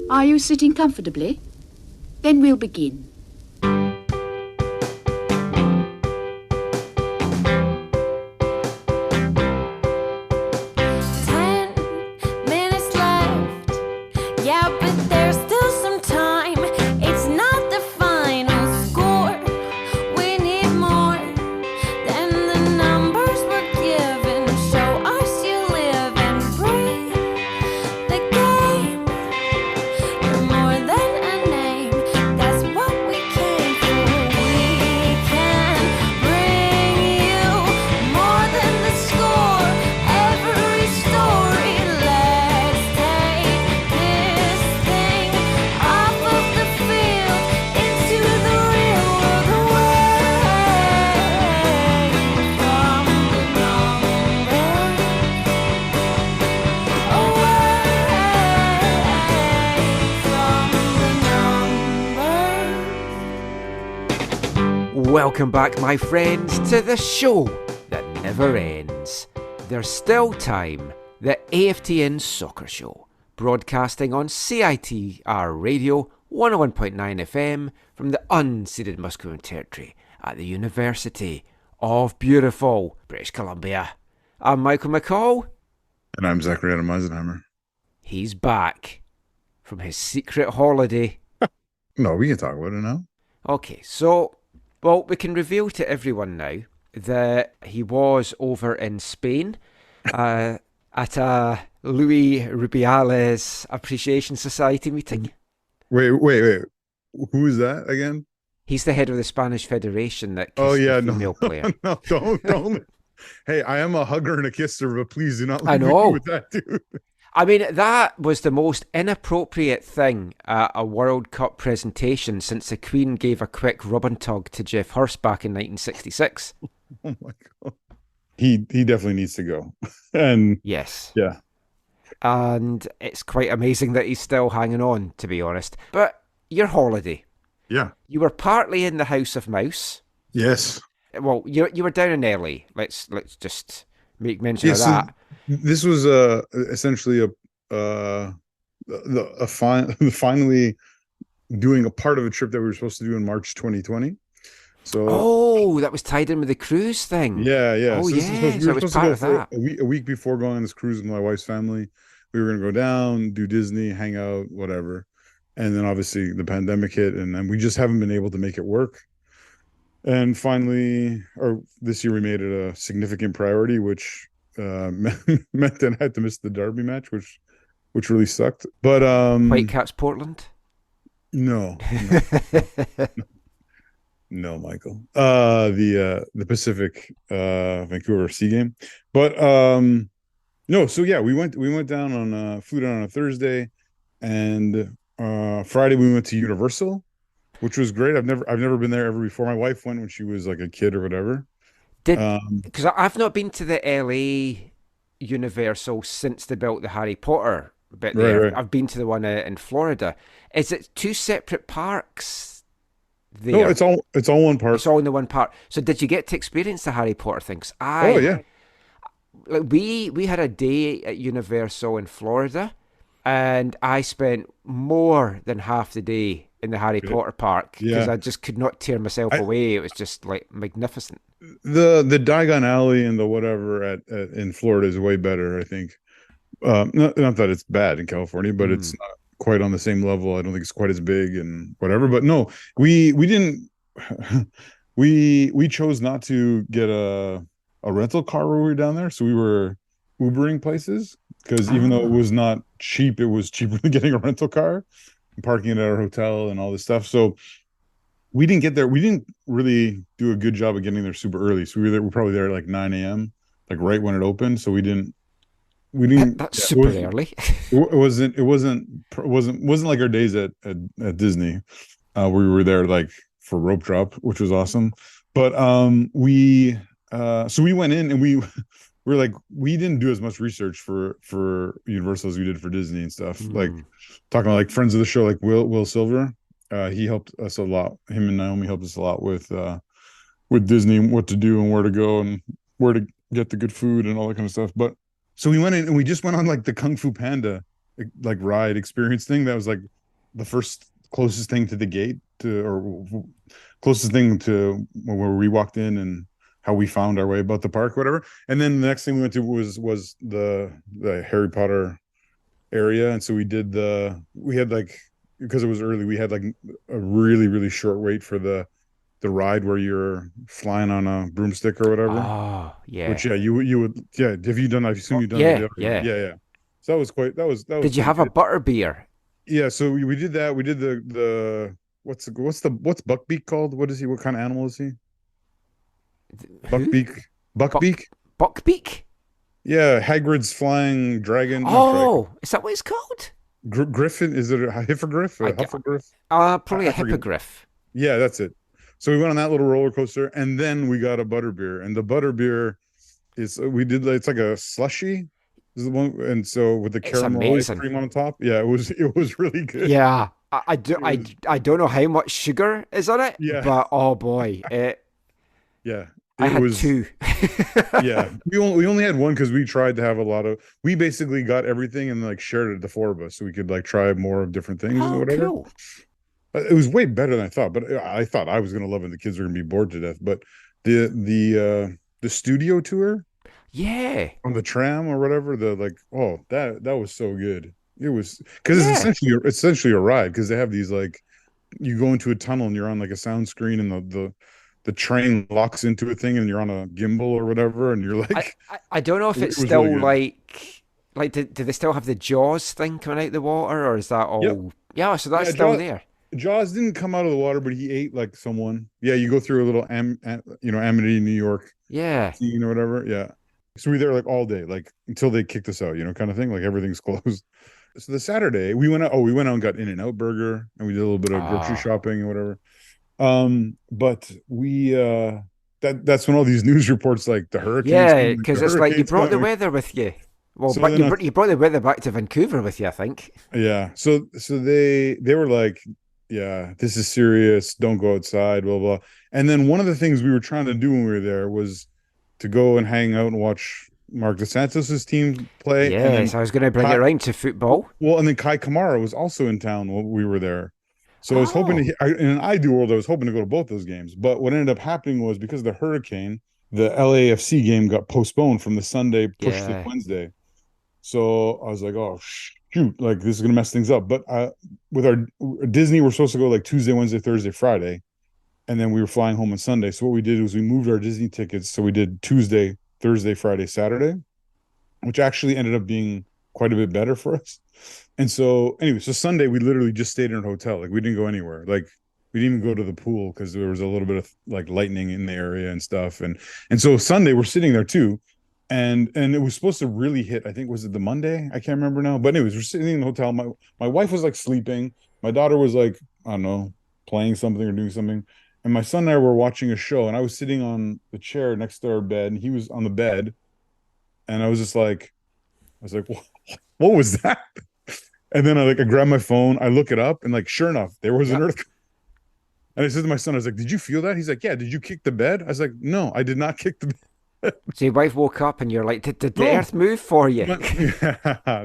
Are you sitting comfortably? Then we'll begin. 10 minutes left. Yeah, but there's still some time. It's not the final score. We need more than the numbers we're given. Show us you live and breathe the game. You're more than a name. That's what we came for. We can bring you more than the score. Every story. Let's take this thing off of the field into the real world, away from the numbers, away from the numbers. Welcome back, my friends, to the show that never ends. There's still time. The AFTN Soccer Show, broadcasting on CITR Radio 101.9 FM from the unceded Musqueam Territory at the University of beautiful British Columbia. I'm Michael McCall. And I'm Zachary Adam Eisenheimer. He's back from his secret holiday. No, we can talk about it now. Okay, so, well, we can reveal to everyone now that he was over in Spain at a Louis Rubiales Appreciation Society meeting. Wait. Who is that again? He's the head of the Spanish Federation that Oh, kissed yeah, the female player. No, don't. Hey, I am a hugger and a kisser, but please do not I leave me know. with that, dude. I mean, that was the most inappropriate thing at a World Cup presentation since the Queen gave a quick rub and tug to Jeff Hurst back in 1966. Oh my god. He definitely needs to go. And Yes. yeah. And it's quite amazing that he's still hanging on, to be honest. But your holiday, Yeah. you were partly in the House of Mouse. Yes. Well, you were down in LA. Let's just make mention Yeah, of so that. this was essentially finally doing a part of a trip that we were supposed to do in March 2020. So Oh, that was tied in with the cruise thing. yeah. Oh, So this is yeah, so it was part of that. a week before going on this cruise with my wife's family. We were going to go down, do Disney, hang out, whatever. And then obviously the pandemic hit, and then we just haven't been able to make it work. And finally, or this year we made it a significant priority, which meant that I had to miss the Derby match, which really sucked. But Whitecaps Portland. no, no, Michael. The Pacific Vancouver Sea game. But no, so yeah, we went down on flew down on a Thursday, and Friday we went to Universal, which was great. I've never been there ever before. My wife went when she was like a kid or whatever. Because I've not been to the LA Universal since they built the Harry Potter bit there. Right. I've been to the one in Florida. Is it two separate parks there? No, it's all one park. It's all in the one park. So did you get to experience the Harry Potter things? Oh yeah. Like we had a day at Universal in Florida, and I spent more than half the day in the Harry Potter park because Yeah. I just could not tear myself away. It was just like magnificent. The Diagon Alley and the whatever in Florida is way better, I think. Not that it's bad in California, but it's not quite on the same level. I don't think it's quite as big and whatever. But no, we didn't. We chose not to get a rental car when we were down there, so we were Ubering places because even though it was not cheap, it was cheaper than getting a rental car and parking it at our hotel and all this stuff. So we didn't get there. We didn't really do a good job of getting there super early. So we're probably there at like 9 a.m., like right when it opened. So we didn't. That's super early. It wasn't like our days at Disney, where we were there like for rope drop, which was awesome. But so we went in and we were like, we didn't do as much research for Universal as we did for Disney and stuff. Like talking about like friends of the show, like Will Silver. He helped us a lot. Him and Naomi helped us a lot with Disney, what to do and where to go and where to get the good food and all that kind of stuff. But so we went in and we just went on like the Kung Fu Panda like ride experience thing. That was like the first closest thing to the gate to, or closest thing to where we walked in and how we found our way about the park, whatever. And then the next thing we went to was the Harry Potter area, and so we had like, because it was early, we had like a really short wait for the ride where you're flying on a broomstick or whatever. Oh, yeah. Which, yeah, you would, yeah. Have you done? I assume Oh, you've done it with yeah, the other. yeah. Yeah, yeah. So that was Did you pretty have a good. butter beer? Yeah, so we did that. We did the what's Buckbeak called? What is he? What kind of animal is he? Who? Buckbeak. Buck Buckbeak? Buckbeak? Yeah, Hagrid's flying dragon. Not dragon. Oh, is that what it's called? Griffin? Is it a hippogriff? A I hufflegriff? probably a I forget. hippogriff. Yeah, that's it. So we went on that little roller coaster, and then we got a butterbeer, and the butterbeer is we did it's like a slushy, is the one, and so with the It's caramel ice amazing. cream on top. Yeah, it was really good. Yeah, I do It was I don't know how much sugar is on it, yeah but oh boy, yeah I it had was two. yeah. We only had one because we tried to have a lot of. We basically got everything and like shared it, the four of us, so we could like try more of different things and Oh, whatever. cool. It was way better than I thought, but I thought I was gonna love it and the kids were gonna be bored to death. But the studio tour Yeah, on the tram or whatever, the like, oh, that was so good. It was because it's yeah. essentially a ride, because they have these like, you go into a tunnel and you're on like a sound screen, and the train locks into a thing and you're on a gimbal or whatever, and you're I, like, I don't know if it it's was really still good. like do they still have the Jaws thing coming out the water, or is that Yep. all? Yeah, so that's Yeah, still there. Jaws didn't come out of the water, but he ate like someone. Yeah, you go through a little Amity, New York Yeah. scene or whatever. Yeah. So we there like all day, like until they kicked us out, kind of thing. Like everything's closed. So the Saturday we went out, we went out and got In-N-Out Burger, and we did a little bit of grocery Ah, shopping and whatever. But we that's when all these news reports, like the hurricanes yeah, coming, like because the it's like you hurricanes brought the coming. weather with you. Well, So but then you brought the weather back to Vancouver with you, I think. yeah. So they were like, yeah, this is serious. Don't go outside, blah blah. And then one of the things we were trying to do when we were there was to go and hang out and watch Mark DeSantos's team play, and then Yes, I was going to bring it Kai, round to football. and then Kai Kamara was also in town while we were there. So I was hoping Oh, in an ideal world, I was hoping to go to both those games. But what ended up happening was, because of the hurricane, the LAFC game got postponed from the Sunday, pushed to the yeah. Wednesday. So I was like, oh shoot, like this is gonna mess things up. But with our Disney, we're supposed to go like Tuesday, Wednesday, Thursday, Friday, and then we were flying home on Sunday. So what we did was we moved our Disney tickets. So we did Tuesday, Thursday, Friday, Saturday, which actually ended up being quite a bit better for us. And so anyway, so Sunday we literally just stayed in a hotel. Like we didn't go anywhere. Like we didn't even go to the pool because there was a little bit of like lightning in the area and stuff. And so Sunday we're sitting there too. And it was supposed to really hit. I think, was it the Monday? I can't remember now. But anyways, we're sitting in the hotel. My wife was like sleeping. My daughter was like, I don't know, playing something or doing something. And my son and I were watching a show, and I was sitting on the chair next to our bed, and he was on the bed. And I was just like, I was like, what was that? And then I grabbed my phone, I look it up, and like sure enough, there was an Yep. earthquake. And I said to my son, I was like, "Did you feel that?" He's like, "Yeah." "Did you kick the bed?" I was like, "No, I did not kick the bed." So your wife woke up and you're like, did the No, earth move for you?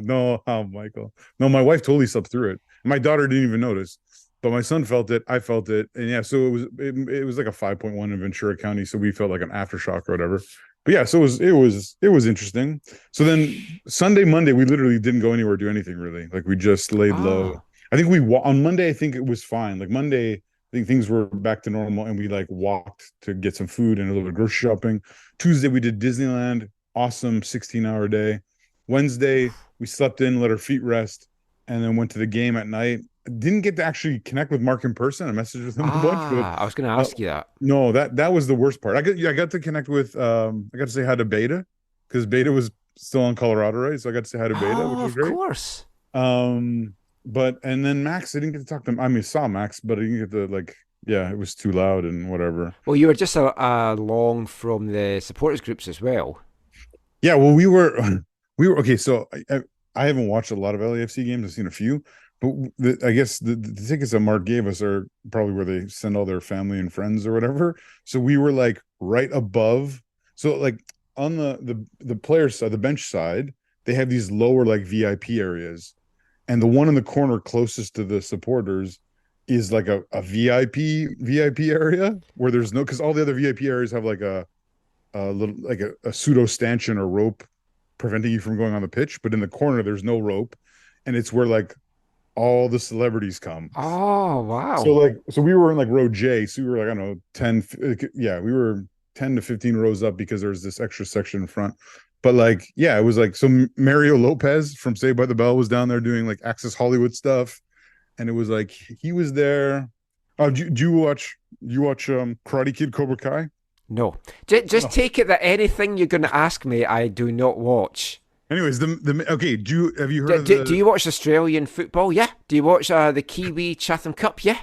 no, oh, Michael. No, my wife totally slept through it. My daughter didn't even notice, but my son felt it. I felt it, and yeah, so it was like a 5.1 in Ventura County, so we felt like an aftershock or whatever. But yeah, so it was interesting. So then Sunday, Monday, we literally didn't go anywhere, do anything really. Like we just laid low. Ah, I think on Monday, I think it was fine. Like Monday, I think things were back to normal, and we like walked to get some food and a little bit of grocery shopping. Tuesday we did Disneyland, awesome 16-hour day. Wednesday we slept in, let our feet rest, and then went to the game at night. Didn't get to actually connect with Mark in person. I messaged with him a bunch, but I was going to uh, ask you that. no, that was the worst part. I got to connect with I got to say hi to Beta, because Beta was still in Colorado, right? So I got to say hi to Beta, which Oh, was of great. course. But and then Max, I didn't get to talk to him. I mean, saw Max, but I didn't get to like, yeah, it was too loud and whatever. Well, you were just along from the supporters groups as well. Yeah, well, we were okay. So I haven't watched a lot of LAFC games. I've seen a few, but I guess the tickets that Mark gave us are probably where they send all their family and friends or whatever. So we were like right above. So like on the player side, the bench side, they have these lower like VIP areas, and the one in the corner closest to the supporters is like a VIP area where there's no, because all the other VIP areas have like a little like a pseudo stanchion or rope preventing you from going on the pitch, but in the corner there's no rope, and it's where like all the celebrities come. Oh, wow. So we were in like row J, so we were like, I don't know, 10, yeah, we were 10 to 15 rows up because there's this extra section in front. But like, yeah, it was like, so Mario Lopez from Saved by the Bell was down there doing like Access Hollywood stuff, and it was like he was there. Do you watch Karate Kid Cobra Kai? No. Just take it that anything you're going to ask me, I do not watch. Anyways, okay, have you heard do you watch Australian football? Yeah. Do you watch the Kiwi Chatham Cup? Yeah.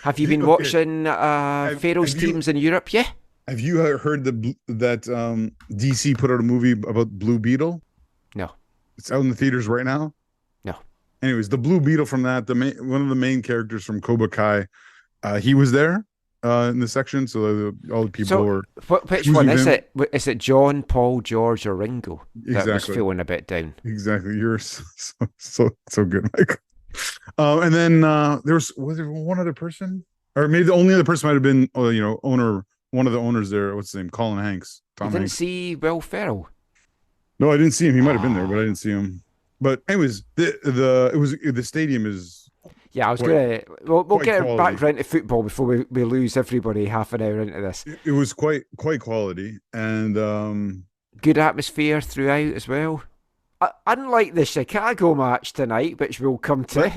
Have you been watching Pharaoh's teams in Europe? Yeah. Have you heard that DC put out a movie about Blue Beetle? No. It's out in the theaters right now? No. Anyways, the Blue Beetle from that, one of the main characters from Cobra Kai, he was there in the section, so all the people were. Which one is it? Is it John, Paul, George, or Ringo? That was feeling a bit down. Exactly. You're so good, Michael. And then was there one other person, or maybe the only other person might have been, one of the owners there. What's his name? Colin Hanks. You didn't see Will Ferrell? No, I didn't see him. He might have been there, but I didn't see him. But anyways, the stadium is. Yeah, I was we'll get back around to football before we lose everybody half an hour into this. It was quite quality, and good atmosphere throughout as well. Unlike the Chicago match tonight, which we'll come to.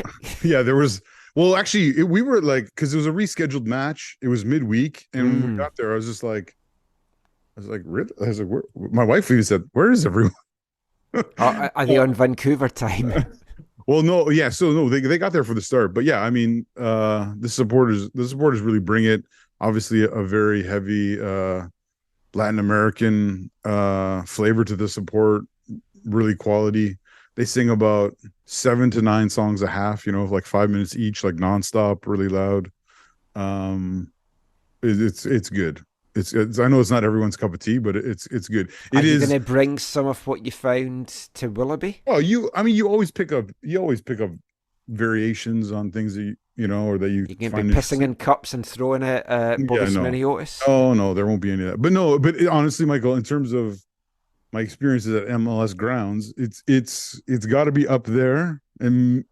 Yeah, there was. Well, actually, we were like, because it was a rescheduled match. It was midweek, and when we got there, I was like, really? I was like, my wife even said, "Where is everyone?" Are they on Vancouver time? Well, no, yeah. So no, they got there for the start, but yeah, I mean, the supporters really bring it. Obviously, a very heavy Latin American flavor to the support. Really quality. They sing about 7 to 9 songs a half, like 5 minutes each, like nonstop, really loud. It's good. It's I know it's not everyone's cup of tea, but it's good. Are you going to bring some of what you found to Willoughby? Oh, you always pick up variations on things that or that you can be pissing in cups and throwing it at Bobby Sminiotis. Oh no, there won't be any of that. But no, honestly, Michael, in terms of my experiences at MLS grounds, it's got to be up there and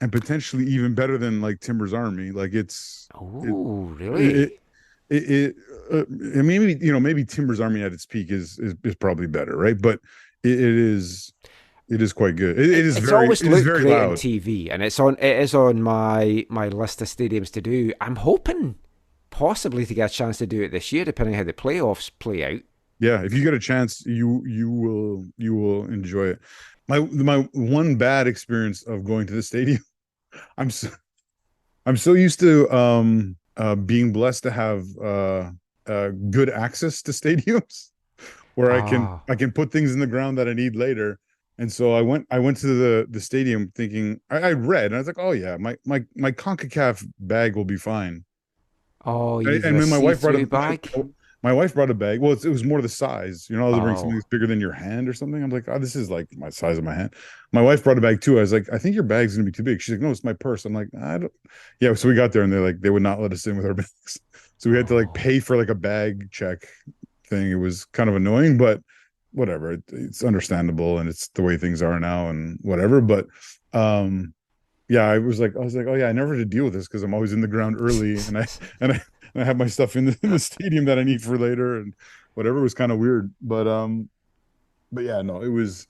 potentially even better than like Timbers Army. Like really? Maybe Timbers Army at its peak is probably better, right? But it is quite good. It's very great loud on TV, and it is on my list of stadiums to do. I'm hoping possibly to get a chance to do it this year, depending on how the playoffs play out. Yeah, if you get a chance, you will enjoy it. My one bad experience of going to the stadium, I'm so used to being blessed to have good access to stadiums where I can put things in the ground that I need later. And so I went to the stadium thinking I read and I was like, oh yeah, my CONCACAF bag will be fine. Oh, and then my wife brought a bag. My wife brought a bag. Well, it was more the size. I was bring something that's bigger than your hand or something. I'm like, oh, this is like my size of my hand. My wife brought a bag too. I was like, I think your bag's gonna be too big. She's like, no, it's my purse. I'm like, I don't. Yeah. So we got there and they would not let us in with our bags. So we had to like pay for like a bag check thing. It was kind of annoying, but whatever. It's understandable and it's the way things are now and whatever. But yeah, I was like, oh yeah, I never had to deal with this because I'm always in the ground early and I have my stuff in the stadium that I need for later and whatever. It was kind of weird, but yeah, no, it was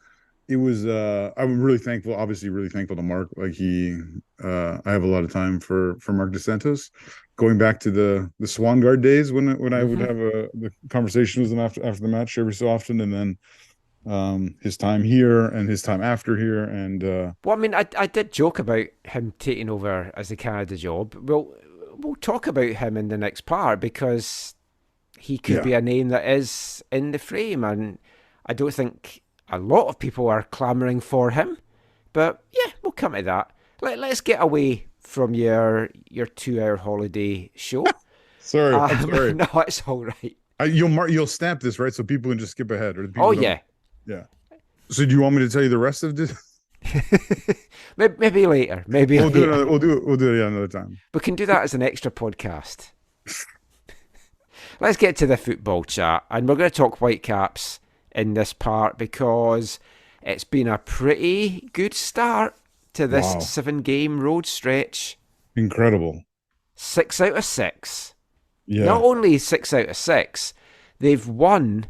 I'm really thankful, obviously really thankful to Mark. Like I have a lot of time for Mark DeSantos, going back to the Swangard days when I would have the conversation with him after the match every so often, and then his time here and his time after here. And well, I mean, I did joke about him taking over as the Canada job. We'll talk about him in the next part because he could be a name that is in the frame, and I don't think a lot of people are clamouring for him. But yeah, we'll come to that. Let's get away from your 2-hour holiday show. Sorry, I'm sorry. No, it's all right. You'll stamp this, right? So people can just skip ahead. Or yeah. So do you want me to tell you the rest of this? Maybe later. Maybe We'll do later. another. We'll do it another time. We can do that as an extra podcast. Let's get to the football chat, and we're going to talk Whitecaps in this part because it's been a pretty good start to this 7-game road stretch. Incredible. 6 out of 6. Yeah. Not only 6 out of 6, they've won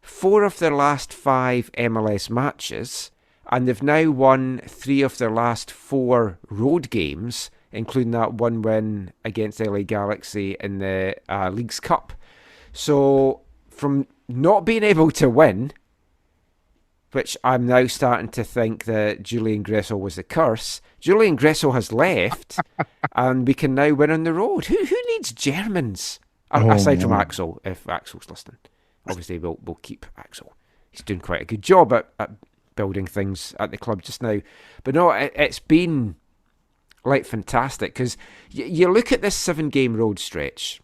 4 of their last 5 MLS matches, and they've now won 3 of their last 4 road games, including that one win against LA Galaxy in the Leagues Cup. So from not being able to win, which I'm now starting to think that Julian Gressel was the curse, Julian Gressel has left, and we can now win on the road. Who needs Germans? Aside from Axel, if Axel's listening. Obviously, we'll keep Axel. He's doing quite a good job at building things at the club just now. But no, it's been like fantastic, because you look at this 7-game road stretch,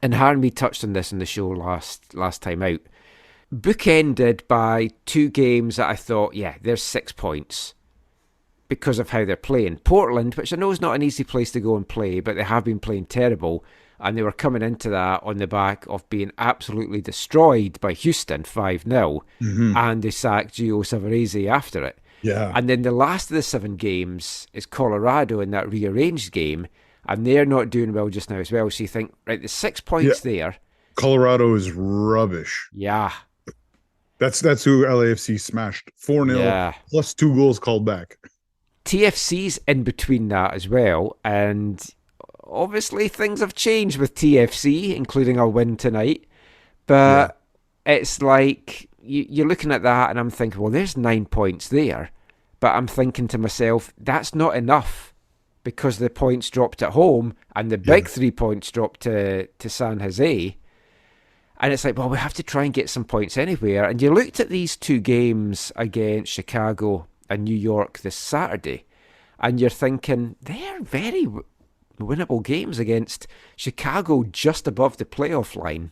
and Harmy touched on this in the show last time out, bookended by 2 games that I thought, yeah, there's 6 points because of how they're playing. Portland, which I know is not an easy place to go and play, but they have been playing terrible, and they were coming into that on the back of being absolutely destroyed by Houston 5-0, and they sacked Gio Savarese after it. Yeah. And then the last of the 7 games is Colorado in that rearranged game, and they're not doing well just now as well. So you think, right, there's 6 points there. Colorado is rubbish. Yeah. That's who LAFC smashed 4-0 plus 2 goals called back. TFC's in between that as well, and obviously things have changed with TFC, including a win tonight. But it's like you're looking at that and I'm thinking, well, there's 9 points there. But I'm thinking to myself, that's not enough, because the points dropped at home and the big 3 points dropped to San Jose. And it's like, well, we have to try and get some points anywhere. And you looked at these 2 games against Chicago and New York this Saturday, and you're thinking, they're very winnable games against Chicago just above the playoff line.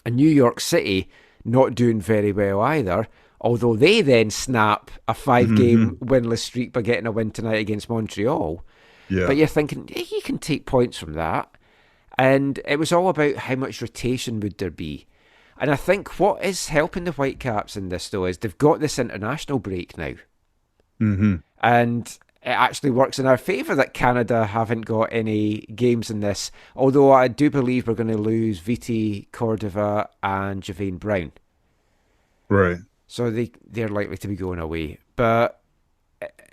And New York City not doing very well either, although they then snap a 5-game winless streak by getting a win tonight against Montreal. Yeah. But you're thinking, you can take points from that. And it was all about how much rotation would there be. And I think what is helping the Whitecaps in this, though, is they've got this international break now. And it actually works in our favour that Canada haven't got any games in this, although I do believe we're going to lose Viti, Cordova and Javane Brown. Right. So they're likely to be going away. But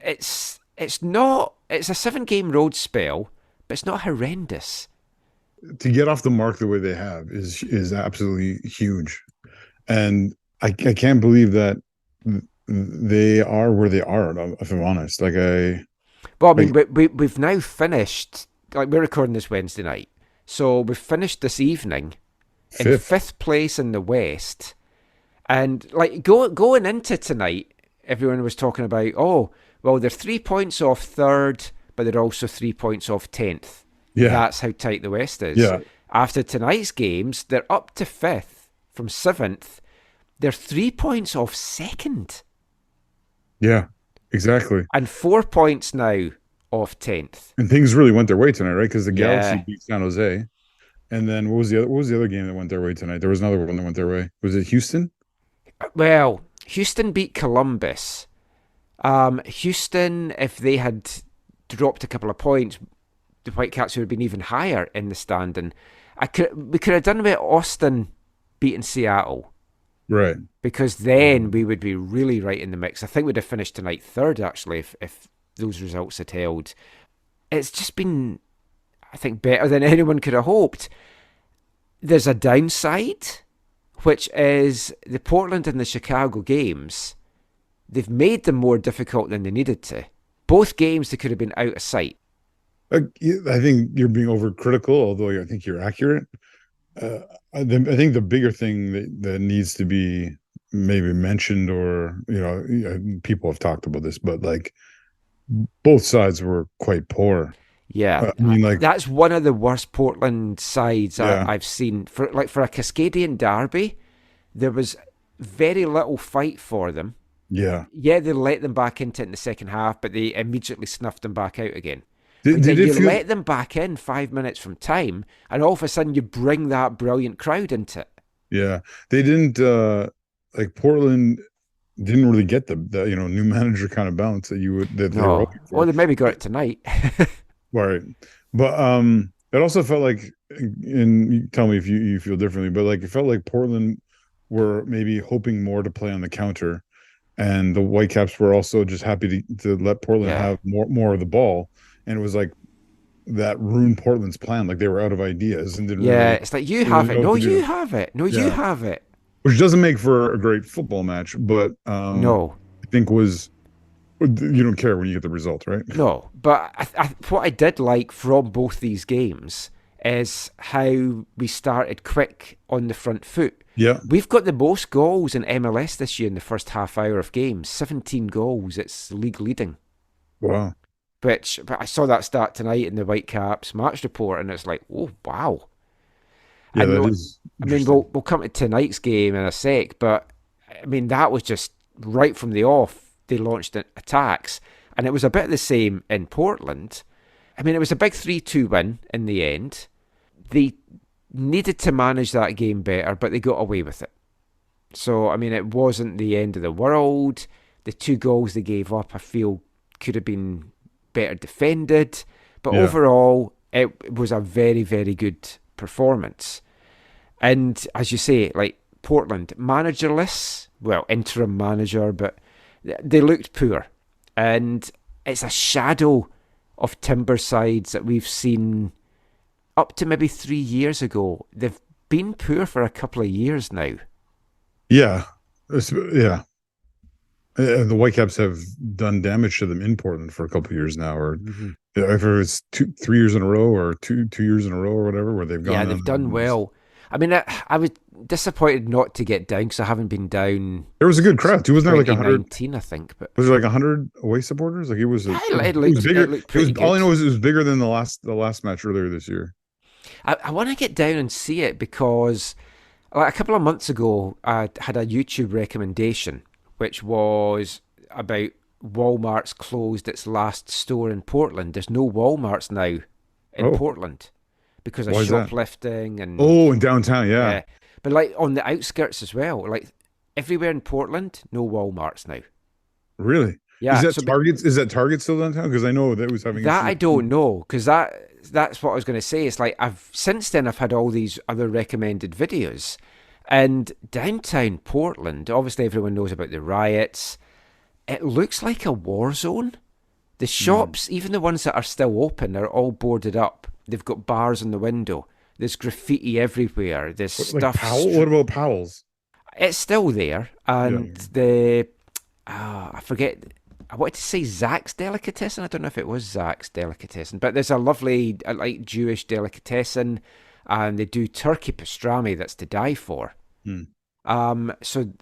it's a 7-game road spell, but it's not horrendous. To get off the mark the way they have is absolutely huge. And I can't believe that they are where they are, if I'm honest. We've now finished, like, we're recording this Wednesday night, so we've finished this evening in 5th place in the West. And like going into tonight, everyone was talking about, oh, well, they're 3 points off 3rd, but they're also 3 points off 10th. Yeah. That's how tight the West is. Yeah. After tonight's games, they're up to 5th from 7th. They're 3 points off 2nd. Yeah, exactly. And 4 points now off 10th. And things really went their way tonight, right? Because the Galaxy beat San Jose. And then what was the other game that went their way tonight? There was another one that went their way. Was it Houston? Well, Houston beat Columbus. Houston, if they had dropped a couple of points, the Whitecaps would have been even higher in the standing. We could have done with Austin beating Seattle. Right. Because then we would be really right in the mix. I think we'd have finished tonight 3rd, actually, if those results had held. It's just been, I think, better than anyone could have hoped. There's a downside, which is the Portland and the Chicago games. They've made them more difficult than they needed to. Both games, they could have been out of sight. I think you're being overcritical, although I think you're accurate. I think the bigger thing that needs to be maybe mentioned, or people have talked about this, but like both sides were quite poor. Yeah, that's one of the worst Portland sides I've seen. For a Cascadian derby, there was very little fight for them. Yeah. Yeah, they let them back into it in the second half, but they immediately snuffed them back out again. But Did then it you feel? let them back in 5 minutes from time, and all of a sudden you bring that brilliant crowd into it. Yeah, they didn't like Portland didn't really get the new manager kind of bounce that they were No. hoping Well, for. they maybe got it tonight. Right. But it also felt like, and you tell me if you feel differently, but like it felt like Portland were maybe hoping more to play on the counter, and the Whitecaps were also just happy to let Portland Yeah. have more of the ball. And it was like that ruined Portland's plan. Like they were out of ideas and Yeah, it's like, you didn't really have it. know what No, to you do. have it. No, you Yeah. have it. Which doesn't make for a great football match, but No. I think was you don't care when you get the result, right? No, but what I did like from both these games is how we started quick on the front foot. Yeah. We've got the most goals in MLS this year in the first half hour of games, 17 goals. It's league leading. Wow. But I saw that stat tonight in the Whitecaps match report, and it's like, oh wow. Yeah, And that is I mean, interesting. we'll come to tonight's game in a sec, but I mean that was just right from the off. They launched attacks, and it was a bit the same in Portland. I mean, it was a big 3-2 win in the end. They needed to manage that game better, but they got away with it. So, I mean, it wasn't the end of the world. The 2 goals they gave up, I feel, could have been better defended. But Yeah. overall, it was a very, very good performance. And as you say, like Portland, managerless, well, interim manager, but they looked poor. And it's a shadow of Timbersides that we've seen up to maybe 3 years ago. They've been poor for a couple of years now. Yeah. Yeah. The Whitecaps have done damage to them in Portland for a couple of years now, or if it was 3 years in a row, or two years in a row, or whatever, where they've gone Yeah, down they've done well. I mean, I was disappointed not to get down because I haven't been down There was a good since crowd too. Wasn't there like 100? 2019, I think. But Was there like 100 away supporters? Like it was. yeah, It it was bigger. it looked It was pretty all I good. know is it was bigger than the last match earlier this year. I want to get down and see it because like, a couple of months ago, I had a YouTube recommendation, which was about Walmart's closed its last store in Portland. There's no Walmarts now in Oh, Portland because of why is that? shoplifting and Oh, in downtown, yeah. yeah. But like on the outskirts as well, like everywhere in Portland, no Walmarts now. Really? Is Yeah, that so Target? Is that Target still downtown? Because I know that was having that I issues. don't know because that's what I was going to say. It's like I've since then I've had all these other recommended videos, and downtown Portland. Obviously, everyone knows about the riots. It looks like a war zone. The shops, even the ones that are still open, are all boarded up. They've got bars in the window. There's graffiti everywhere. There's Like stuff. Powell? What about Powell's? It's still there, Yeah. and the I forget. I wanted to say Zach's Delicatessen. I don't know if it was Zach's Delicatessen, but there's a lovely, like Jewish delicatessen, and they do turkey pastrami that's to die for. Hmm. So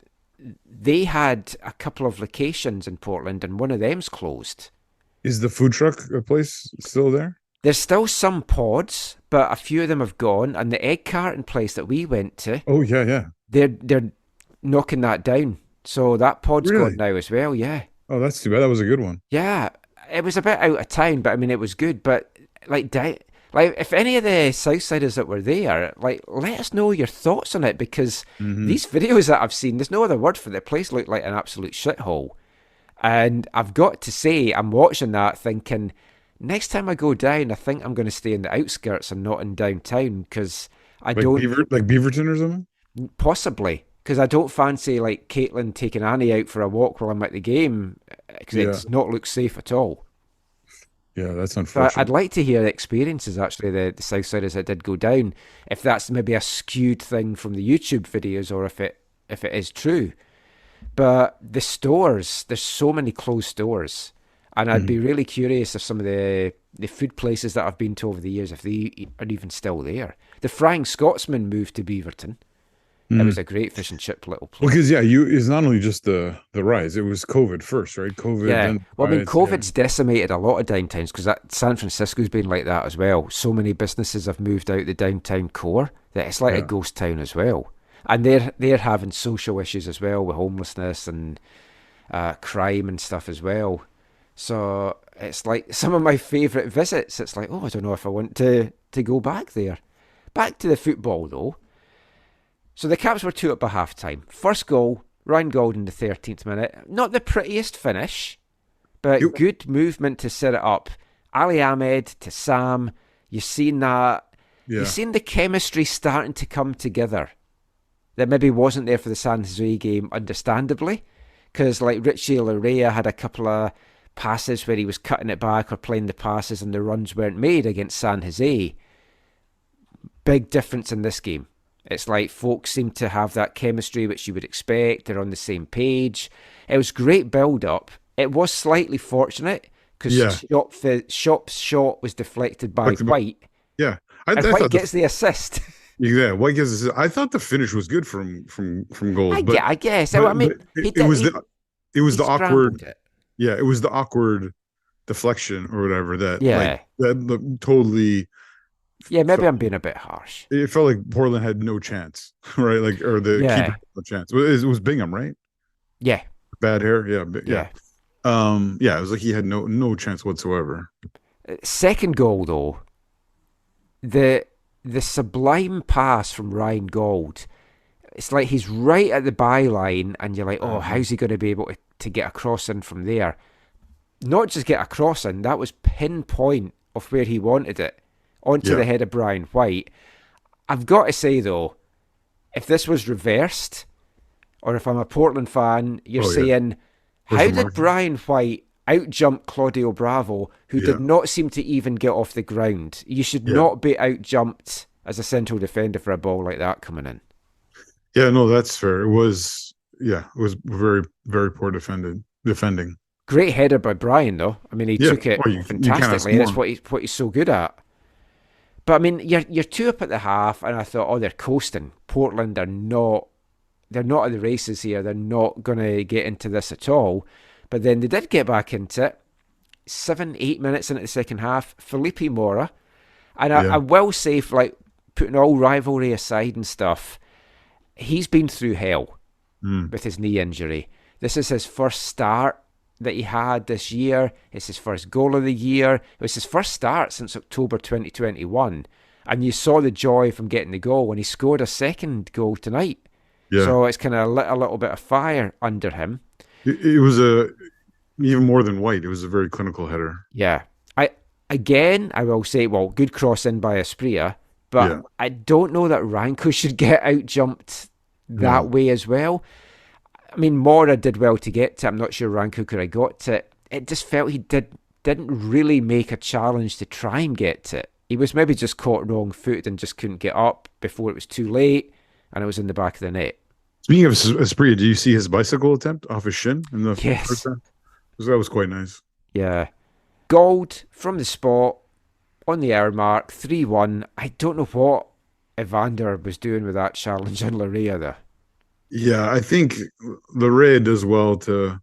they had a couple of locations in Portland, and one of them's closed. Is the food truck place still there? There's still some pods, but a few of them have gone. And the egg carton place that we went to, Oh yeah, yeah. they're knocking that down. So that pod's Really? gone now as well. Yeah. Oh, that's too bad. That was a good one. Yeah, it was a bit out of town, but I mean, it was good. But like, like if any of the Southsiders that were there, like, let us know your thoughts on it because these videos that I've seen, there's no other word for it. The place looked like an absolute shithole, and I've got to say, I'm watching that thinking, next time I go down, I think I'm going to stay in the outskirts and not in downtown because I don't Like Beaverton or something? possibly. Because I don't fancy like Caitlin taking Annie out for a walk while I'm at the game because it Yeah. does not look safe at all. Yeah, that's So unfortunate. I'd like to hear the experiences actually, the Southsiders that did go down, if that's maybe a skewed thing from the YouTube videos or if it is true. But the stores, there's so many closed stores, and I'd be really curious if some of the food places that I've been to over the years, if they are even still there. The Flying Scotsman moved to Beaverton. It was a great fish and chip little place. Because it's not only just the rise, it was COVID first, right? COVID. Yeah, Then well, I mean, riots, COVID's decimated a lot of downtowns because San Francisco's been like that as well. So many businesses have moved out the downtown core that it's like a Yeah. ghost town as well. And they're having social issues as well with homelessness and crime and stuff as well. So it's like some of my favourite visits. It's like, I don't know if I want to go back there. Back to the football though. So the Caps were 2-up by half time. First goal, Ryan Gauld in the 13th minute. Not the prettiest finish, but good movement to set it up. Ali Ahmed to Sam. You've seen that. Yeah. You've seen the chemistry starting to come together. That maybe wasn't there for the San Jose game, understandably. Because like Richie Larea had a couple of passes where he was cutting it back or playing the passes and the runs weren't made against San Jose. Big difference in this game. It's like folks seem to have that chemistry which you would expect. They're on the same page. It was great build-up. It was slightly fortunate because Shop's shot was deflected by White. Yeah. And White gets the assist. Yeah, White gets the assist. I thought the finish was good from Gauld. I guess. I mean, it was the awkward... Yeah, it was the awkward deflection or whatever that totally. Yeah, maybe I'm being a bit harsh. It felt like Portland had no chance, right? Like, or the keeper had no chance. It was Bingham, right? Yeah. Bad hair. Yeah. It was like he had no chance whatsoever. Second goal though, the sublime pass from Ryan Gauld. It's like he's right at the byline, and you're like, how's he going to be able to get a cross in from there? Not just get a cross in, that was pinpoint of where he wanted it, onto the head of Brian White. I've got to say, though, if this was reversed, or if I'm a Portland fan, you're saying, how did Brian White out-jump Claudio Bravo, who did not seem to even get off the ground? You should not be out-jumped as a central defender for a ball like that coming in. Yeah, no, that's fair. It was very, very poor defending. Great header by Brian, though. I mean, he took it fantastically. That's what he's so good at. But I mean, you're 2-up at the half, and I thought, they're coasting. Portland are not. They're not at the races here. They're not going to get into this at all. But then they did get back into it. 7-8 minutes into the second half, Felipe Mora, and I will say, like, putting all rivalry aside and stuff, he's been through hell with his knee injury. This is his first start that he had this year. It's his first goal of the year. It was his first start since October 2021. And you saw the joy from getting the goal when he scored a second goal tonight. Yeah. So it's kind of lit a little bit of fire under him. It was even more than White. It was a very clinical header. Yeah. I will say, good cross in by Asprilla. But I don't know that Ranko should get out-jumped that way as well. I mean, Mora did well to get to it. I'm not sure Ranko could have got to it. It just felt he didn't really make a challenge to try and get to it. He was maybe just caught wrong-footed and just couldn't get up before it was too late, and it was in the back of the net. Speaking of Asprilla, do you see his bicycle attempt off his shin in the first time? That was quite nice. Yeah. Gauld from the spot, on the hour mark, 3-1. I don't know what Evander was doing with that challenge on Larea there. Yeah, I think Larea does well to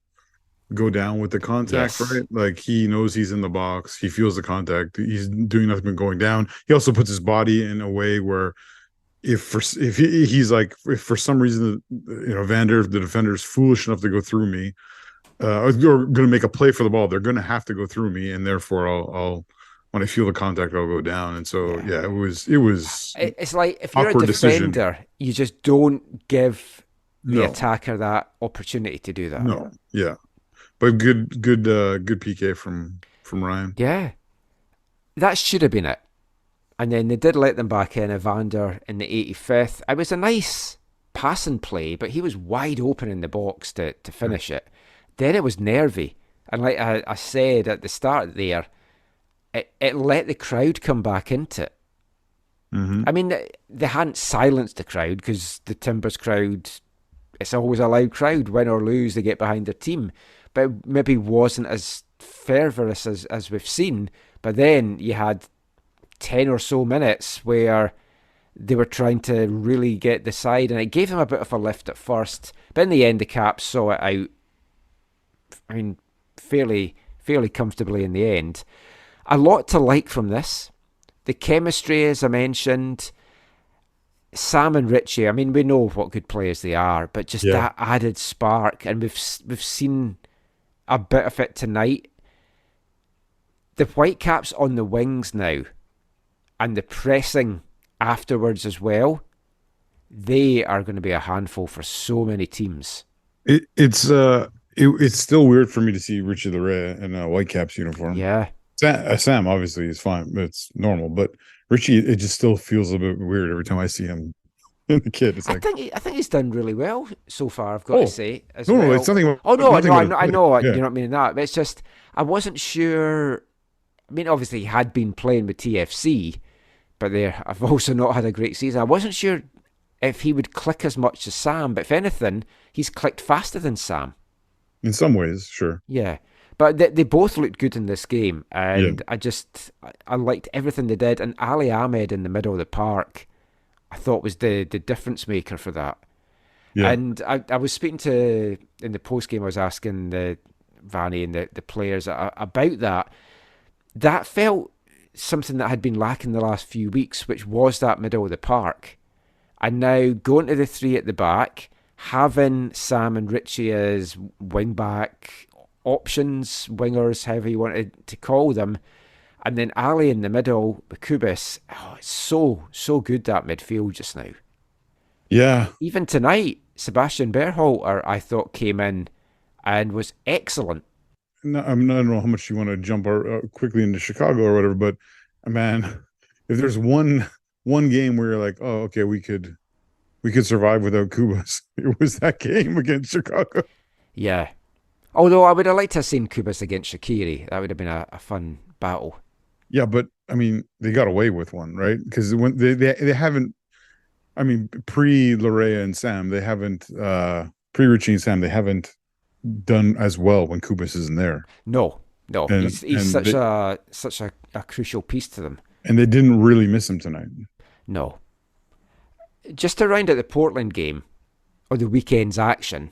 go down with the contact, right? Like, he knows he's in the box. He feels the contact. He's doing nothing but going down. He also puts his body in a way where if for some reason, Vander, the defender, is foolish enough to go through me, or going to make a play for the ball, they're going to have to go through me, and therefore I'll when I feel the contact, I'll go down. And so, it was. It's like, if you're a defender, decision. You just don't give the attacker that opportunity to do that. No, yeah, but good PK from Ryan. Yeah, that should have been it. And then they did let them back in, Evander in the 85th. It was a nice passing play, but he was wide open in the box to finish it. Then it was nervy. And like I said at the start there, it let the crowd come back into it. Mm-hmm. I mean, they hadn't silenced the crowd, because the Timbers crowd, it's always a loud crowd. Win or lose, they get behind their team. But it maybe wasn't as fervorous as we've seen. But then you had 10 or so minutes where they were trying to really get the side, and it gave them a bit of a lift at first. But in the end, the Caps saw it out, I mean, fairly comfortably in the end. A lot to like from this. The chemistry, as I mentioned, Sam and Richie, I mean, we know what good players they are, but just that added spark, and we've seen a bit of it tonight. The Whitecaps on the wings now, and the pressing afterwards as well, they are going to be a handful for so many teams. It's still weird for me to see Richie Larea in a Whitecaps uniform. Yeah. Sam obviously is fine. It's normal, but Richie, it just still feels a bit weird every time I see him in the kid. It's I think he's done really well so far, I've got to say. No, it's nothing. Oh, no, I know. Yeah. You're not meaning that. But it's just, I wasn't sure. I mean, obviously, he had been playing with TFC, but I've also not had a great season. I wasn't sure if he would click as much as Sam, but if anything, he's clicked faster than Sam. In some ways, sure. Yeah. But they both looked good in this game, and I liked everything they did. And Ali Ahmed in the middle of the park, I thought was the difference maker for that. Yeah. And I was speaking to, in the post game, I was asking the Vanny and the players about that. That felt something that had been lacking the last few weeks, which was that middle of the park. And now going to the three at the back, having Sam and Richie as wing back options, wingers, however you wanted to call them, and then Ali in the middle with Kubis. Oh, it's so good, that midfield just now. Yeah. Even tonight, Sebastian Berhalter, I thought, came in and was excellent. No, I don't know how much you want to jump quickly into Chicago or whatever, but man, if there's one game where you're like, oh, okay, we could survive without Kubas, it was that game against Chicago. Yeah. Although I would have liked to have seen Kubas against Shaqiri. That would have been a fun battle. Yeah, but I mean, they got away with one, right? Because when they haven't, I mean, pre-Larea and Sam, they haven't, pre-Richie and Sam, they haven't done as well when Kubas isn't there. No. He's such a crucial piece to them. And they didn't really miss him tonight. No. Just to round out the Portland game, or the weekend's action,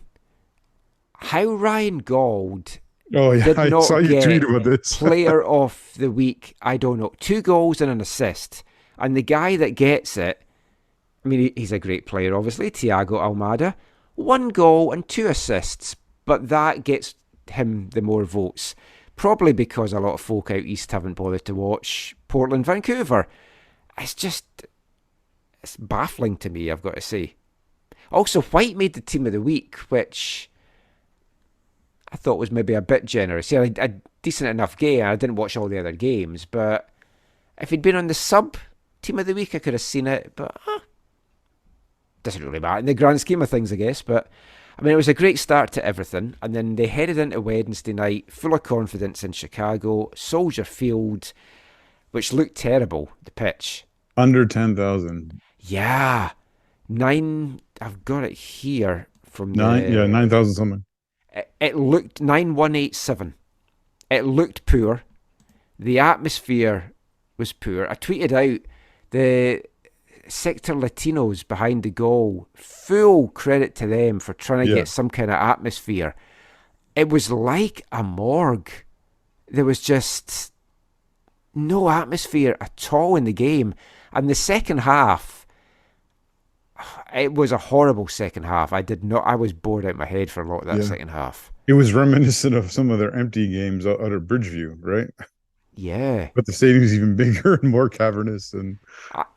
how Ryan Gauld did not saw you get tweet about this. Player of the week, I don't know, 2 goals and an assist. And the guy that gets it, I mean, he's a great player, obviously, Thiago Almada, 1 goal and 2 assists, but that gets him the more votes. Probably because a lot of folk out east haven't bothered to watch Portland, Vancouver. It's baffling to me, I've got to say. Also, White made the team of the week, which I thought was maybe a bit generous. He had a decent enough game. I didn't watch all the other games, but if he'd been on the sub team of the week, I could have seen it, but doesn't really matter in the grand scheme of things, I guess. But I mean, it was a great start to everything, and then they headed into Wednesday night full of confidence in Chicago, Soldier Field, which looked terrible, the pitch. Under 10,000. Yeah. 9, I've got it here from 9,000 something. It looked 9187. It looked poor. The atmosphere was poor. I tweeted out the Sector Latinos behind the goal. Full credit to them for trying to get some kind of atmosphere. It was like a morgue. There was just no atmosphere at all in the game. And the second half, it was a horrible second half. I was bored out of my head for a lot of that second half. It was reminiscent of some of their empty games out of Bridgeview, right? Yeah. But the stadium's even bigger and more cavernous. And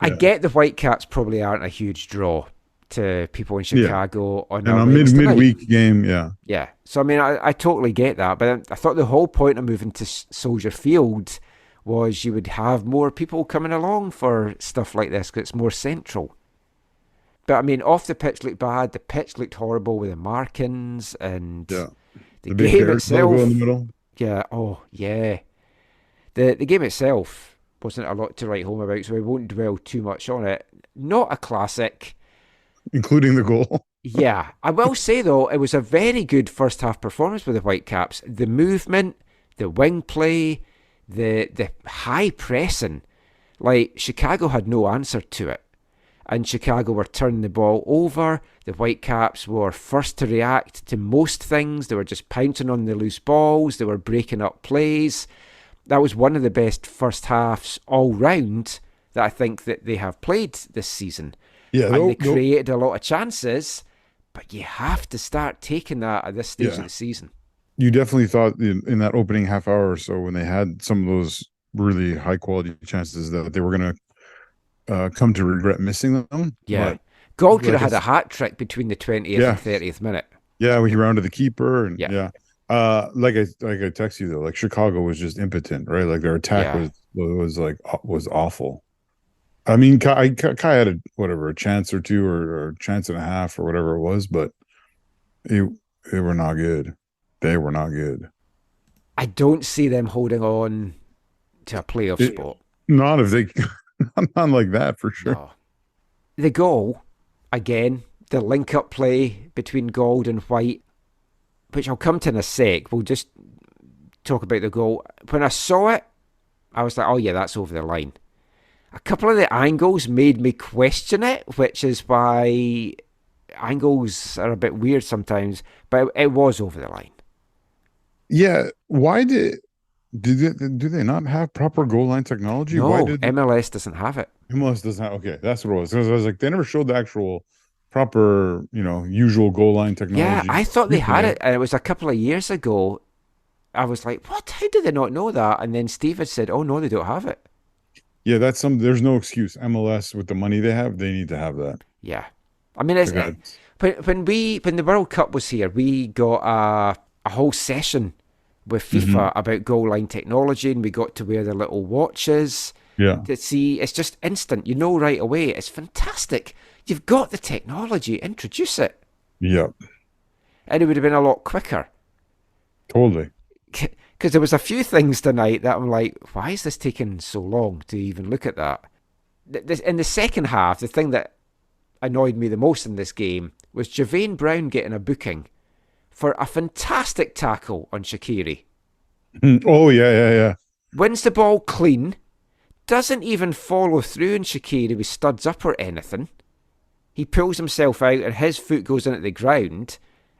I get the Whitecaps probably aren't a huge draw to people in Chicago on a midweek game, Yeah. So, I mean, I totally get that. But I thought the whole point of moving to Soldier Field was you would have more people coming along for stuff like this because it's more central. But, I mean, off the pitch looked bad. The pitch looked horrible with the markings and the game itself. Logo in the middle. Yeah, The game itself wasn't a lot to write home about, so we won't dwell too much on it. Not a classic. Including the goal. Yeah. I will say, though, it was a very good first half performance with the Whitecaps. The movement, the wing play, the high pressing. Like, Chicago had no answer to it. And Chicago were turning the ball over. The Whitecaps were first to react to most things. They were just pouncing on the loose balls. They were breaking up plays. That was one of the best first halves all round that I think that they have played this season. Yeah, and they created a lot of chances, but you have to start taking that at this stage of the season. You definitely thought in that opening half hour or so when they had some of those really high quality chances that they were going to come to regret missing them. Yeah. But Gold could have had a hat trick between the 20th and 30th minute. Yeah, he rounded the keeper and Yeah. Like I text you though, like Chicago was just impotent, right? Like their attack was awful. I mean, Kai had a chance or two or a chance and a half or whatever it was, but they were not good. They were not good. I don't see them holding on to a playoff spot. Not if they, not like that for sure. No. The goal, again, the link-up play between Gold and White, which I'll come to in a sec. We'll just talk about the goal. When I saw it, I was like, oh yeah, that's over the line. A couple of the angles made me question it, which is why angles are a bit weird sometimes, but it was over the line. Yeah, why do they not have proper goal line technology? No, why did MLS doesn't have it. MLS doesn't have, okay, that's what it was. Because I was like, they never showed the actual proper, usual goal line technology. Yeah, I thought they had it, and it was a couple of years ago. I was like, what? How do they not know that? And then Steve had said, oh no, they don't have it. Yeah, there's no excuse. MLS, with the money they have, they need to have that. Yeah. I mean, when the World Cup was here, we got a whole session with FIFA about goal line technology, and we got to wear the little watches to see. It's just instant. You know right away. It's fantastic. You've got the technology. Introduce it. Yep. And it would have been a lot quicker. Totally. Because there was a few things tonight that I'm like, why is this taking so long to even look at that? In the second half, the thing that annoyed me the most in this game was Javaine Brown getting a booking for a fantastic tackle on Shaqiri. Oh, yeah. Wins the ball clean, doesn't even follow through on Shaqiri with studs up or anything. He pulls himself out and his foot goes into the ground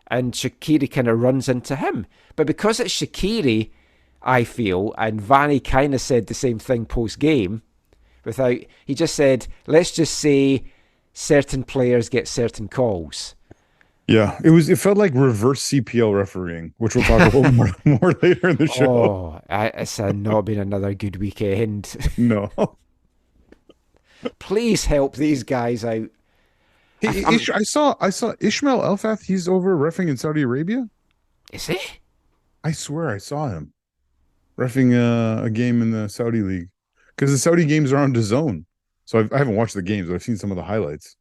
and Shaqiri kind of runs into him. But because it's Shaqiri, I feel, and Vanny kind of said the same thing post-game, he just said, let's just say certain players get certain calls. Yeah, it felt like reverse CPL refereeing, which we'll talk about more later in the show. Oh, it's not been another good weekend. No. Please help these guys out. I saw Ishmael Elfath. He's over reffing in Saudi Arabia. Is he? I swear I saw him reffing a game in the Saudi league because the Saudi games are on DAZN. So I haven't watched the games, but I've seen some of the highlights.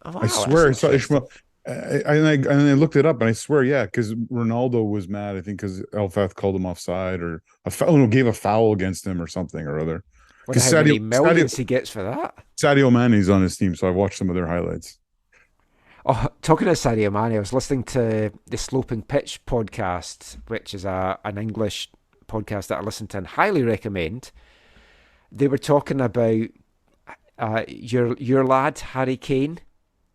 Oh, wow, I swear I saw Ishmael. And I looked it up, and I swear, yeah, because Ronaldo was mad. I think because Elfath called him offside or gave a foul against him or something or other. Because how many millions he gets for that? Sadio Mane's on his team, so I watched some of their highlights. Oh, talking of Sadio Mane, I was listening to the Sloping Pitch podcast, which is an English podcast that I listen to and highly recommend. They were talking about your lad Harry Kane.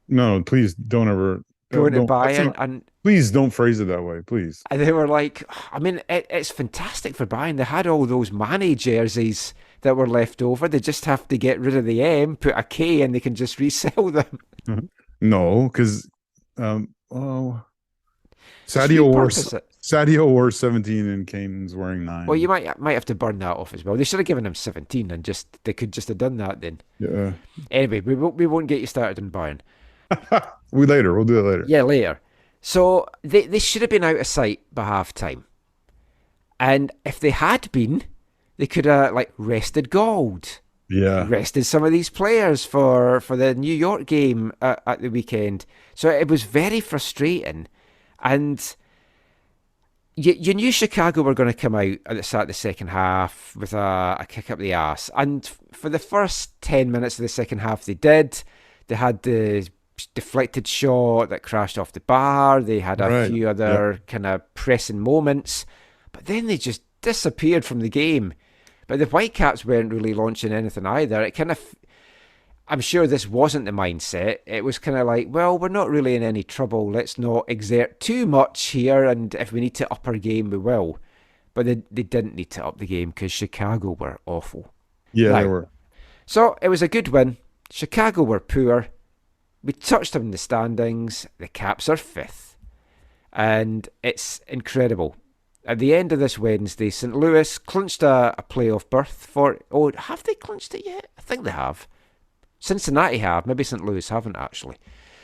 No, please don't ever going to Bayern, and please don't phrase it that way, please. And they were like, I mean, it's fantastic for Bayern. They had all those Mane jerseys that were left over. They just have to get rid of the M, put a K, and they can just resell them. Mm-hmm. No, because Sadio wore 17 and Kane's wearing 9. Well, you might have to burn that off as well. They should have given him 17 and they could just have done that then. Yeah. Anyway, we won't get you started in Bayern. We'll do it later. Yeah, later. So they should have been out of sight by half time. And if they had been, they could have rested Gold. Yeah. Rested some of these players for the New York game at the weekend. So it was very frustrating. And you knew Chicago were going to come out at the start of the second half with a kick up the ass. And for the first 10 minutes of the second half, they did. They had the deflected shot that crashed off the bar. They had a few other kind of pressing moments. But then they just disappeared from the game. But the Whitecaps weren't really launching anything either. It kind of, I'm sure this wasn't the mindset. It was kind of like, well, we're not really in any trouble. Let's not exert too much here. And if we need to up our game, we will. But they didn't need to up the game because Chicago were awful. Yeah, they were. So it was a good win. Chicago were poor. we touched on the standings. The Caps are 5th. And it's incredible. At the end of this Wednesday, St. Louis clinched a playoff berth for... Oh, have they clinched it yet? I think they have. Cincinnati have. Maybe St. Louis haven't, actually.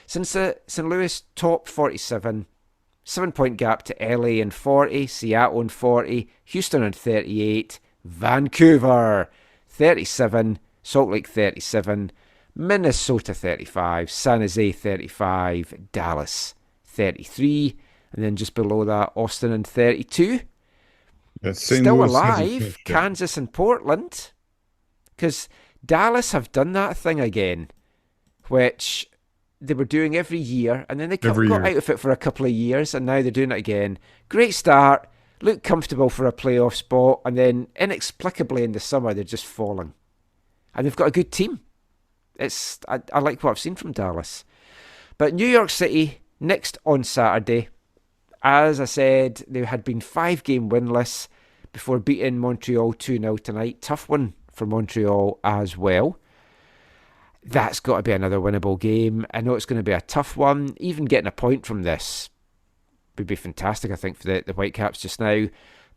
St. Louis top 47. 7-point gap to LA in 40. Seattle in 40. Houston in 38. Vancouver 37. Salt Lake 37. Minnesota 35. San Jose 35. Dallas 33. And then just below that, Austin in 32. That's St. Still Louis alive, Kansas and Portland. Because Dallas have done that thing again, which they were doing every year, and then they got out of it for a couple of years, and now they're doing it again. Great start, look comfortable for a playoff spot, and then inexplicably in the summer, they're just falling. And they've got a good team. I like what I've seen from Dallas. But New York City, next on Saturday. As I said, they had been 5-game winless before beating Montreal 2-0 tonight. Tough one for Montreal as well. That's got to be another winnable game. I know it's going to be a tough one. Even getting a point from this would be fantastic, I think, for the Whitecaps just now.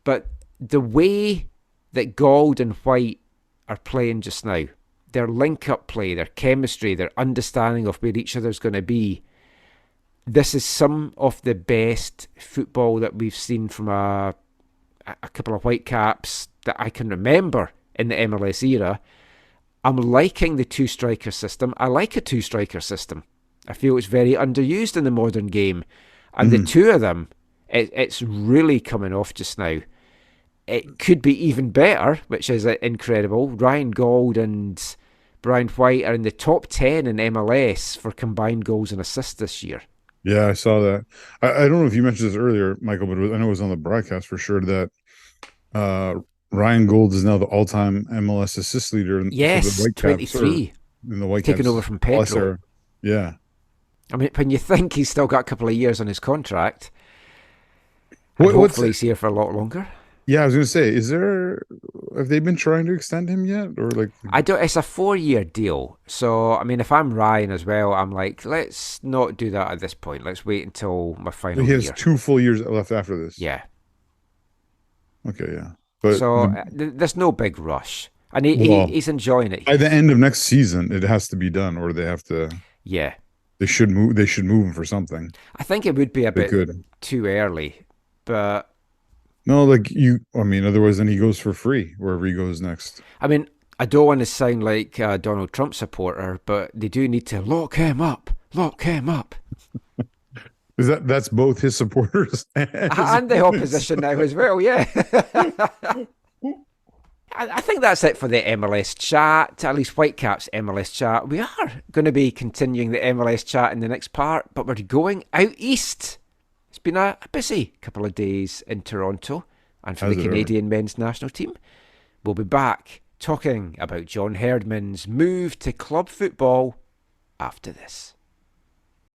But the way that Gold and White are playing just now, their link-up play, their chemistry, their understanding of where each other's going to be, this is some of the best football that we've seen from a couple of Whitecaps that I can remember in the MLS era. I'm liking the two-striker system. I like a two-striker system. I feel it's very underused in the modern game. And the two of them, it's really coming off just now. It could be even better, which is incredible. Ryan Gauld and Brian White are in the top 10 in MLS for combined goals and assists this year. Yeah, I saw that. I don't know if you mentioned this earlier, Michael, but I know it was on the broadcast for sure that Ryan Gauld is now the all-time MLS assist leader. Yes, for the Whitecaps, 23. In the Whitecaps. Taking over from Pedro. Yeah. I mean, when you think he's still got a couple of years on his contract, and hopefully he's here for a lot longer. Yeah, I was going to say, have they been trying to extend him yet? Or I don't. It's a 4-year deal. So, I mean, if I'm Ryan as well, I'm like, let's not do that at this point. Let's wait until my final year. He has 2 full years left after this. Yeah. Okay, yeah. But there's no big rush. And he's enjoying it. By the end of next season, it has to be done, or they have to... Yeah. They should move him for something. I think it would be a bit too early, but... No, otherwise then he goes for free wherever he goes next. I mean, I don't want to sound like a Donald Trump supporter, but they do need to lock him up. Lock him up. Is that's both his supporters and the opposition now as well, yeah. I think that's it for the MLS chat, at least Whitecaps MLS chat. We are going to be continuing the MLS chat in the next part, but we're going out east. It's been a busy couple of days in Toronto and for the Canadian men's national team. We'll be back talking about John Herdman's move to club football after this.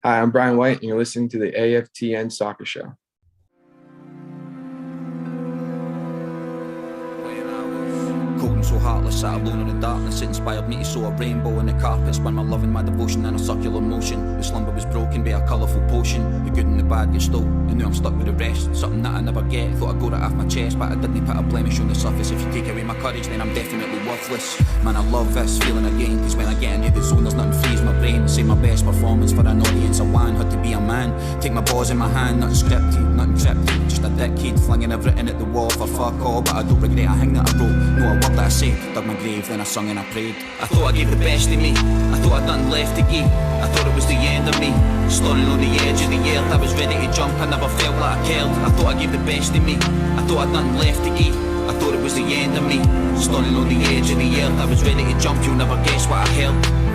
Hi, I'm Brian White, and you're listening to the AFTN Soccer Show. Cold and so heartless, sat alone in the darkness. It inspired me to sow a rainbow in the carpet. Spun my love and my devotion in a circular motion. The slumber was broken by a colourful potion. The good and the bad get stole, and now I'm stuck with the rest. Something that I never get, thought I'd go right off my chest, but I didn't put a blemish on the surface. If you take away my courage, then I'm definitely worthless. Man, I love this feeling again, cause when I get into the zone, there's nothing frees my brain. Say my best performance for an audience of one, had to be a man. Take my balls in my hand, nothing scripted, nothing tripped. Just a dickhead flinging everything at the wall for fuck all, but I don't regret a thing that I wrote. No, a word that I said, dug my grave, then I sung and I prayed. I thought I gave the best of me, I thought I'd done left to give. I thought it was the end of me, standing on the edge of the earth. I was ready to jump, I never felt like I cared. I thought I gave the best of me, I thought I'd done left to give. I thought it was the end of me, standing on the edge of the earth. I was ready to jump, you'll never guess what I held.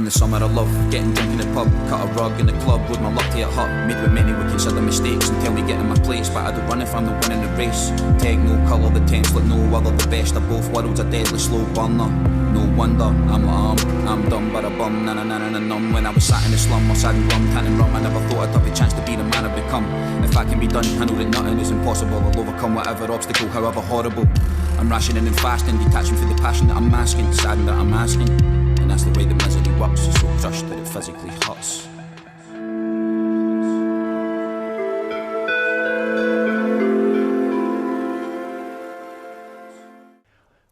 In the summer I love getting drunk in the pub, cut a rug in the club, rode my luck to a hut. Made what many would consider mistakes and tell me get in my place, but I don't run if I'm the one in the race. Techno, colour, the tense like no other, the best of both worlds, a deadly slow burner. No wonder, I'm done by a bum, na numb. When I was sat in the slum, or sad and glum, tanning rum, I never thought I'd have the chance to be the man I've become. If I can be done, I know that nothing is impossible. I'll overcome whatever obstacle, however horrible. I'm rationing and fasting, detaching from the passion that I'm masking, saddened that I'm asking. And that's the way that misery works, it's so crushed that it physically hurts.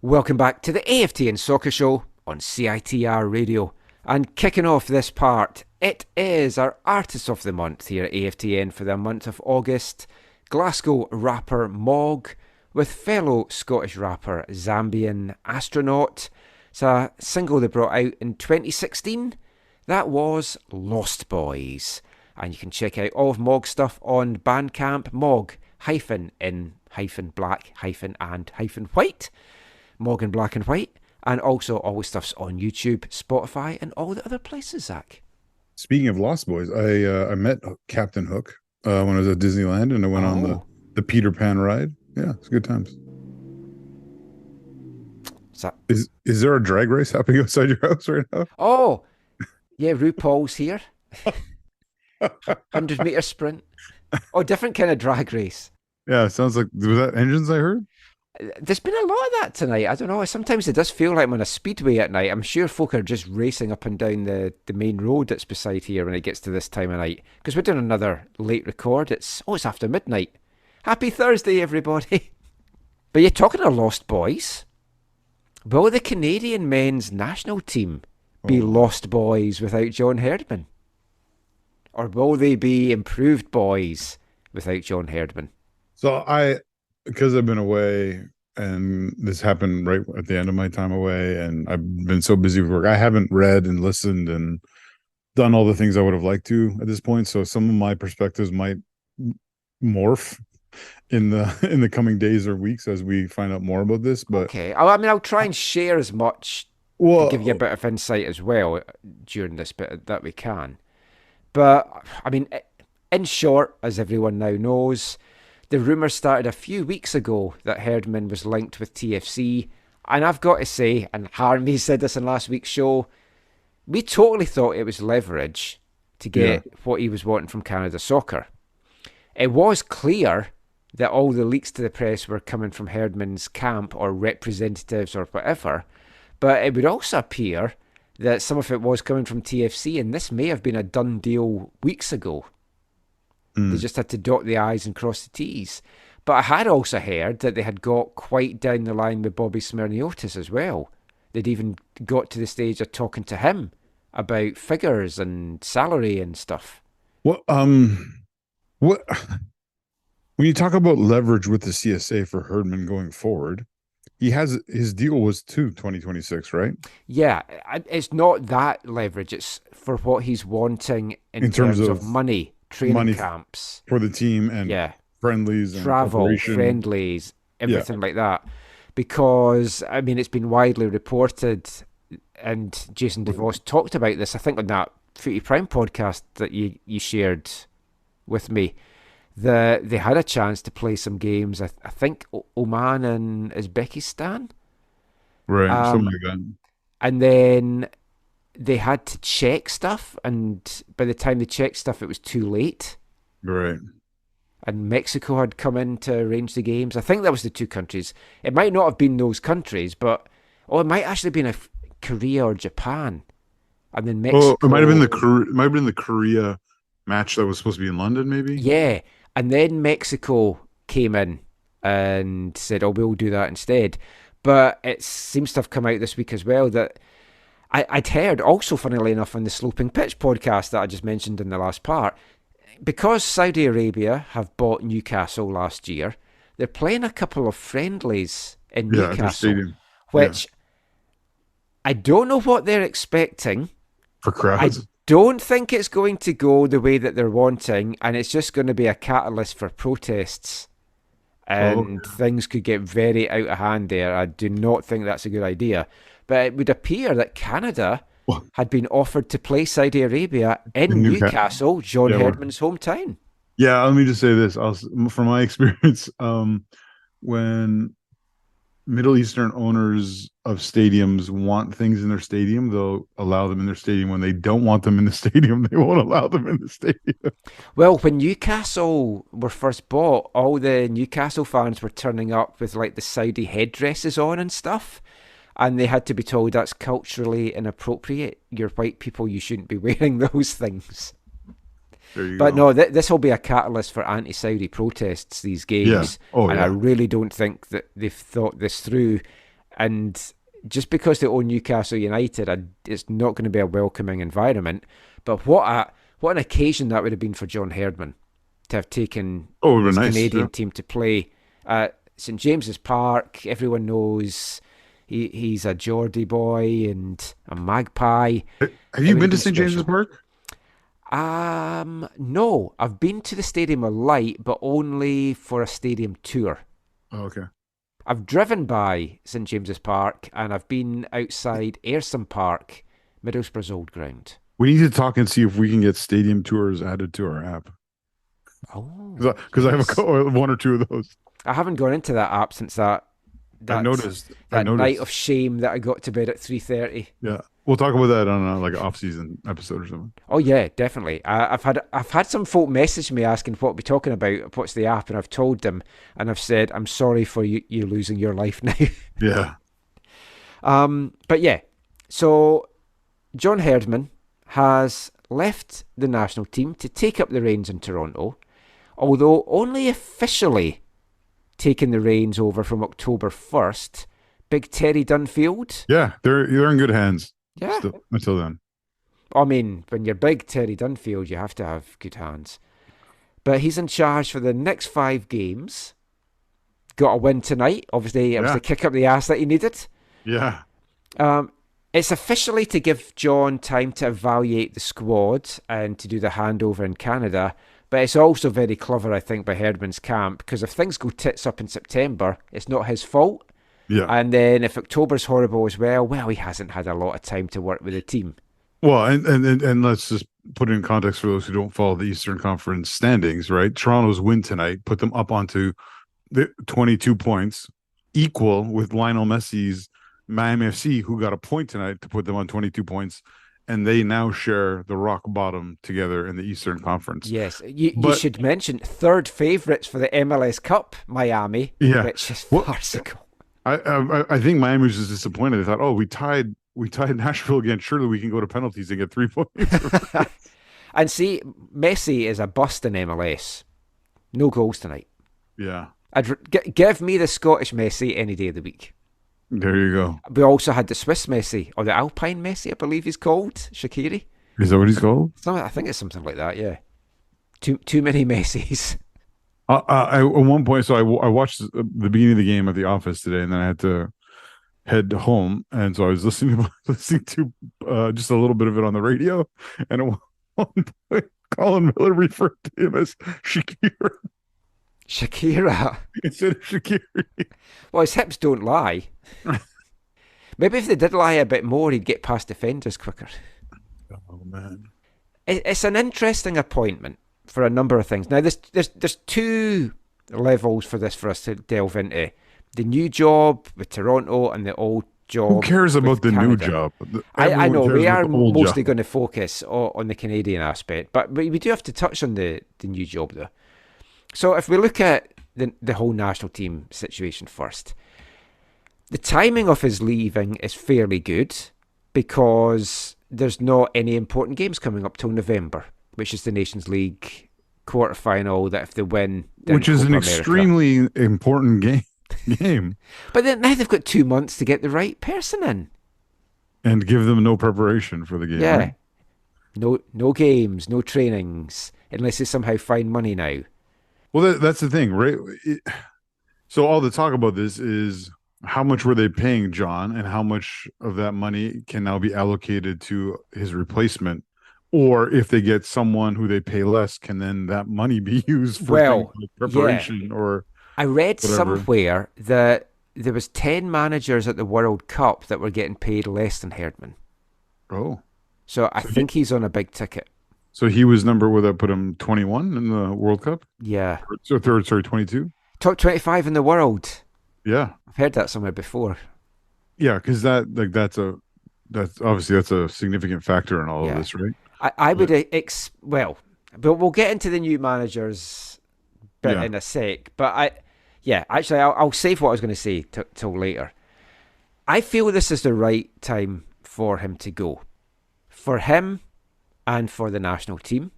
Welcome back to the AFTN Soccer Show on CITR Radio. And kicking off this part, it is our Artist of the Month here at AFTN for the month of August. Glasgow rapper Mog with fellow Scottish rapper Zambian Astronaut. It's a single they brought out in 2016. That was Lost Boys. And you can check out all of Mog's stuff on Bandcamp, Mog-in-black-and-white. Mog in Black and White. And also all his stuff's on YouTube, Spotify, and all the other places, Zach. Speaking of Lost Boys, I met Captain Hook when I was at Disneyland, and I went on the Peter Pan ride. Yeah, it's good times. Is there a drag race happening outside your house right now? Oh, yeah, RuPaul's here. 100-meter sprint. Oh, different kind of drag race. Yeah, it sounds like, was that Engines I heard? There's been a lot of that tonight. I don't know. Sometimes it does feel like I'm on a speedway at night. I'm sure folk are just racing up and down the main road that's beside here when it gets to this time of night. Because we're doing another late record. It's after midnight. Happy Thursday, everybody. But you're talking of Lost Boys. Will the Canadian men's national team be Lost Boys without John Herdman? Or will they be improved boys without John Herdman? So because I've been away, and this happened right at the end of my time away, and I've been so busy with work, I haven't read and listened and done all the things I would have liked to at this point. So some of my perspectives might morph in the coming days or weeks as we find out more about this. But okay, I'll try and share as much to give you a bit of insight as well during this bit that we can. But I mean, in short, as everyone now knows, the rumours started a few weeks ago that Herdman was linked with TFC, and I've got to say, and Harmy said this in last week's show, we totally thought it was leverage to get what he was wanting from Canada Soccer. It was clear that all the leaks to the press were coming from Herdman's camp or representatives or whatever, but it would also appear that some of it was coming from TFC, and this may have been a done deal weeks ago. They just had to dot the I's and cross the T's. But I had also heard that they had got quite down the line with Bobby Smirniotis as well. They'd even got to the stage of talking to him about figures and salary and stuff. What when you talk about leverage with the CSA for Herdman going forward, he has his deal was to 2026, right? Yeah, it's not that leverage. It's for what he's wanting in terms of money. Training camps for the team and friendlies and travel, friendlies, everything like that. Because I mean, it's been widely reported, and Jason DeVos talked about this, I think, on that Footy Prime podcast that you shared with me. They had a chance to play some games. I think Oman and Uzbekistan, right? Something like that. And then they had to check stuff, and by the time they checked stuff, it was too late. Right. And Mexico had come in to arrange the games. I think that was the two countries. It might not have been those countries, but it might actually have been Korea or Japan. And then Mexico. Oh, it might have been the Korea match that was supposed to be in London, maybe. Yeah, and then Mexico came in and said, we'll do that instead. But it seems to have come out this week as well that I'd heard also, funnily enough, on the Sloping Pitch podcast that I just mentioned in the last part, because Saudi Arabia have bought Newcastle last year, they're playing a couple of friendlies in Newcastle, which I don't know what they're expecting. For crowds? I don't think it's going to go the way that they're wanting, and it's just going to be a catalyst for protests. And things could get very out of hand there. I do not think that's a good idea. But it would appear that Canada Well, had been offered to play Saudi Arabia in Newcastle, John Herdman's hometown. Yeah, let me just say this. From my experience, when Middle Eastern owners of stadiums want things in their stadium, they'll allow them in their stadium. When they don't want them in the stadium, they won't allow them in the stadium. Well, when Newcastle were first bought, all the Newcastle fans were turning up with like the Saudi headdresses on and stuff. And they had to be told that's culturally inappropriate. You're white people, you shouldn't be wearing those things. But no, this will be a catalyst for anti-Saudi protests, these games. Yeah. I really don't think that they've thought this through. And just because they own Newcastle United, it's not going to be a welcoming environment. But what an occasion that would have been for John Herdman to have taken his Canadian team to play at St James's Park. Everyone knows he's a Geordie boy and a magpie. Have you been to St James's Park? No, I've been to the Stadium of Light, but only for a stadium tour. Oh, okay. I've driven by St James's Park, and I've been outside Ayresome Park, Middlesbrough's old ground. We need to talk and see if we can get stadium tours added to our app. Oh, because I have one or two of those. I haven't gone into that app since that noticed. night of shame that I got to bed at 3:30. Yeah. We'll talk about that on like an off-season episode or something. Oh yeah, definitely. I've had some folk message me asking what we're talking about, what's the app, and I've told them, and I've said I'm sorry for you losing your life now. Yeah. But yeah, so John Herdman has left the national team to take up the reins in Toronto, although only officially taking the reins over from October 1st. Big Terry Dunfield. Yeah, they're in good hands. Yeah. Until then. I mean, when you're big Terry Dunfield, you have to have good hands. But he's in charge for the next 5 games. Got a win tonight. Obviously, it was the kick up the ass that he needed. Yeah. It's officially to give John time to evaluate the squad and to do the handover in Canada. But it's also very clever, I think, by Herdman's camp, because if things go tits up in September, it's not his fault. Yeah. And then if October's horrible as well, he hasn't had a lot of time to work with the team. Well, and let's just put it in context for those who don't follow the Eastern Conference standings, right? Toronto's win tonight put them up onto the 22 points, equal with Lionel Messi's Miami FC, who got a point tonight to put them on 22 points. And they now share the rock bottom together in the Eastern Conference. Yes, you should mention third favourites for the MLS Cup, Miami, which is farcical. I think Miami was just disappointed. They thought, oh, we tied Nashville again. Surely we can go to penalties and get 3 points. And see, Messi is a bust in MLS. No goals tonight. Yeah. Give me the Scottish Messi any day of the week. There you go. We also had the Swiss Messi, or the Alpine Messi, I believe he's called, Shaqiri. Is that what he's called? I think it's something like that, yeah. Too many Messis. At one point, so I watched the beginning of the game at the office today, and then I had to head home, and so I was listening to just a little bit of it on the radio, and at one point, Colin Miller referred to him as Shakira. Shakira. Instead of Shakiri. Well, his hips don't lie. Maybe if they did lie a bit more, he'd get past defenders quicker. Oh, man. It's an interesting appointment for a number of things. Now, there's 2 levels for us to delve into. The new job with Toronto and the old job. Who cares about the Canada. new job? I know, we are mostly going to focus on the Canadian aspect, but we do have to touch on the new job, though. So if we look at the whole national team situation first, the timing of his leaving is fairly good because there's not any important games coming up till November, which is the Nations League quarterfinal that if they win... Which is an extremely important game. But then now they've got 2 months to get the right person in. And give them no preparation for the game. Yeah. Right? No games, no trainings, unless they somehow find money now. Well, that's the thing, right? So all the talk about this is how much were they paying John and how much of that money can now be allocated to his replacement? Or if they get someone who they pay less, can then that money be used for things like preparation or I read whatever. somewhere that there was 10 managers at the World Cup that were getting paid less than Herdman. Oh, So I so think he's on a big ticket. he was number, would that put him 21 in the World Cup? Yeah. So third, sorry, 22. Top 25 in the world. Yeah, I've heard that somewhere before. yeah, because that's obviously that's a significant factor in all of Yeah. this, right? I would, well, but we'll get into the new managers bit Yeah, in a sec. But actually, I'll save what I was going to say till later. I feel this is the right time for him to go. For him and for the national team.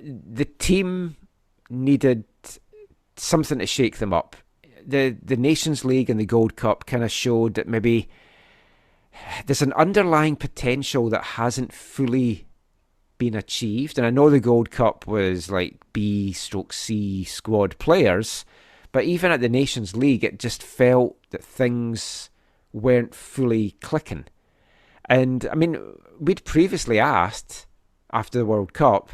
The team needed something to shake them up. The Nations League and the Gold Cup kind of showed that maybe there's an underlying potential that hasn't fully been achieved. And I know the Gold Cup was like B/C squad players, but even at the Nations League, it just felt that things weren't fully clicking. And I mean, we'd previously asked after the World Cup,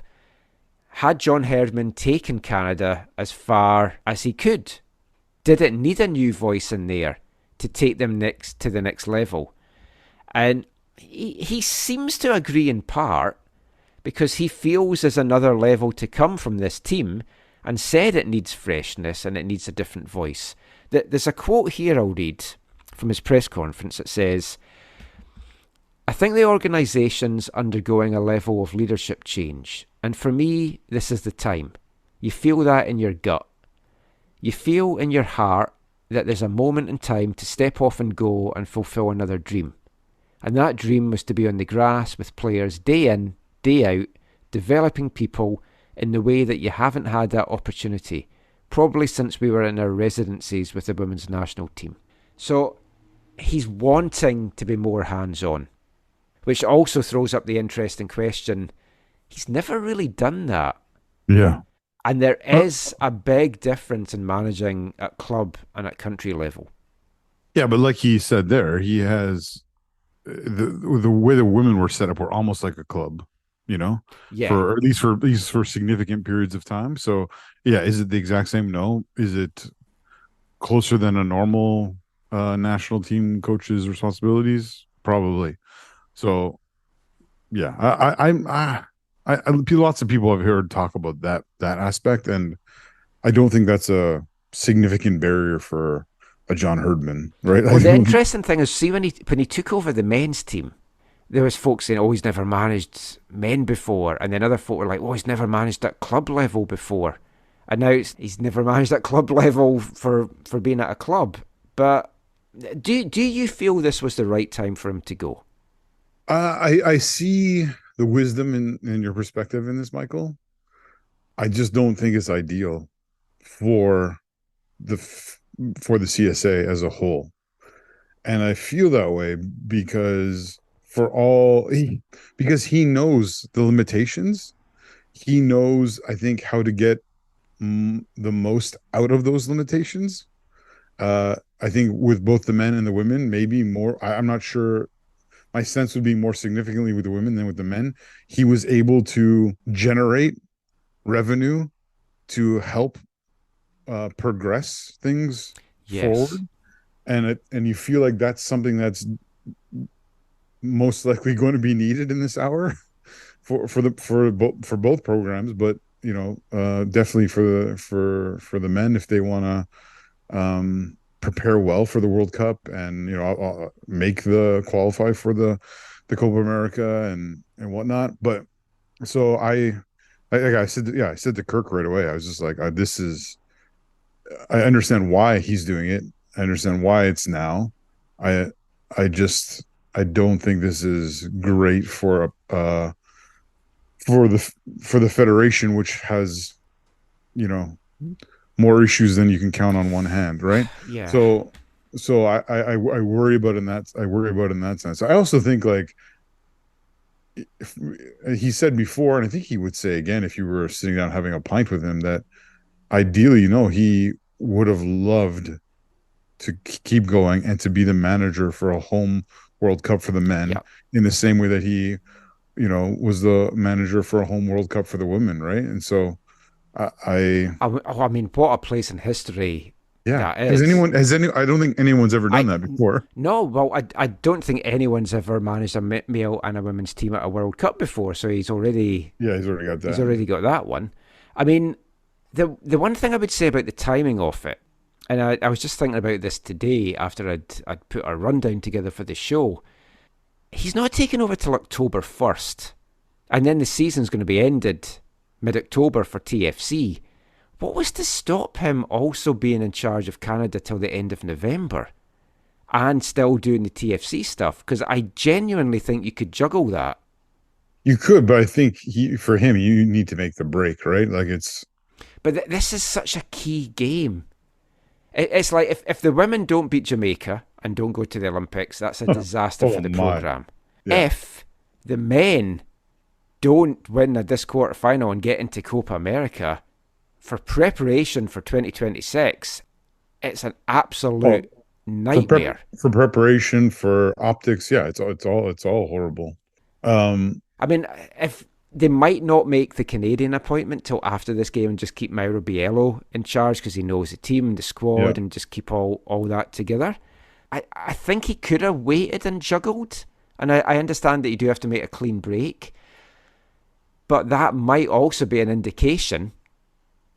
had John Herdman taken Canada as far as he could? Did it need a new voice in there to take them to the next level? And he seems to agree in part because he feels there's another level to come from this team and said it needs freshness and it needs a different voice. There's a quote here I'll read from his press conference that says, "I think the organisation's undergoing a level of leadership change, and for me, this is the time. You feel that in your gut. You feel in your heart that there's a moment in time to step off and go and fulfil another dream. And that dream was to be on the grass with players day in, day out, developing people in the way that you haven't had that opportunity, probably since we were in our residencies with the women's national team." So he's wanting to be more hands-on, which also throws up the interesting question. He's never really done that. yeah, And there is a big difference in managing at club and at country level. yeah. But like he said there, he has the way the women were set up were almost like a club, Yeah. for at least for significant periods of time. So yeah, is it the exact same? No. Is it closer than a normal national team coach's responsibilities? Probably. So yeah, lots of people have heard talk about that aspect, and I don't think that's a significant barrier for a John Herdman, right? Well, the interesting thing is, see, when he took over the men's team, there was folks saying, "Oh, he's never managed men before," and then other folk were like, "Oh, he's never managed at club level before," and now he's never managed at club level for being at a club. But do you feel this was the right time for him to go? I see the wisdom in your perspective in this, Michael. I just don't think it's ideal for the CSA as a whole, and I feel that way because because he knows the limitations. He knows, I think, how to get the most out of those limitations. I think with both the men and the women, maybe more. I'm not sure. My sense would be more significantly with the women than with the men. He was able to generate revenue to help progress things forward, and you feel like that's something that's most likely going to be needed in this hour for both programs, but definitely for the men if they want to prepare well for the World Cup and I'll make the qualify for the Copa America and whatnot. But so I said to Kirk right away, I was just like, I understand why he's doing it. I understand why it's now. I don't think this is great for the federation, which has more issues than you can count on one hand, right? Yeah. So I worry about in that sense. I also think, like, if he said before, and I think he would say again if you were sitting down having a pint with him, that ideally, he would have loved to keep going and to be the manager for a home World Cup for the men, in the same way that he, was the manager for a home World Cup for the women, right? And so I mean, what a place in history Yeah. That is. I don't think anyone's ever done that before. No, well, I don't think anyone's ever managed a male and a women's team at a World Cup before, so he's already got that. He's already got that one. I mean, the one thing I would say about the timing of it, and I was just thinking about this today after I'd put a rundown together for the show, he's not taking over till October 1st, and then the season's going to be ended mid-October for TFC. What was to stop him also being in charge of Canada till the end of November and still doing the TFC stuff? Because I genuinely think you could juggle that. You could, but I think for him, you need to make the break, right? Like it's... But this is such a key game. It's like if the women don't beat Jamaica and don't go to the Olympics, that's a disaster for the programme. Yeah. If the men don't win this quarterfinal and get into Copa America, for preparation for 2026, it's an absolute nightmare. For preparation, for optics, yeah, it's all horrible. I mean, if they might not make the Canadian appointment till after this game and just keep Mauro Biello in charge because he knows the team and the squad and just keep all that together. I think he could have waited and juggled, and I understand that you do have to make a clean break, but that might also be an indication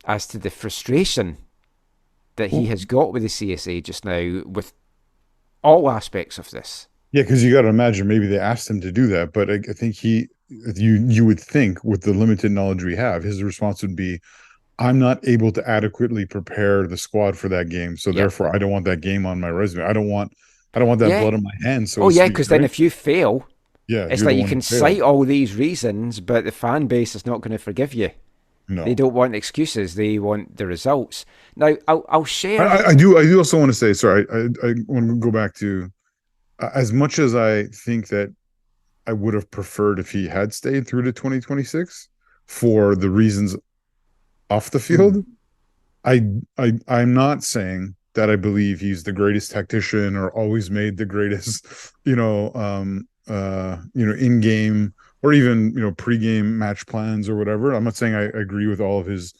as to the frustration that he has got with the CSA just now with all aspects of this. Yeah, because you got to imagine maybe they asked him to do that, but I think you would think with the limited knowledge we have, his response would be, I'm not able to adequately prepare the squad for that game, so therefore I don't want that game on my resume. I don't want that blood on my hands. So because then if you fail, it's like you can cite all these reasons, but the fan base is not going to forgive you. No. They don't want excuses. They want the results. Now, I'll share. I do also want to say, sorry, I want to go back to, as much as I think that I would have preferred if he had stayed through to 2026 for the reasons off the field, I'm not saying that I believe he's the greatest tactician or always made the greatest, in-game or even, pre-game match plans or whatever. I'm not saying I agree with all of his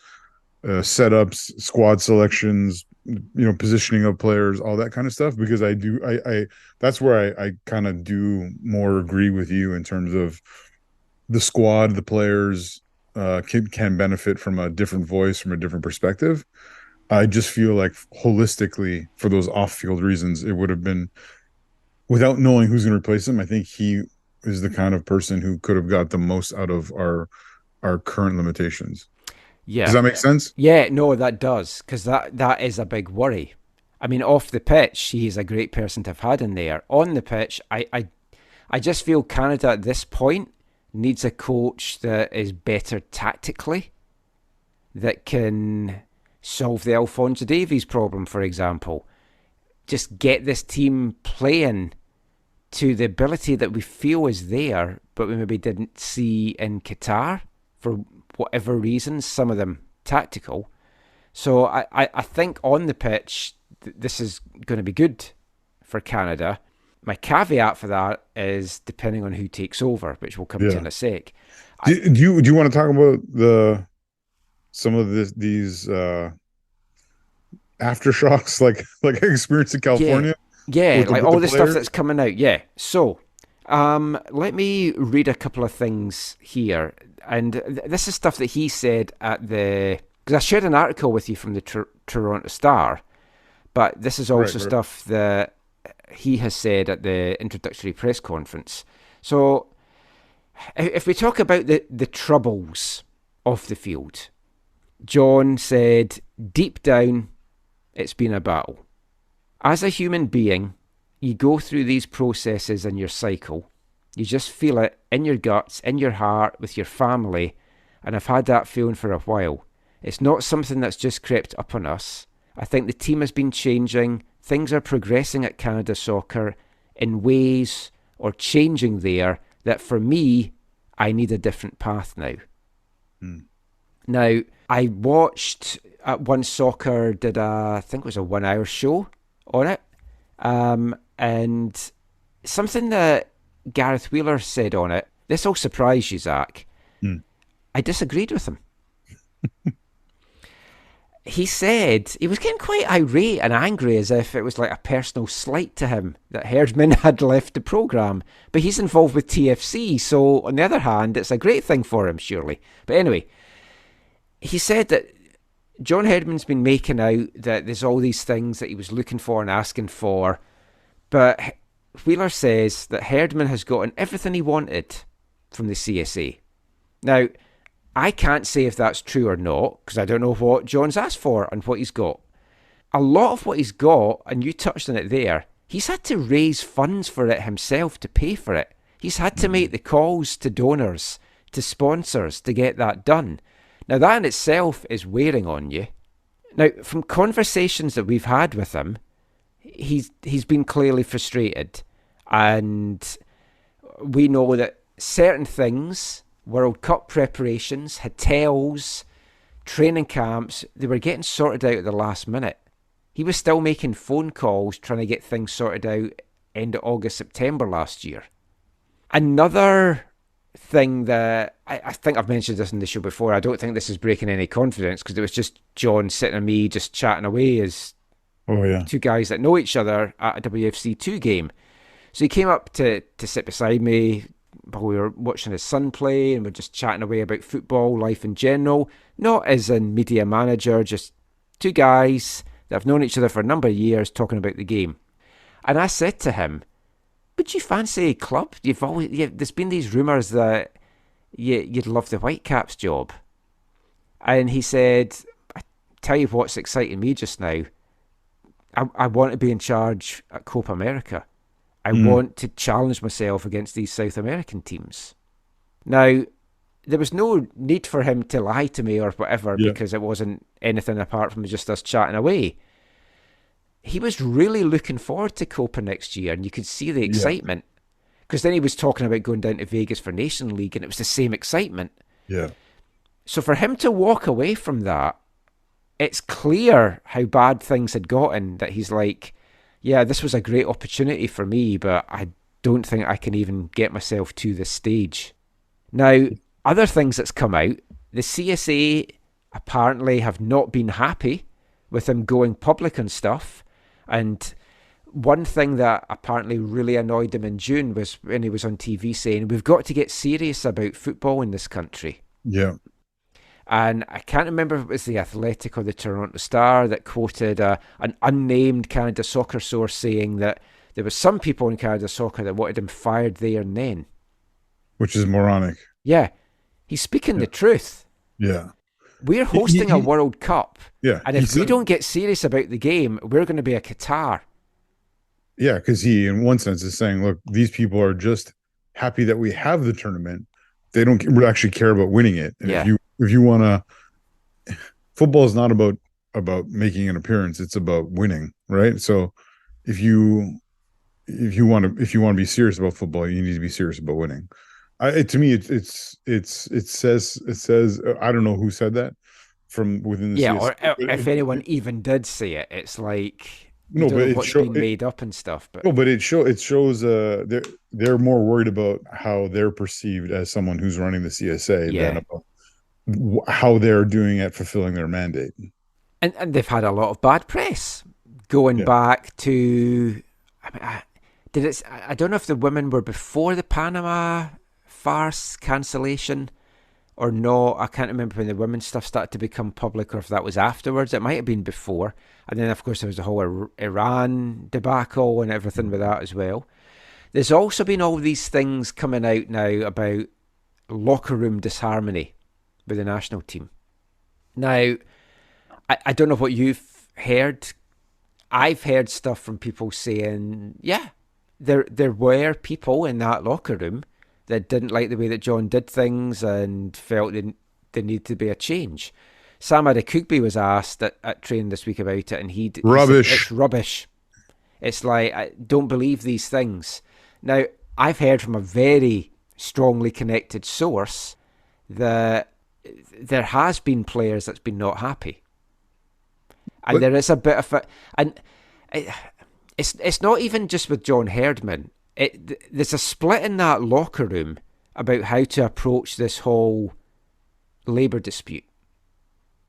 setups, squad selections, positioning of players, all that kind of stuff, because I that's where I kind of do more agree with you in terms of the squad, the players can benefit from a different voice, from a different perspective. I just feel like holistically, for those off-field reasons, it would have been, without knowing who's going to replace him, I think he is the kind of person who could have got the most out of our current limitations. Yeah. Does that make sense? Yeah, no, that does, because that is a big worry. I mean, off the pitch, he's a great person to have had in there. On the pitch, I just feel Canada at this point needs a coach that is better tactically, that can solve the Alphonso Davies problem, for example. Just get this team playing to the ability that we feel is there, but we maybe didn't see in Qatar for whatever reasons, some of them tactical. So I think on the pitch, this is going to be good for Canada. My caveat for that is depending on who takes over, which we'll come to in a sec. Do you want to talk about some of these aftershocks like experience in California? Yeah, like all the stuff that's coming out. Yeah. So, let me read a couple of things here. And this is stuff that he said because I shared an article with you from the Toronto Star, but this is also stuff that he has said at the introductory press conference. So, if we talk about the troubles of the field, John said, deep down, it's been a battle. As a human being, you go through these processes in your cycle. You just feel it in your guts, in your heart, with your family, and I've had that feeling for a while. It's not something that's just crept up on us. I think the team has been changing. Things are progressing at Canada Soccer in ways or changing there that for me, I need a different path now. Now, I watched at One Soccer did I think it was a 1 hour show on it. And something that Gareth Wheeler said on it, this will surprise you, Zach. I disagreed with him. he said he was getting quite irate and angry, as if it was like a personal slight to him that Herdman had left the programme. But he's involved with TFC, so on the other hand, it's a great thing for him, surely. But anyway, he said that John Herdman's been making out that there's all these things that he was looking for and asking for, but Wheeler says that Herdman has gotten everything he wanted from the CSA. Now, I can't say if that's true or not, because I don't know what John's asked for and what he's got. A lot of what he's got, and you touched on it there, he's had to raise funds for it himself to pay for it. He's had to make the calls to donors, to sponsors, to get that done. Now, that in itself is wearing on you. Now, from conversations that we've had with him, he's been clearly frustrated. And we know that certain things, World Cup preparations, hotels, training camps, they were getting sorted out at the last minute. He was still making phone calls trying to get things sorted out end of August, September last year. Another thing that I think I've mentioned this in the show before, I don't think this is breaking any confidence, because it was just John sitting and me just chatting away as two guys that know each other at a WFC2 game. So he came up to sit beside me while we were watching his son play, and we're just chatting away about football, life in general, not as a media manager, just two guys that have known each other for a number of years talking about the game. And I said to him, would you fancy a club? There's been these rumours that you'd love the Whitecaps job. And he said, I tell you what's exciting me just now. I want to be in charge at Copa America. I want to challenge myself against these South American teams. Now, there was no need for him to lie to me or whatever, because it wasn't anything apart from just us chatting away. He was really looking forward to Copa next year, and you could see the excitement. Because then he was talking about going down to Vegas for Nation League, and it was the same excitement. Yeah. So for him to walk away from that, it's clear how bad things had gotten, that he's like, yeah, this was a great opportunity for me, but I don't think I can even get myself to this stage. Now, other things that's come out, the CSA apparently have not been happy with him going public and stuff. And one thing that apparently really annoyed him in June was when he was on TV saying, we've got to get serious about football in this country. Yeah. And I can't remember if it was the Athletic or the Toronto Star that quoted an unnamed Canada Soccer source saying that there was some people in Canada Soccer that wanted him fired there and then. Which is moronic. Yeah. He's speaking the truth. Yeah. We're hosting a World Cup. Yeah. And if we don't get serious about the game, we're going to be a Qatar. Yeah, because he, in one sense, is saying, look, these people are just happy that we have the tournament. They don't actually care about winning it. And if you want to, football is not about making an appearance. It's about winning, right? So if you want to be serious about football, you need to be serious about winning. To me, it says I don't know who said that from within the or if anyone even did say it, it's like what's being made up and stuff. But it shows they're more worried about how they're perceived as someone who's running the CSA than about how they're doing at fulfilling their mandate. And they've had a lot of bad press going back to. I don't know if the women were before the Panama farce cancellation or not. I can't remember when the women's stuff started to become public, or if that was afterwards. It might have been before. And then, of course, there was the whole Iran debacle and everything with that as well. There's also been all these things coming out now about locker room disharmony with the national team. Now, I don't know what you've heard. I've heard stuff from people saying, there were people in that locker room that didn't like the way that John did things and felt there needed to be a change. Sam Adekugbe was asked at training this week about it, and he said, it's rubbish. It's like, I don't believe these things. Now, I've heard from a very strongly connected source that there has been players that's been not happy. And there is a bit of it's not even just with John Herdman. There's a split in that locker room about how to approach this whole labour dispute.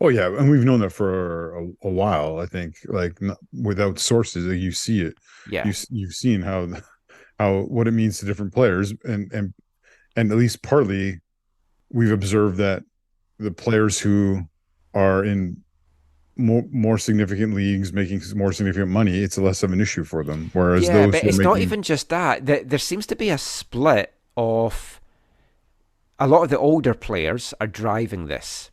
Oh yeah, and we've known that for a while. I think, like, without sources, like, you see it. Yeah. You've seen how what it means to different players, and at least partly we've observed that the players who are in more significant leagues making more significant money, it's less of an issue for them. Whereas Yeah, those but who are it's not making even just that. There seems to be a split of a lot of the older players are driving this.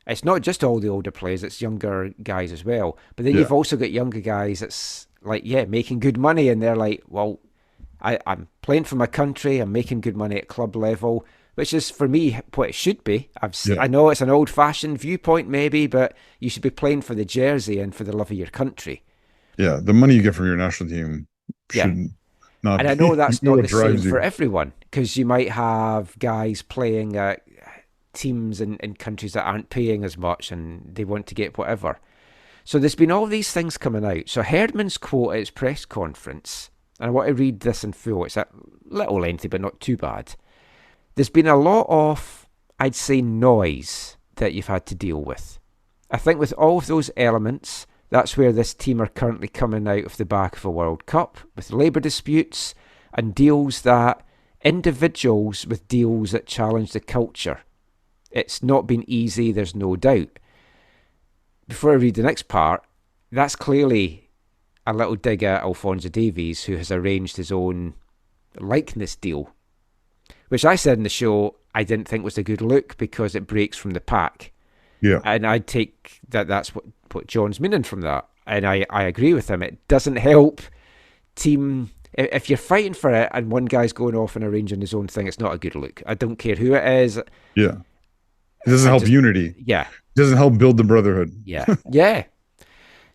It's not just all the older players, it's younger guys as well. But then yeah you've also got younger guys that's like, yeah, making good money, and they're like, well, I'm playing for my country, I'm making good money at club level, which is for me what it should be. yeah I know it's an old-fashioned viewpoint maybe, but you should be playing for the jersey and for the love of your country. yeah. The money you get from your national team Yeah. should not And I be know that's not what the same drives for you. everyone, because you might have guys playing at teams in countries that aren't paying as much and they want to get whatever. So there's been all these things coming out. So Herdman's quote at his press conference, and I want to read this in full. It's a little lengthy, but not too bad. There's been a lot of, I'd say, noise that you've had to deal with. I think with all of those elements, that's where this team are currently coming out of the back of a World Cup, with labour disputes and deals that individuals with deals that challenge the culture. It's not been easy, there's no doubt. Before I read the next part, that's clearly a little dig at Alphonso Davies, who has arranged his own likeness deal, which I said in the show I didn't think was a good look because it breaks from the pack. Yeah, And I take that's what John's meaning from that. And I agree with him. It doesn't help team. If you're fighting for it and one guy's going off and arranging his own thing, it's not a good look. I don't care who it is. yeah. It doesn't help unity. Yeah. It doesn't help build the brotherhood. Yeah. Yeah.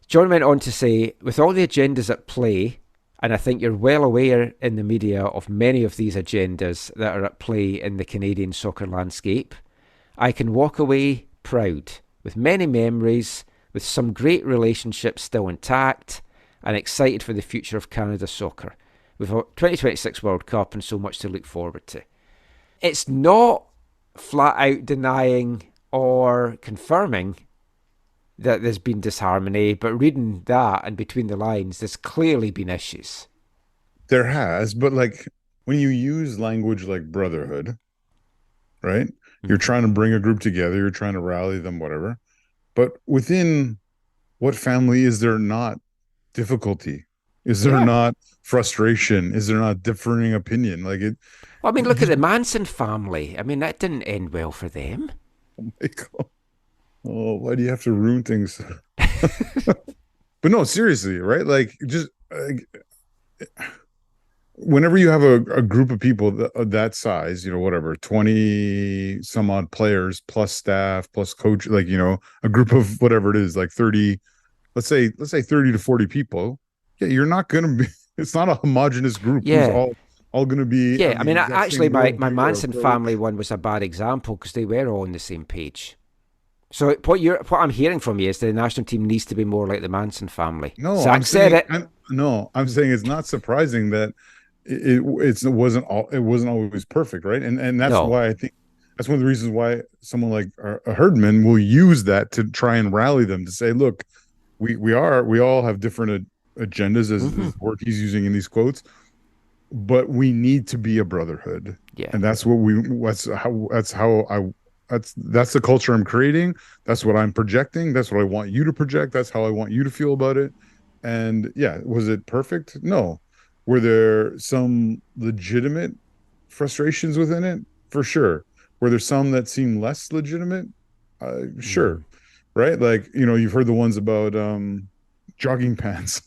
John went on to say, with all the agendas at play, and I think you're well aware in the media of many of these agendas that are at play in the Canadian soccer landscape, I can walk away proud, with many memories, with some great relationships still intact, and excited for the future of Canada soccer, with a 2026 World Cup and so much to look forward to. It's not flat out denying or confirming that there's been disharmony, but reading that and between the lines, there's clearly been issues. There has, but like when you use language like brotherhood, right? You're trying to bring a group together, you're trying to rally them, whatever. But within what family is there not difficulty? Is there not frustration? Is there not differing opinion? Like it. Well, I mean, look at the Manson family. I mean, that didn't end well for them. Oh, why do you have to ruin things? But no, seriously, right? Like, just whenever you have a group of people that size, whatever, 20 some odd players plus staff plus coach, like, a group of whatever it is, like 30, let's say 30 to 40 people. Yeah, you're not going to be, it's not a homogenous group. Yeah. Who's all going to be. Yeah, I mean, actually, my Manson family one was a bad example because they were all on the same page. So what I'm hearing from you is the national team needs to be more like the Manson family. No, Zach said it. I'm saying it's not surprising that it wasn't always perfect, right? And that's why I think that's one of the reasons why someone like a Herdman will use that to try and rally them to say, look, we all have different agendas, as the word he's using in these quotes, but we need to be a brotherhood. Yeah, and that's that's the culture I'm creating. That's what I'm projecting. That's what I want you to project. That's how I want you to feel about it. And yeah, was it perfect? No. Were there some legitimate frustrations within it? For sure. Were there some that seemed less legitimate? Sure. Right? Like, you've heard the ones about jogging pants.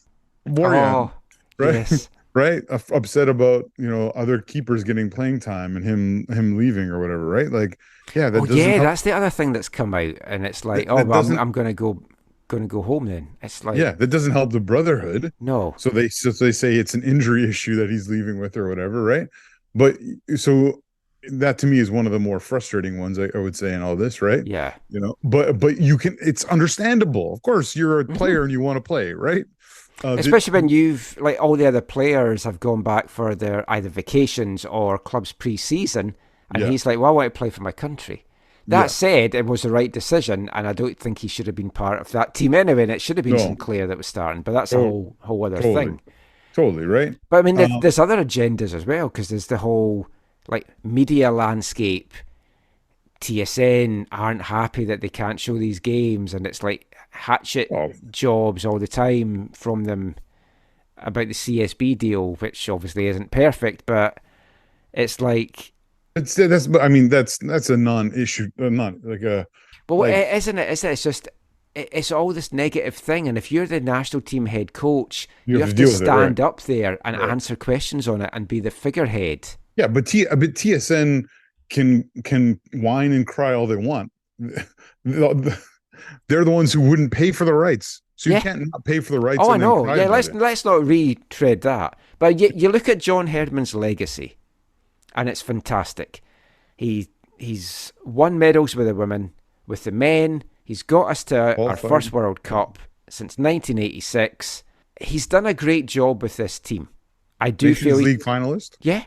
Borjan, right? Yes. Right? Upset about, other keepers getting playing time and him leaving or whatever, right? Like, yeah, that's the other thing that's come out, and it's like, I'm going to go home then. It's like, yeah, that doesn't help the brotherhood. No. So they say it's an injury issue that he's leaving with or whatever, right? But so that to me is one of the more frustrating ones, I would say, in all this, right? Yeah. But it's understandable. Of course, you're a player and you want to play, right? Especially when you've, like, all the other players have gone back for their either vacations or clubs pre-season, and he's like, well, I want to play for my country. That said, it was the right decision, and I don't think he should have been part of that team anyway, and it should have been Sinclair that was starting, but that's a whole other thing. Totally, right? But I mean, there's other agendas as well, because there's the whole like media landscape. TSN aren't happy that they can't show these games, and it's like hatchet jobs all the time from them about the CSB deal, which obviously isn't perfect, but it's like that's a non-issue, not like a. But isn't it? It's just it's all this negative thing, and if you're the national team head coach, you have to stand up there and answer questions on it and be the figurehead. Yeah, but TSN can whine and cry all they want. They're the ones who wouldn't pay for the rights, so you can't not pay for the rights. Oh, I know. Yeah, let's not retread that. But you look at John Herdman's legacy, and it's fantastic. He's won medals with the women, with the men. He's got us to our first World Cup since 1986. He's done a great job with this team. I do feel league finalist. Yeah.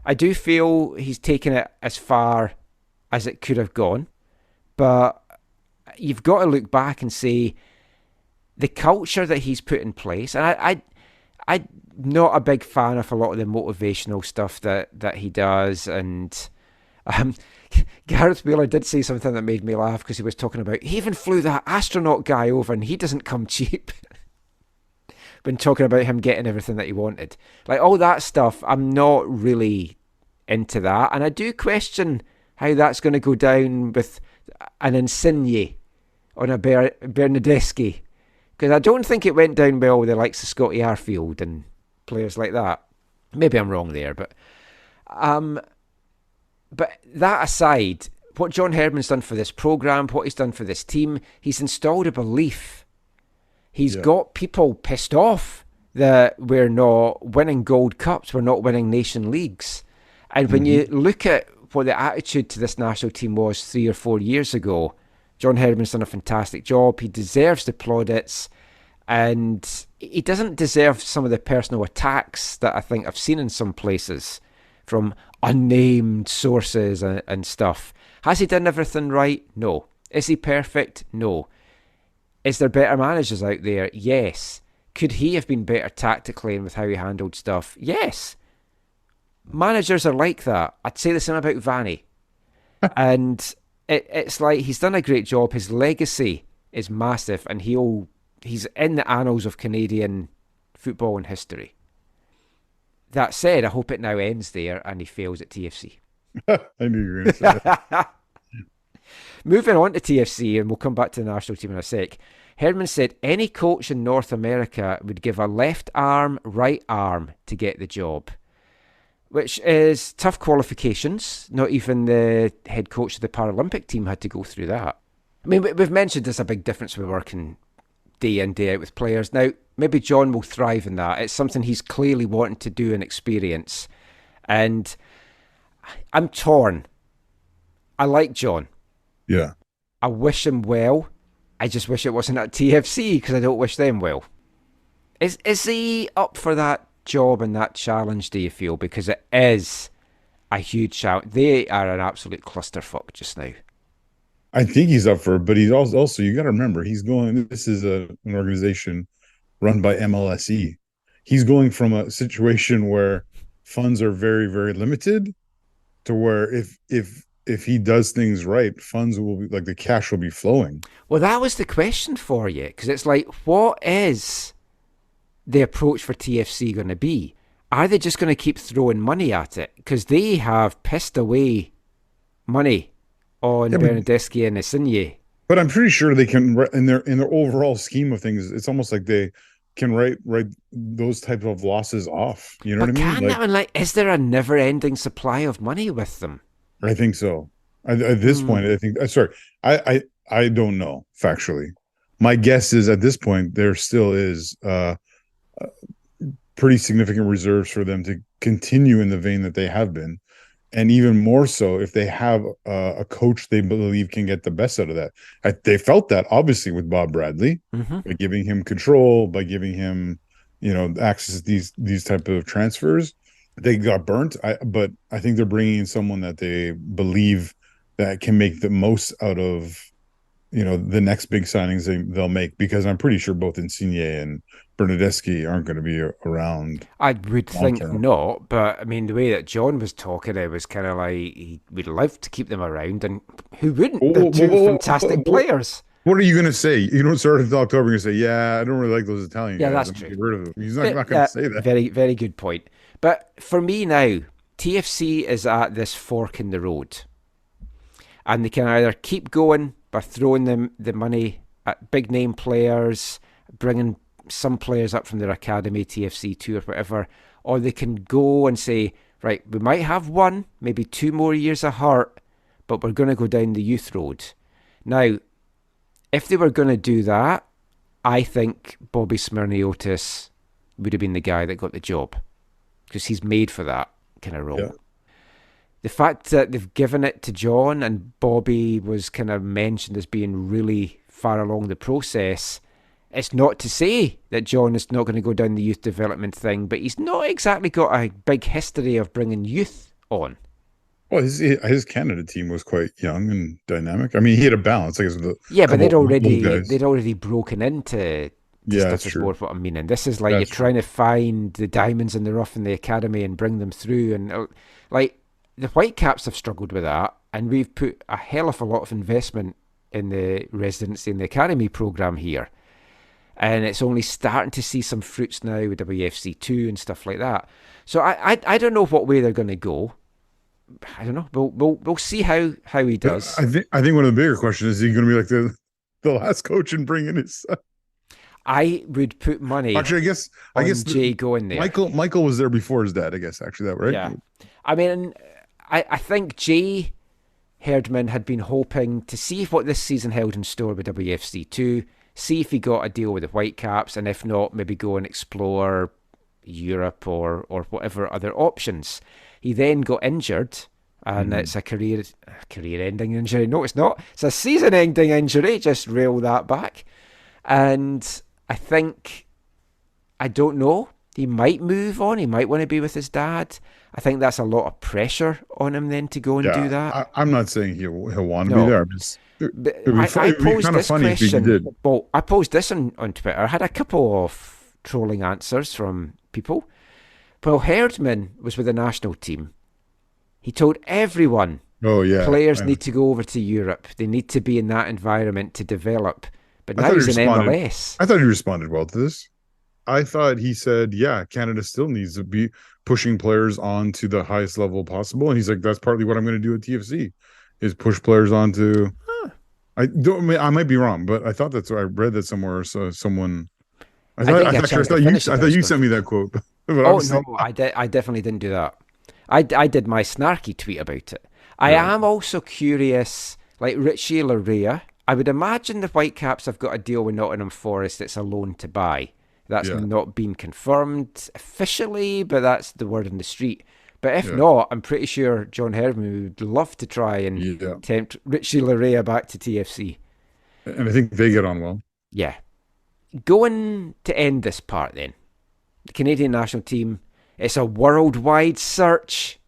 I do feel he's taken it as far as it could have gone, but you've got to look back and say the culture that he's put in place, and I'm not a big fan of a lot of the motivational stuff that he does, and Gareth Wheeler did say something that made me laugh because he was talking about he even flew that astronaut guy over and he doesn't come cheap. Been talking about him getting everything that he wanted. Like all that stuff, I'm not really into that. And I do question how that's going to go down with an Insigne on a Bernadeschi. Because I don't think it went down well with the likes of Scotty Arfield and players like that. Maybe I'm wrong there, but that aside, what John Herdman's done for this programme, what he's done for this team, he's installed a belief. He's got people pissed off that we're not winning Gold Cups, we're not winning Nation Leagues. And when you look at what the attitude to this national team was 3 or 4 years ago, John Herdman's done a fantastic job. He deserves the plaudits, and he doesn't deserve some of the personal attacks that I think I've seen in some places from unnamed sources and stuff. Has he done everything right? No. Is he perfect? No. Is there better managers out there? Yes. Could he have been better tactically and with how he handled stuff? Yes. Managers are like that. I'd say the same about Vanny. And it's like he's done a great job. His legacy is massive, and he's in the annals of Canadian football and history. That said, I hope it now ends there and he fails at TFC. I knew you were going to say that. Moving on to TFC, and we'll come back to the national team in a sec. Herdman said any coach in North America would give a left arm, right arm to get the job, which is tough qualifications. Not even the head coach of the Paralympic team had to go through that. I mean, we've mentioned there's a big difference with working day in, day out with players. Now, maybe John will thrive in that. It's something he's clearly wanting to do and experience. And I'm torn. I like John. Yeah. I wish him well. I just wish it wasn't at TFC because I don't wish them well. Is he up for that job and that challenge, do you feel? Because it is a huge challenge. They are an absolute clusterfuck just now. I think he's up for it, but he's also you got to remember, this is an organization run by MLSE. He's going from a situation where funds are very, very limited to where if he does things right, funds will be like the cash will be flowing. Well, that was the question for you, because it's like, what is the approach for TFC going to be? Are they just going to keep throwing money at it? Because they have pissed away money on Bernadeschi and Insigne. But I'm pretty sure they can, in their overall scheme of things, it's almost like they can write those type of losses off. You know what I mean? Is there a never-ending supply of money with them? I think so. At this point, I think. Sorry, I don't know factually. My guess is at this point there still is pretty significant reserves for them to continue in the vein that they have been, and even more so if they have a coach they believe can get the best out of that. They felt that obviously with Bob Bradley by giving him control, by giving him access to these type of transfers. They got burnt, but I think they're bringing in someone that they believe that can make the most out of, the next big signings they'll make, because I'm pretty sure both Insigne and Bernadeschi aren't going to be around. I would think long-term. not, but I mean, the way that John was talking, it was kind of like he would love to keep them around, and who wouldn't? They're two fantastic players. What are you going to say? You don't start until October. You're going to say, yeah, I don't really like those Italian Yeah, guys. that's true. Get rid of them. He's not going to say that. Very, very good point. But for me now, TFC is at this fork in the road. And they can either keep going by throwing them the money at big name players, bringing some players up from their academy, TFC2 or whatever, or they can go and say, right, we might have 1, maybe 2 more years of heart, but we're going to go down the youth road. Now, if they were going to do that, I think Bobby Smirniotis would have been the guy that got the job, because he's made for that kind of role. Yeah. The fact that they've given it to John, and Bobby was kind of mentioned as being really far along the process, it's not to say that John is not going to go down the youth development thing, but he's not exactly got a big history of bringing youth on. Well, his Canada team was quite young and dynamic. I mean, he had a balance. I guess. But they'd already broken into. That's is true. more what I'm meaning. This is like you're trying to find the diamonds in the rough in the academy and bring them through, and like the Whitecaps have struggled with that, and we've put a hell of a lot of investment in the residency and the academy program here, and it's only starting to see some fruits now with WFC2 and stuff like that. So I don't know what way they're going to go. I don't know. We'll see how he does. I think one of the bigger questions is he going to be like the last coach and bring in his son? I would put money. Actually, I guess Jay going there. Michael was there before his dad. I guess actually that right. Yeah, I mean, I think Jay Herdman had been hoping to see what this season held in store with WFC2. See if he got a deal with the Whitecaps, and if not, maybe go and explore Europe or whatever other options. He then got injured, and it's a career-ending injury. No, it's not. It's a season-ending injury. Just reel that back. And I don't know. He might move on. He might want to be with his dad. I think that's a lot of pressure on him then to go and do that. I'm not saying he'll want to be there. I posed this question. Well, I posed this on Twitter. I had a couple of trolling answers from people. Well, Herdman was with the national team. He told everyone, players need to go over to Europe. They need to be in that environment to develop. But now he's in MLS. I thought he responded well to this. I thought he said, Canada still needs to be pushing players on to the highest level possible. And he's like, that's partly what I'm going to do at TFC, is push players on to... I might be wrong, but I thought that's what I read that somewhere. So someone... I thought you sent me that quote. No, I definitely didn't do that. I did my snarky tweet about it. I am also curious, like Richie Larea. I would imagine the Whitecaps have got a deal with Nottingham Forest that's a loan to buy. That's not been confirmed officially, but that's the word in the street. But if not, I'm pretty sure John Herdman would love to try and tempt Richie Larea back to TFC. And I think they get on well. Yeah. Going to end this part then. The Canadian national team, it's a worldwide search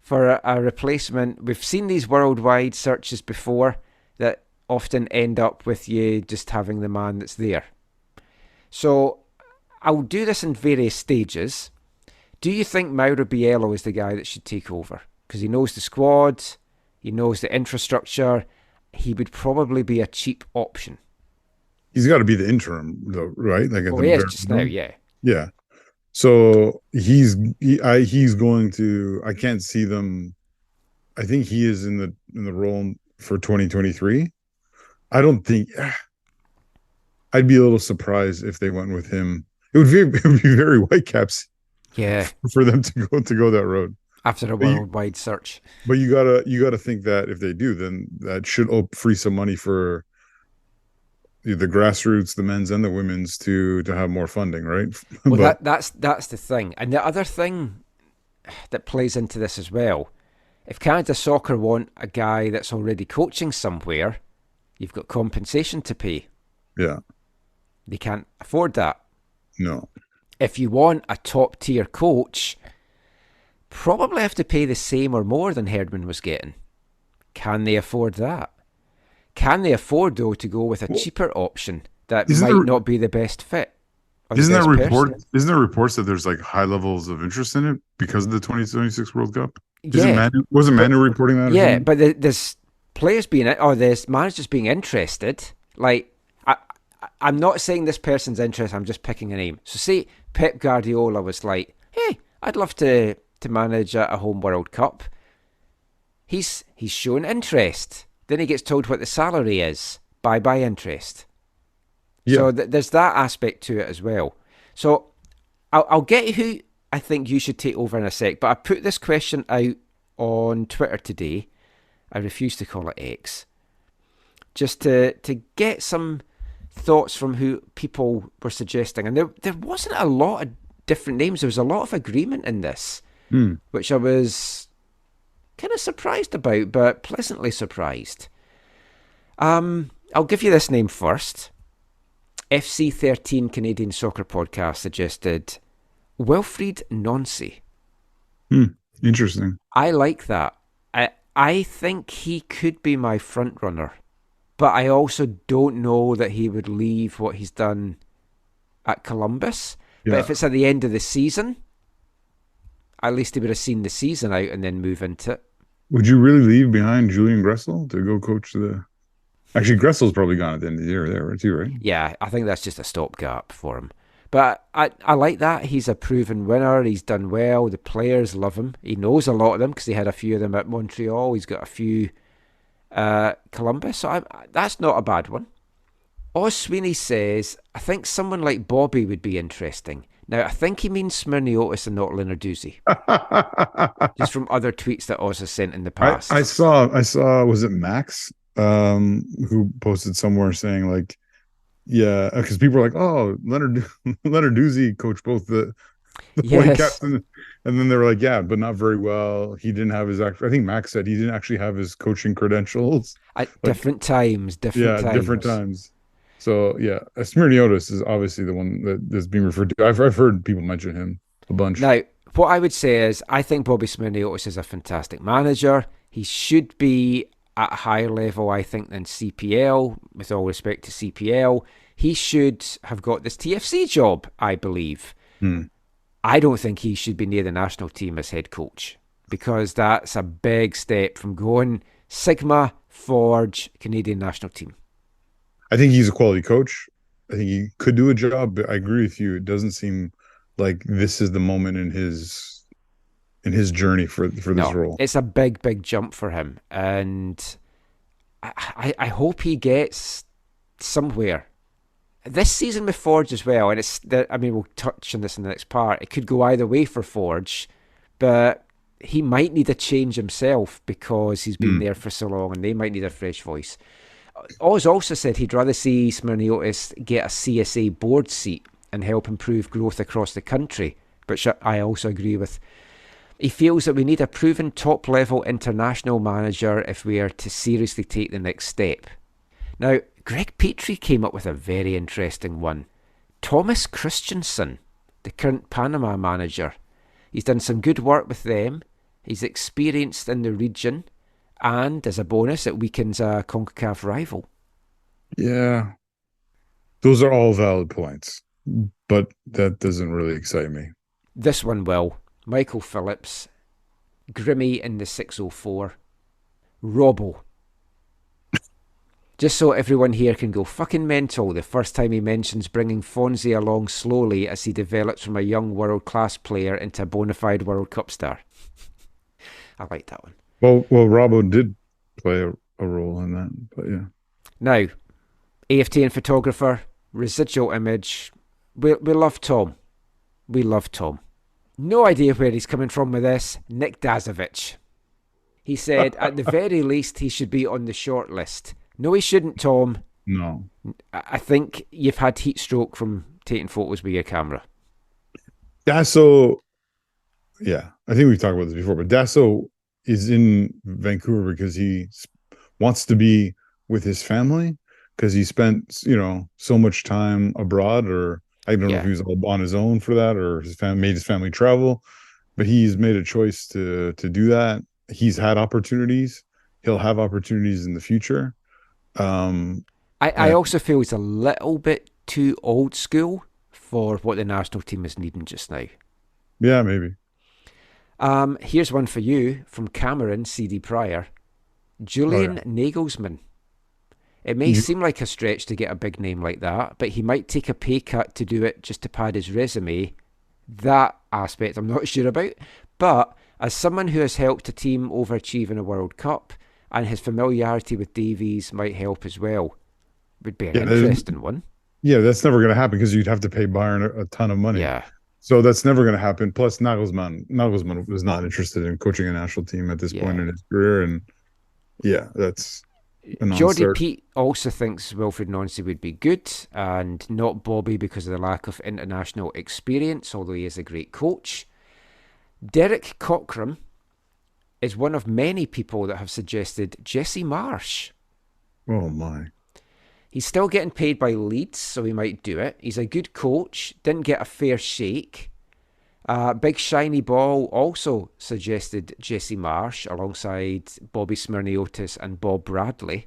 for a replacement. We've seen these worldwide searches before that often end up with you just having the man that's there. So I'll do this in various stages. Do you think Mauro Biello is the guy that should take over? Because he knows the squad, he knows the infrastructure. He would probably be a cheap option. He's got to be the interim, though, right? Like he is just now, yeah. Yeah. So he's going to. I can't see them. I think he is in the role for 2023. I don't think. I'd be a little surprised if they went with him. It would be very Whitecaps. Yeah. For them to go that road after a worldwide search. But you gotta think that if they do, then that should free some money for the grassroots, the men's and the women's to have more funding, right? Well, that's the thing. And the other thing that plays into this as well, if Canada Soccer want a guy that's already coaching somewhere, you've got compensation to pay. Yeah. They can't afford that. No. If you want a top-tier coach, probably have to pay the same or more than Herdman was getting. Can they afford that? Can they afford, though, to go with a cheaper option that Isn't might there- not be the best fit? or the Isn't there best report? person? Isn't there reports that there's like high levels of interest in it because of the 2026 World Cup? Yeah, Wasn't Manu reporting that? Or yeah, something? but there's players being, or there's managers being interested. Like, I'm not saying this person's interest, I'm just picking a name. So say Pep Guardiola was like, hey, I'd love to manage a home World Cup. He's shown interest. Then he gets told what the salary is. Bye interest. Yeah. So there's that aspect to it as well. So I'll get who I think you should take over in a sec, but I put this question out on Twitter today. I refuse to call it X. Just to get some thoughts from who people were suggesting. And there wasn't a lot of different names. There was a lot of agreement in this, which I was kind of surprised about, but pleasantly surprised. I'll give you this name first. FC13 Canadian Soccer Podcast suggested Wilfried Nancy. Interesting. I like that. I think he could be my front runner, but I also don't know that he would leave what he's done at Columbus. Yeah. But if it's at the end of the season, at least he would have seen the season out and then move into it. Would you really leave behind Julian Gressel to go coach the? Actually, Gressel's probably gone at the end of the year there too, right? Yeah, I think that's just a stopgap for him. But I like that. He's a proven winner. He's done well. The players love him. He knows a lot of them because he had a few of them at Montreal. He's got a few Columbus. So that's not a bad one. Oz Sweeney says, I think someone like Bobby would be interesting. Now, I think he means Smirniotis and not Linarduzzi. Just from other tweets that Oz has sent in the past. I saw, was it Max who posted somewhere saying like, yeah, because people were like, oh, Linarduzzi coached both the Whitecaps, and then they were like, yeah, but not very well. He didn't have his actual. I think Max said he didn't actually have his coaching credentials At different times. Different times. So yeah, Smirniotis is obviously the one that's being referred to. I've heard people mention him a bunch. Now, what I would say is, I think Bobby Smirniotis is a fantastic manager. He should be at a higher level, I think, than CPL. With all respect to CPL, he should have got this TFC job, I believe. I don't think he should be near the national team as head coach, because that's a big step from going Sigma, Forge, Canadian national team. I think he's a quality coach. I think he could do a job, but I agree with you. It doesn't seem like this is the moment in his journey for this role. It's a big jump for him, and I hope he gets somewhere. This season with Forge as well, and we'll touch on this in the next part. It could go either way for Forge, but he might need a change himself because he's been there for so long, and they might need a fresh voice. Oz also said he'd rather see Smirniotis get a CSA board seat and help improve growth across the country, which I also agree with. He feels that we need a proven top-level international manager if we are to seriously take the next step. Now, Greg Petrie came up with a very interesting one. Thomas Christensen, the current Panama manager. He's done some good work with them. He's experienced in the region. And as a bonus, it weakens a CONCACAF rival. Yeah. Those are all valid points, but that doesn't really excite me. This one will. Michael Phillips, Grimmy in the 604, Robbo. Just so everyone here can go fucking mental the first time he mentions bringing Fonzie along slowly as he develops from a young world-class player into a bona fide World Cup star. I like that one. Well, Robbo did play a role in that, but yeah. Now, AFTN photographer, residual image. We love Tom. We love Tom. No idea where he's coming from with this. Nick Dazovic. He said, at the very least, he should be on the short list. No, he shouldn't, Tom. No. I think you've had heat stroke from taking photos with your camera. Dasso, yeah, I think we've talked about this before, but Dasso is in Vancouver because he wants to be with his family because he spent, so much time abroad, or I don't know if he was on his own for that or made his family travel, but he's made a choice to do that. He's had opportunities he'll have opportunities in the future. I And also feel he's a little bit too old school for what the national team is needing just now. yeah, maybe. Here's one for you from Cameron CD Pryor. Oh Julian yeah. Nagelsmann. It may seem like a stretch to get a big name like that, but he might take a pay cut to do it just to pad his resume. That aspect I'm not sure about. But as someone who has helped a team overachieve in a World Cup, and his familiarity with Davies might help as well, would be an Yeah, interesting one. yeah, that's never going to happen because you'd have to pay Bayern a ton of money. Yeah. So that's never going to happen. Plus, Nagelsmann was not interested in coaching a national team at this point Yeah. in his career, and yeah, that's a Geordie non-starter. Pete also thinks Wilfred Nancy would be good and not Bobby because of the lack of international experience, although he is a great coach. Derek Cockram is one of many people that have suggested Jesse Marsh. Oh my! He's still getting paid by Leeds, so he might do it. He's a good coach, didn't get a fair shake. Big Shiny Ball also suggested Jesse Marsh alongside Bobby Smirniotis and Bob Bradley.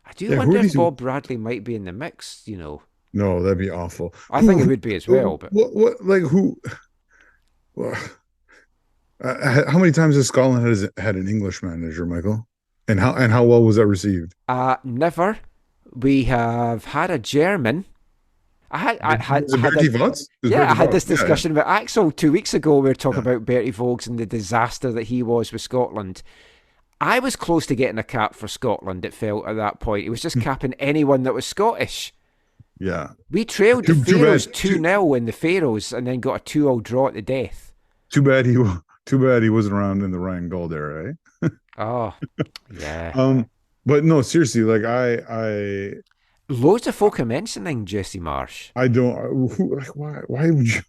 I do Yeah, who wonder are if these? Bob Bradley might be in the mix, you know. No, that'd be awful. I think it would be as well, but What like who? How many times has Scotland had an English manager, Michael? And how well was that received? never. We have had a German. Was it Bertie Vogts? It was Yeah, I Bertie had this Vogts. Yeah, discussion with Axel 2 weeks ago. We were talking yeah. about Bertie Vogts and the disaster that he was with Scotland. I was close to getting a cap for Scotland, it felt at that point. It was just capping anyone that was Scottish. Yeah. We trailed the Too Faroes bad. 2-0 in the Faroes and then got a 2-0 draw at the death. Too bad he too bad he wasn't around in the Ryan Gold era, eh? Oh, yeah. But no, seriously, like Loads of folk are mentioning Jesse Marsh. I don't like why would you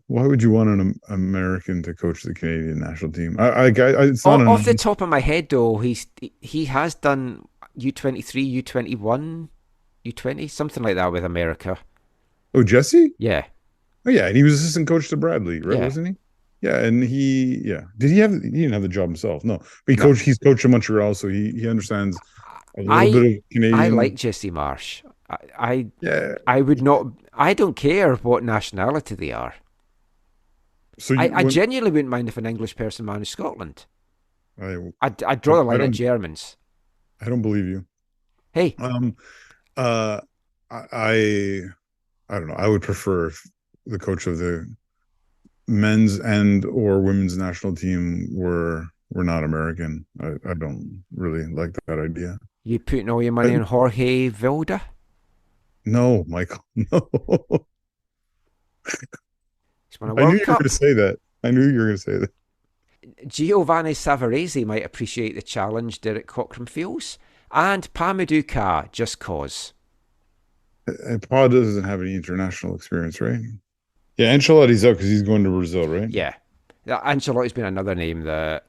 why would you want an American to coach the Canadian national team? It's not Off the an top of my head, though, he has done U23, U21, U20, something like that with America. Oh, Jesse? Yeah, Oh yeah, and he was assistant coach to Bradley, right? yeah. Wasn't he? Yeah, and yeah. He didn't have the job himself. No. But No. he's coached in Montreal, so he understands a little I bit of Canadian. I like Jesse Marsh. I Yeah. I would not. I don't care what nationality they are. So I genuinely wouldn't mind if an English person managed Scotland. I I'd draw the line at don't Germans. I don't believe you. Hey, Um uh I I don't know. I would prefer if the coach of the men's and or women's national team were not American. I don't really like that idea. you putting all your money on Jorge Vilda? No, Michael. No. He's won a I knew World you were Cup. going to say that. I knew you were going to say that. Giovanni Savarese might appreciate the challenge Derek Cockram feels. And Pamadou Ka, just cause. And Paul doesn't have any international experience, right? Yeah, Ancelotti's out because he's going to Brazil, right? Yeah. Ancelotti's been another name that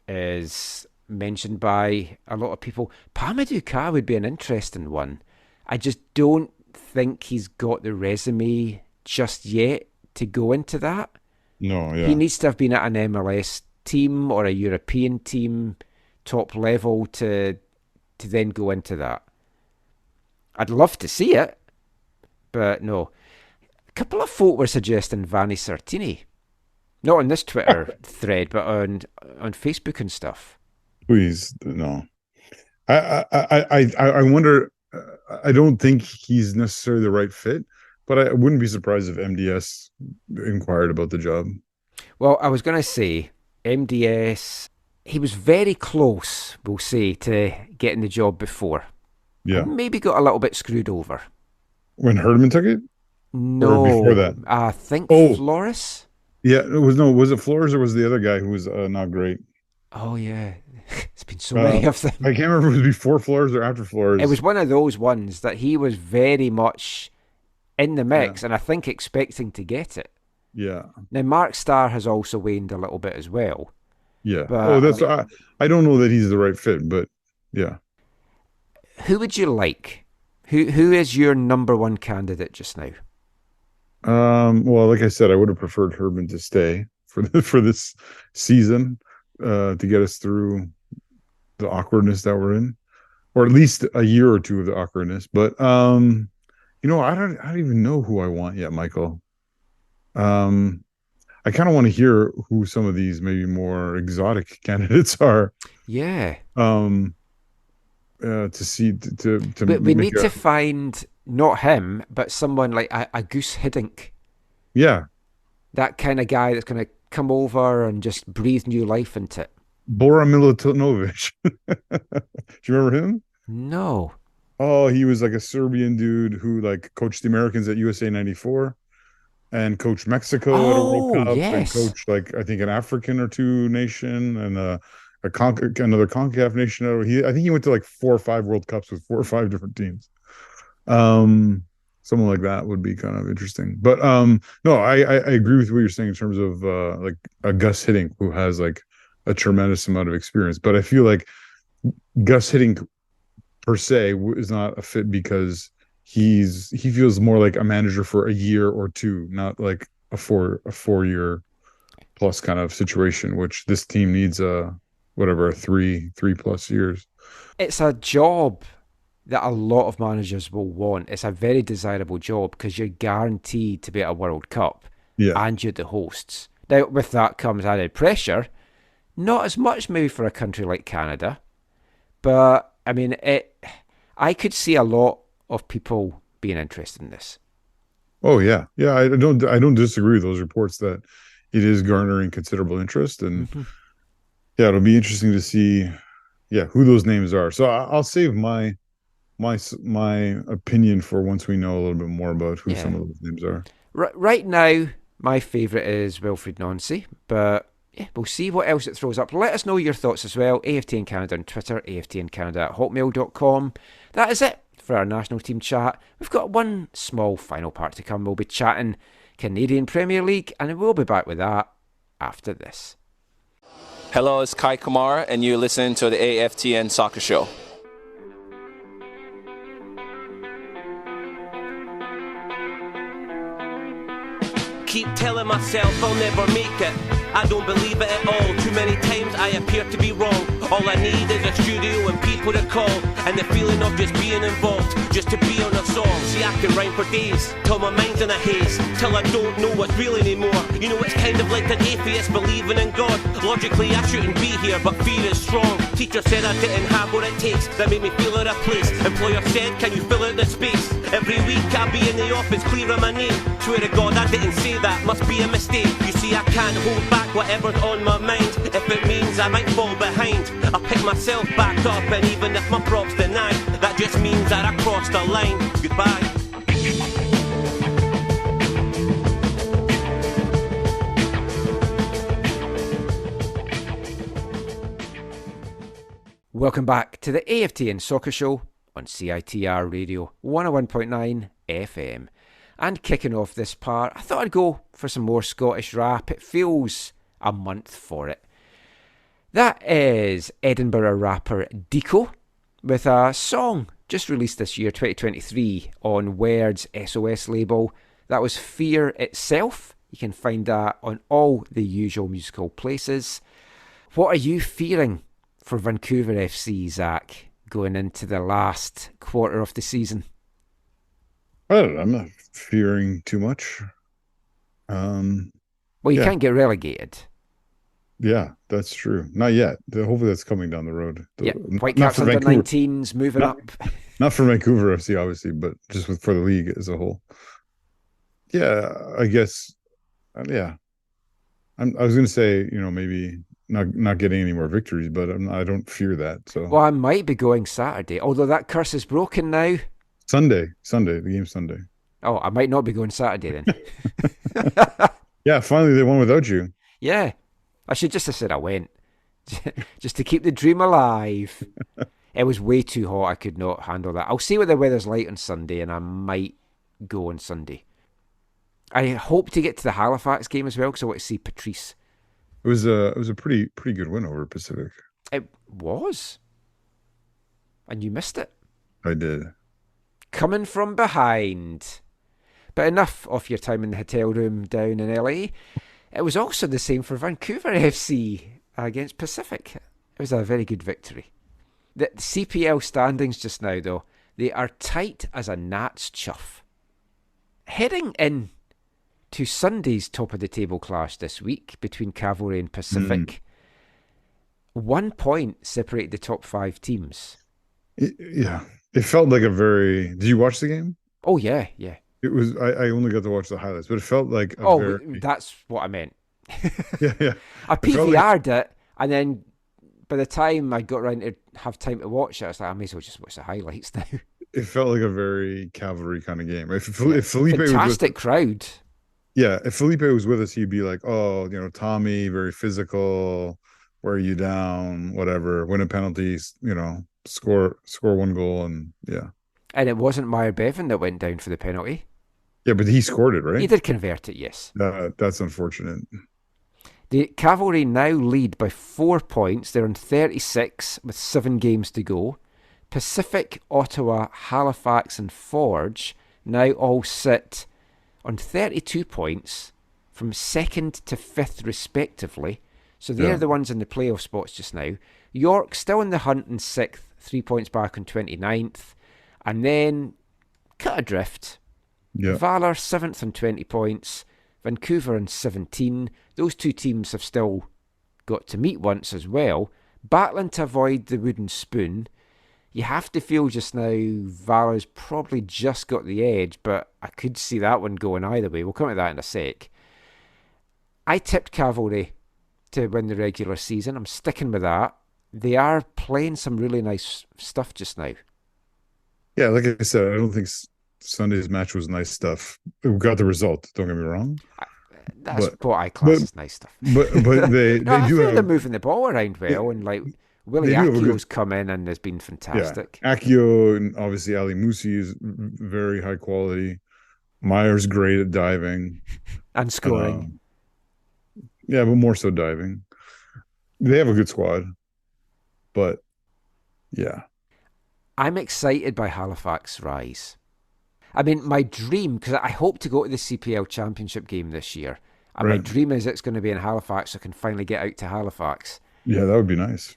is mentioned by a lot of people. Pamadou Ka would be an interesting one. I just don't think he's got the resume just yet to go into that. No, yeah. He needs to have been at an MLS team or a European team, top level, to then go into that. I'd love to see it, but no. A couple of folk were suggesting Vanni Sartini. Not on this Twitter thread, but on Facebook and stuff. Please, no. I wonder. I don't think he's necessarily the right fit, but I wouldn't be surprised if MDS inquired about the job. Well, I was going to say, MDS, he was very close, we'll say, to getting the job before. Yeah. Maybe got a little bit screwed over. When Herdman took it? No. Or before that? I think Oh. Flores? Yeah, was it Flores or was the other guy who was not great? Oh, yeah. It's been so many of them. I can't remember if it was before Flores or after Flores. It was one of those ones that he was very much in the mix and I think expecting to get it. Yeah. Now, Mark Starr has also waned a little bit as well. Yeah. But, I don't know that he's the right fit, but yeah. Who would you like? Who is your number one candidate just now? Well, like I said, I would have preferred Herdman to stay for this season, to get us through the awkwardness that we're in, or at least a year or two of the awkwardness. But I don't even know who I want yet, Michael. I kind of want to hear who some of these maybe more exotic candidates are. Yeah. To see to But we make need to find not him, but someone like a Goose Hiddink. Yeah, That kind of guy that's going to come over and just breathe new life into it. Bora Milutinovic. Do you remember him? No. Oh, he was like a Serbian dude who like coached the Americans at USA '94 and coached Mexico at a World Cup, yes. and coached like I think an African or two nation and another CONCACAF nation. I think he went to like 4 or 5 World Cups with 4 or 5 different teams. Someone like that would be kind of interesting. But no, I agree with what you're saying in terms of like a Gus Hiddink who has like a tremendous amount of experience. But I feel like Gus Hiddink per se is not a fit because he feels more like a manager for a year or two, not like a 4-year plus kind of situation, which this team needs a 3+ years. It's a job that a lot of managers will want. It's a very desirable job because you're guaranteed to be at a World Cup, and you're the hosts. Now, with that comes added pressure. Not as much maybe for a country like Canada, but I mean, I could see a lot of people being interested in this. Oh yeah. I don't disagree with those reports that it is garnering considerable interest, and yeah, it'll be interesting to see, who those names are. So I'll save my opinion for once we know a little bit more about who some of those names are. Right now, my favourite is Wilfried Nancy, but we'll see what else it throws up. Let us know your thoughts as well. AFTN Canada on Twitter, aftncanada@hotmail.com. That is it for our national team chat. We've got one small final part to come. We'll be chatting Canadian Premier League, and we'll be back with that after this. Hello, it's Kai Kamara, and you're listening to the AFTN Soccer Show. Keep telling myself I'll never make it. I don't believe it at all. Too many times I appear to be wrong. All I need is a studio and people to call, and the feeling of just being involved, just to be on a song. See, I can rhyme for days, till my mind's in a haze, till I don't know what's real anymore. You know, it's kind of like an atheist believing in God. Logically, I shouldn't be here, but fear is strong. Teacher said I didn't have what it takes. That made me feel out of place. Employer said, can you fill out the space? Every week I'll be in the office clearing my name. Swear to God I didn't say that, must be a mistake. You see, I can't hold back whatever's on my mind. If it means I might fall behind, I'll pick myself back up, and even if my props denied, that just means that I crossed the line. Goodbye. Welcome back to the AFTN Soccer Show on CITR Radio 101.9 FM. And kicking off this part, I thought I'd go for some more Scottish rap. It feels a month for it. That is Edinburgh rapper Deco with a song just released this year, 2023, on Word's SOS label. That was Fear Itself. You can find that on all the usual musical places. What are you fearing for Vancouver FC, Zach, going into the last quarter of the season? I don't know. I'm not fearing too much. Well, you can't get relegated. Yeah, that's true. Not yet. Hopefully that's coming down the road. Whitecaps under 19s moving up. Not for Vancouver FC, obviously, but just for the league as a whole. Yeah, I guess. Yeah. I was going to say, maybe not getting any more victories, but I don't fear that. So. Well, I might be going Saturday, although that curse is broken now. Sunday, the game's Sunday. Oh, I might not be going Saturday then. Yeah, finally they won without you. Yeah, I should just have said I went, just to keep the dream alive. It was way too hot. I could not handle that. I'll see what the weather's like on Sunday, and I might go on Sunday. I hope to get to the Halifax game as well because I want to see Patrice. It was a pretty good win over Pacific. It was, and you missed it. I did. Coming from behind. But enough of your time in the hotel room down in LA. It was also the same for Vancouver FC against Pacific. It was a very good victory. The CPL standings just now, though, they are tight as a gnat's chuff. Heading in to Sunday's top-of-the-table clash this week between Cavalry and Pacific, 1 point separated the top 5 teams. It felt like a very... Did you watch the game? Oh, yeah. It was... I only got to watch the highlights, but it felt like a very... that's what I meant. Yeah. I PVR'd it, and then by the time I got around to have time to watch it, I was like, I may as well just watch the highlights now. It felt like a very Cavalry kind of game. If Felipe fantastic crowd. Yeah, if Felipe was with us, he'd be like, oh, Tommy, very physical, wear you down, whatever, win a penalty, score 1 goal, and yeah. And it wasn't Meyer Bevan that went down for the penalty. Yeah, but he scored it, right? He did convert it, yes. That's unfortunate. The Cavalry now lead by 4 points. They're on 36 with 7 games to go. Pacific, Ottawa, Halifax and Forge now all sit on 32 points from 2nd to 5th respectively. So they're the ones in the playoff spots just now. York still in the hunt in 6th, 3 points back on 29th. And then cut adrift. Yeah. Valor 7th on 20 points. Vancouver on 17. Those 2 teams have still got to meet once as well. Battling to avoid the wooden spoon. You have to feel just now Valor's probably just got the edge, but I could see that one going either way. We'll come to that in a sec. I tipped Cavalry to win the regular season. I'm sticking with that. They are playing some really nice stuff just now. Yeah, like I said, I don't think Sunday's match was nice stuff. We got the result, don't get me wrong. That's what I class as nice stuff. But they I do feel have... they're moving the ball around well, and like Willie Akio's come in and has been fantastic. Yeah. Akio and obviously Ali Musi is very high quality. Meyer's great at diving. And scoring. Yeah, but more so diving. They have a good squad. But, yeah. I'm excited by Halifax's rise. I mean, my dream, because I hope to go to the CPL Championship game this year, and my dream is it's going to be in Halifax so I can finally get out to Halifax. Yeah, that would be nice.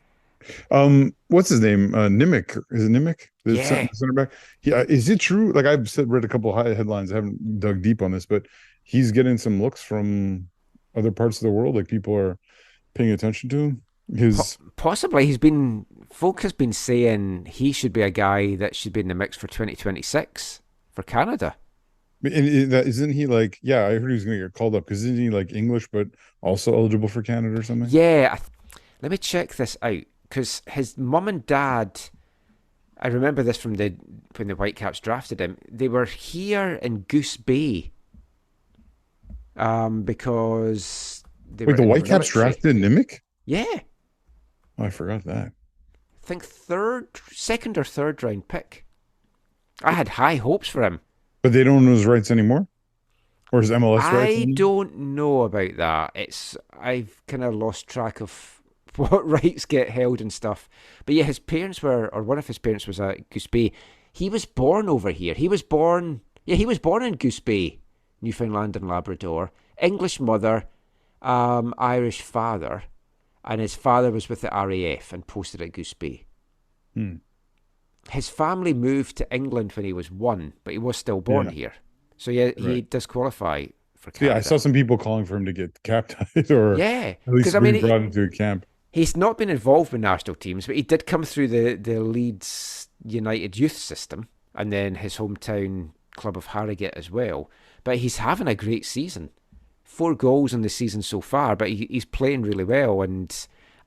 What's his name? Nimick. Is it Nimick? The center back? Yeah. Is it true? Like I've read a couple of headlines. I haven't dug deep on this, but he's getting some looks from other parts of the world. Like people are paying attention to him. Possibly. Folk has been saying he should be a guy that should be in the mix for 2026 for Canada. And isn't he like, I heard he was going to get called up because isn't he like English, but also eligible for Canada or something? Yeah. Let me check this out. Because his mum and dad, I remember this from when the Whitecaps drafted him, they were here in Goose Bay because they were the Whitecaps drafted Nimick? Yeah. Oh, I forgot that. I think 2nd or 3rd round pick. I had high hopes for him. But they don't own his rights anymore? Or his MLS rights? I don't know about that. I've kind of lost track of what rights get held and stuff. But yeah, his parents one of his parents was at Goose Bay. He was born over here. He was born in Goose Bay, Newfoundland and Labrador. English mother, Irish father, and his father was with the RAF and posted at Goose Bay. His family moved to England when he was 1, but he was still born here. So he does qualify for Canada. Yeah, I saw some people calling for him to get captained or at least brought into a camp. He's not been involved with national teams, but he did come through the Leeds United youth system and then his hometown club of Harrogate as well. But he's having a great season. 4 goals in the season so far, but he's playing really well. And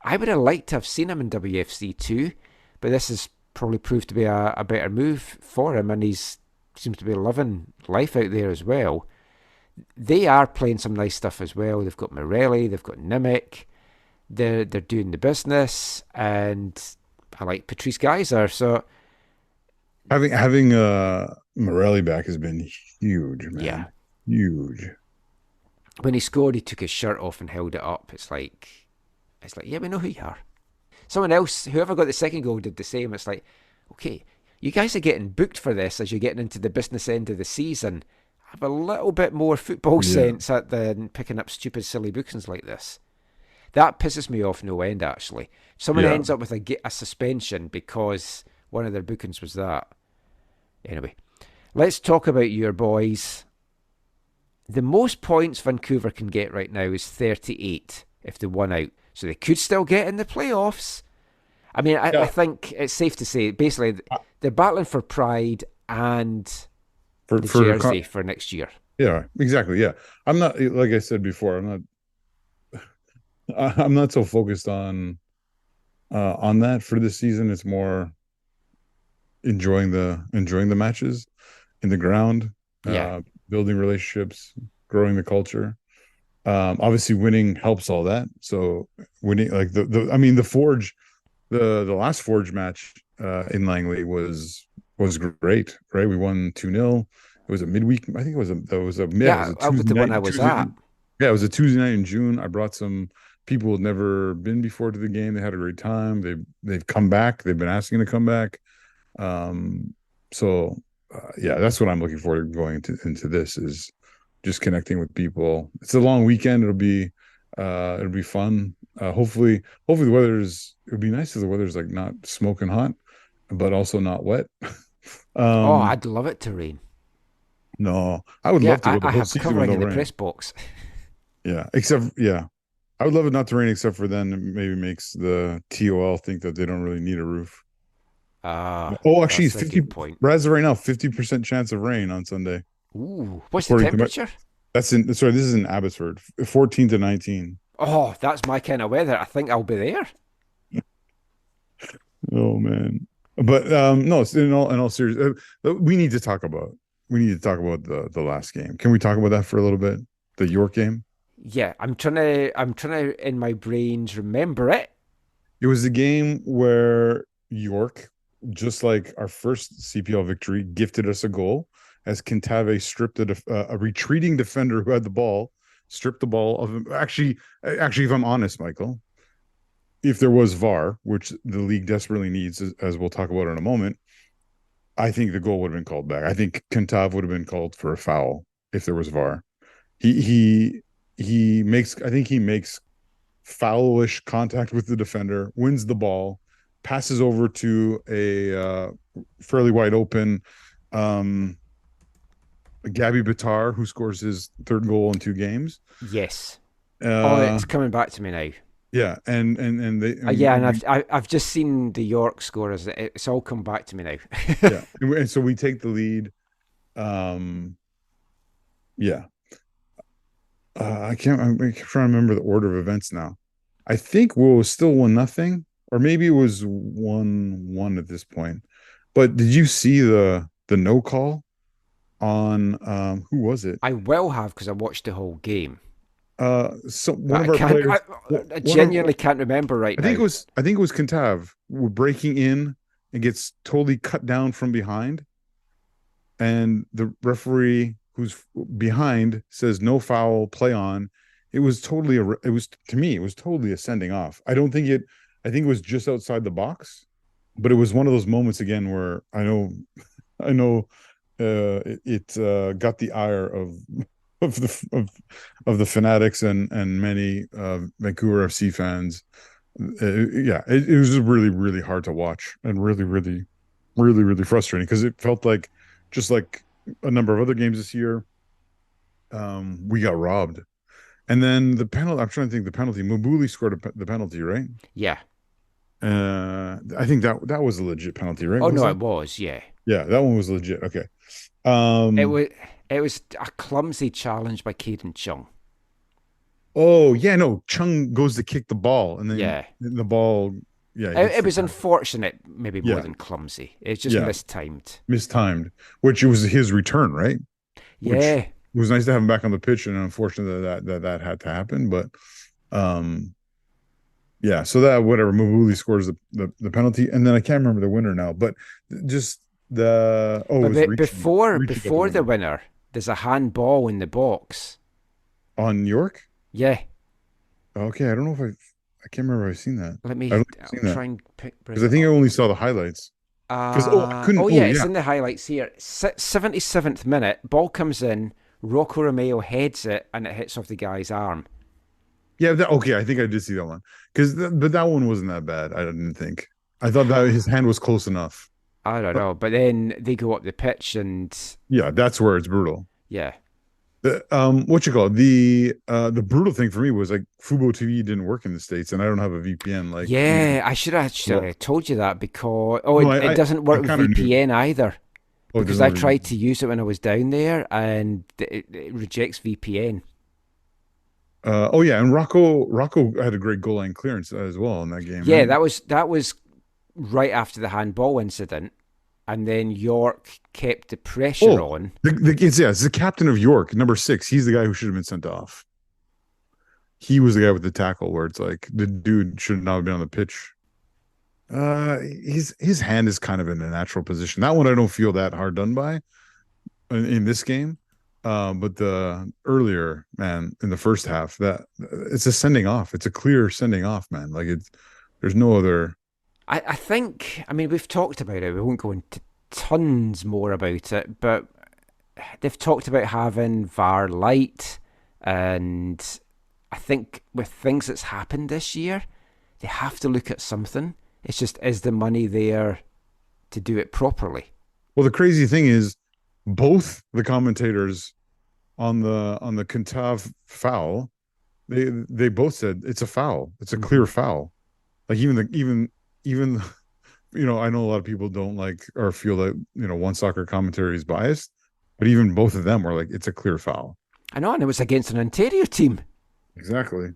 I would have liked to have seen him in WFC too, but this has probably proved to be a better move for him, and he's seems to be loving life out there as well. They are playing some nice stuff as well. They've got Morelli, they've got Nimick. They're doing the business, and I like Patrice Geyser. So having Morelli back has been huge, man. Yeah, huge. When he scored, he took his shirt off and held it up. It's like, yeah, we know who you are. Someone else, whoever got the second goal, did the same. It's like, okay, you guys are getting booked for this as you're getting into the business end of the season. Have a little bit more football sense than picking up stupid, silly bookings like this. That pisses me off no end, actually. Someone Yeah. ends up with a suspension because one of their bookings was that. Anyway, let's talk about your boys. The most points Vancouver can get right now is 38 if they won out. So they could still get in the playoffs. I mean, I think it's safe to say, basically, they're battling for pride and the jersey for next year. Yeah, exactly. Yeah. I'm not, like I said before, I'm not so focused on that for this season. It's more enjoying the matches in the ground, building relationships, growing the culture. Obviously winning helps all that. So winning, like the Forge, the last Forge match in Langley was great, right? We won 2-0. It was a midweek. I think it was a Tuesday the one I was at. Yeah, it was a Tuesday night in June. I brought some people who had never been before to the game. They had a great time. They've come back. They've been asking to come back. So that's what I'm looking forward to going into this, is just connecting with people. It's a long weekend. It'll be fun. Hopefully it would be nice if the weather's like not smoking hot, but also not wet. I'd love it to rain. No, I would love to go the I whole have season covering with in no the rain. press box. I would love it not to rain, except for then it maybe makes the TOL think that they don't really need a roof. Actually, 50 point. Raz right now 50% chance of rain on Sunday. Ooh, what's the temperature? This is in Abbotsford, 14 to 19. Oh, that's my kind of weather. I think I'll be there. Oh man, but no. In all seriousness, we need to talk about the last game. Can we talk about that for a little bit? The York game. Yeah, I'm trying to in my brains remember it. It was the game where York, just like our first CPL victory, gifted us a goal as Kintave stripped a retreating defender who had the ball, stripped the ball of him. Actually, if I'm honest, Michael, if there was VAR, which the league desperately needs, as we'll talk about in a moment, I think the goal would have been called back. I think Kintave would have been called for a foul if there was VAR. He makes foul-ish contact with the defender, wins the ball, passes over to a fairly wide open Gabby Bitar, who scores his third goal in 2 games. Yes. It's coming back to me now. Yeah, and they and I've just seen the York scorers. It's all come back to me now. Yeah, and so we take the lead. I'm trying to remember the order of events now. I think it was still 1-0, or maybe it was 1-1 at this point. But did you see the no call on who was it? I will have, because I watched the whole game. So one of our players. I genuinely can't remember right now. I think it was Kintave. We're breaking in and gets totally cut down from behind, and the referee, who's behind, says no foul, play on. It was totally a sending off. I think it was just outside the box, but it was one of those moments again where I know it got the ire of the fanatics and many Vancouver FC fans. It was really, really hard to watch, and really, really, really, really frustrating, because it felt like, just like a number of other games this year, we got robbed. And then the penalty, I'm trying to think, the penalty, Mabuli scored the penalty, right? Yeah. I think that was a legit penalty, right? Oh, no, it was, yeah. Yeah, that one was legit. Okay. It was a clumsy challenge by Caden Chung. Oh, yeah, no. Chung goes to kick the ball, and then the ball, it was unfortunate, maybe more than clumsy. It's just mistimed. Which was his return, right? Yeah. Which, it was nice to have him back on the pitch, and unfortunately that had to happen. But so that, whatever, Mabuli scores the penalty, and then I can't remember the winner now, but just before the winner, there's a handball in the box on York. Yeah. Okay, I don't know if I can't remember if I've seen that. I'll try and pick, because I think I only saw the highlights. It's in the highlights here. 77th minute, ball comes in, Rocco Romeo heads it, and it hits off the guy's arm. Yeah, okay. I think I did see that one but that one wasn't that bad. I didn't think. I thought that his hand was close enough. I don't But know. But then they go up the pitch and yeah, that's where it's brutal. yeah. What you call it? The brutal thing for me was like Fubo TV didn't work in the States, and I don't have a VPN. Like, Yeah, I should have actually told you that because No, it doesn't work with kinda knew. VPN either. Oh, it Because doesn't I work. tried to use it when I was down there and it rejects VPN. Oh yeah, and Rocco had a great goal line clearance as well in that game. Yeah, right? that was right after the handball incident, and then York kept the pressure on. It's the captain of York, number 6. He's the guy who should have been sent off. He was the guy with the tackle where it's like the dude should not have been on the pitch. His hand is kind of in a natural position. That one I don't feel that hard done by in this game. But the earlier, man, in the first half, that it's a sending off. It's a clear sending off, man. Like there's no other. I think, I mean, we've talked about it. We won't go into tons more about it, but they've talked about having VAR light, and I think with things that's happened this year, they have to look at something. It's just, is the money there to do it properly? Well, the crazy thing is, both the commentators on the Kantav foul, they both said it's a foul. It's a clear foul. Like even I know a lot of people don't like or feel that one soccer commentary is biased, but even both of them were like, it's a clear foul. I know, and it was against an Ontario team. Exactly.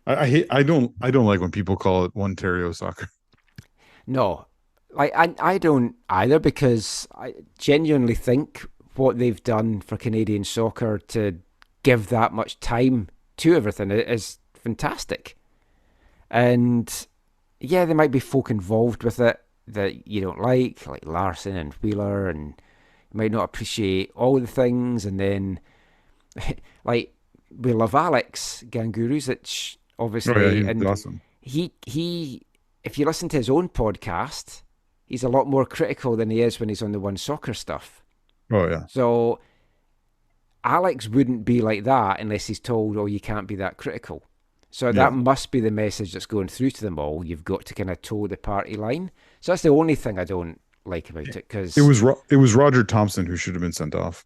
I don't like when people call it Ontario soccer. No, like I don't either, because I genuinely think what they've done for Canadian soccer to give that much time to everything is fantastic. And yeah, there might be folk involved with it that you don't like Larson and Wheeler, and you might not appreciate all the things. And then, like, we love Alex Ganguruzic, obviously. Oh, yeah, he's and awesome. He, if you listen to his own podcast, he's a lot more critical than he is when he's on the One Soccer stuff. Oh, yeah. So Alex wouldn't be like that unless he's told, oh, you can't be that critical. So that must be the message that's going through to them all. You've got to kind of toe the party line. So that's the only thing I don't like about it, because it was Roger Thompson who should have been sent off.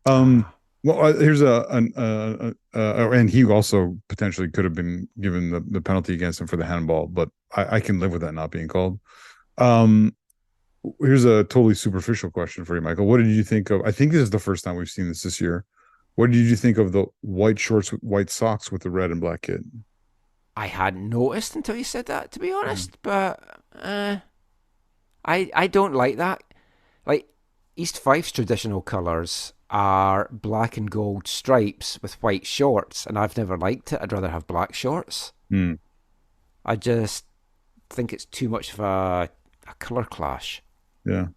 Well, here's and he also potentially could have been given the penalty against him for the handball, but I can live with that not being called. Here's a totally superficial question for you, Michael. What did you think of? I think this is the first time we've seen this year. What did you think of the white shorts with white socks with the red and black kid? I hadn't noticed until you said that, to be honest. But I don't like that. Like, East Fife's traditional colours are black and gold stripes with white shorts, and I've never liked it. I'd rather have black shorts. I just think it's too much of a colour clash. Yeah.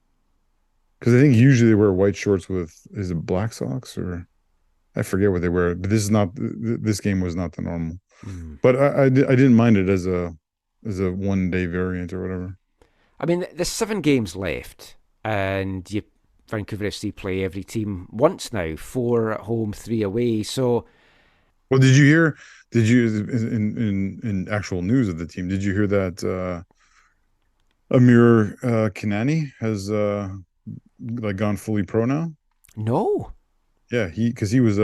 Because I think usually they wear white shorts with, is it black socks, or I forget what they wear. But this game was not the normal. But I didn't mind it as a 1 day variant or whatever. I mean, there's 7 games left, and Vancouver FC play every team once now, 4 at home, 3 away. So, well, did you in actual news of the team? Did you hear that Amir Kanani has gone fully pro now? No. Yeah, because he was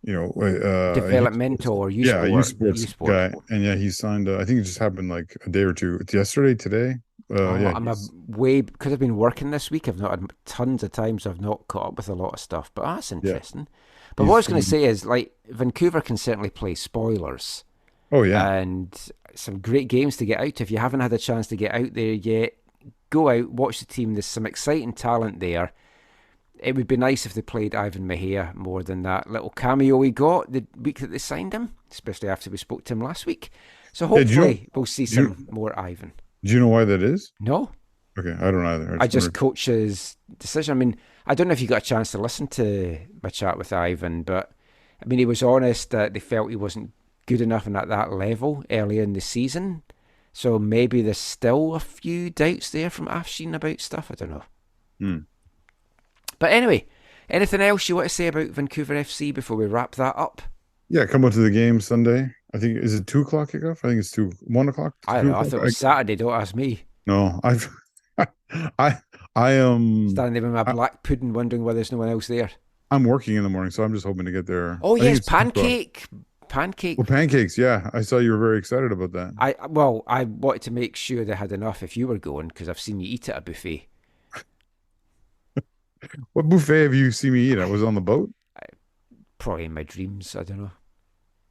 developmental or youth sports guy, and he signed. I think it just happened like a day or two. It's yesterday, today. Because I've been working this week. I've not had tons of times. I've not caught up with a lot of stuff, but that's interesting. But what I was going to say is, like, Vancouver can certainly play spoilers. Oh yeah, and some great games to get out to. If you haven't had a chance to get out there yet, go out, watch the team. There's some exciting talent there. It would be nice if they played Ivan Mejia more than that little cameo he got the week that they signed him, especially after we spoke to him last week. So hopefully we'll see some more Ivan. Do you know why that is? No. Okay, I don't either. I just coach's decision. I mean, I don't know if you got a chance to listen to my chat with Ivan, but I mean, he was honest that they felt he wasn't good enough and at that level early in the season. So maybe there's still a few doubts there from Afshin about stuff. I don't know. But anyway, anything else you want to say about Vancouver FC before we wrap that up? Yeah, come up to the game Sunday. I think, is it 2 o'clock kickoff? I think it's 1 o'clock. I don't know. I thought it was Saturday. Don't ask me. No, I am Standing there with my black pudding, wondering why there's no one else there. I'm working in the morning, so I'm just hoping to get there. Oh yes, pancake. Oh, pancakes. Yeah, I saw you were very excited about that. I wanted to make sure they had enough if you were going, because I've seen you eat at a buffet. What buffet have you seen me eat at? Was it on the boat? Probably in my dreams. I don't know.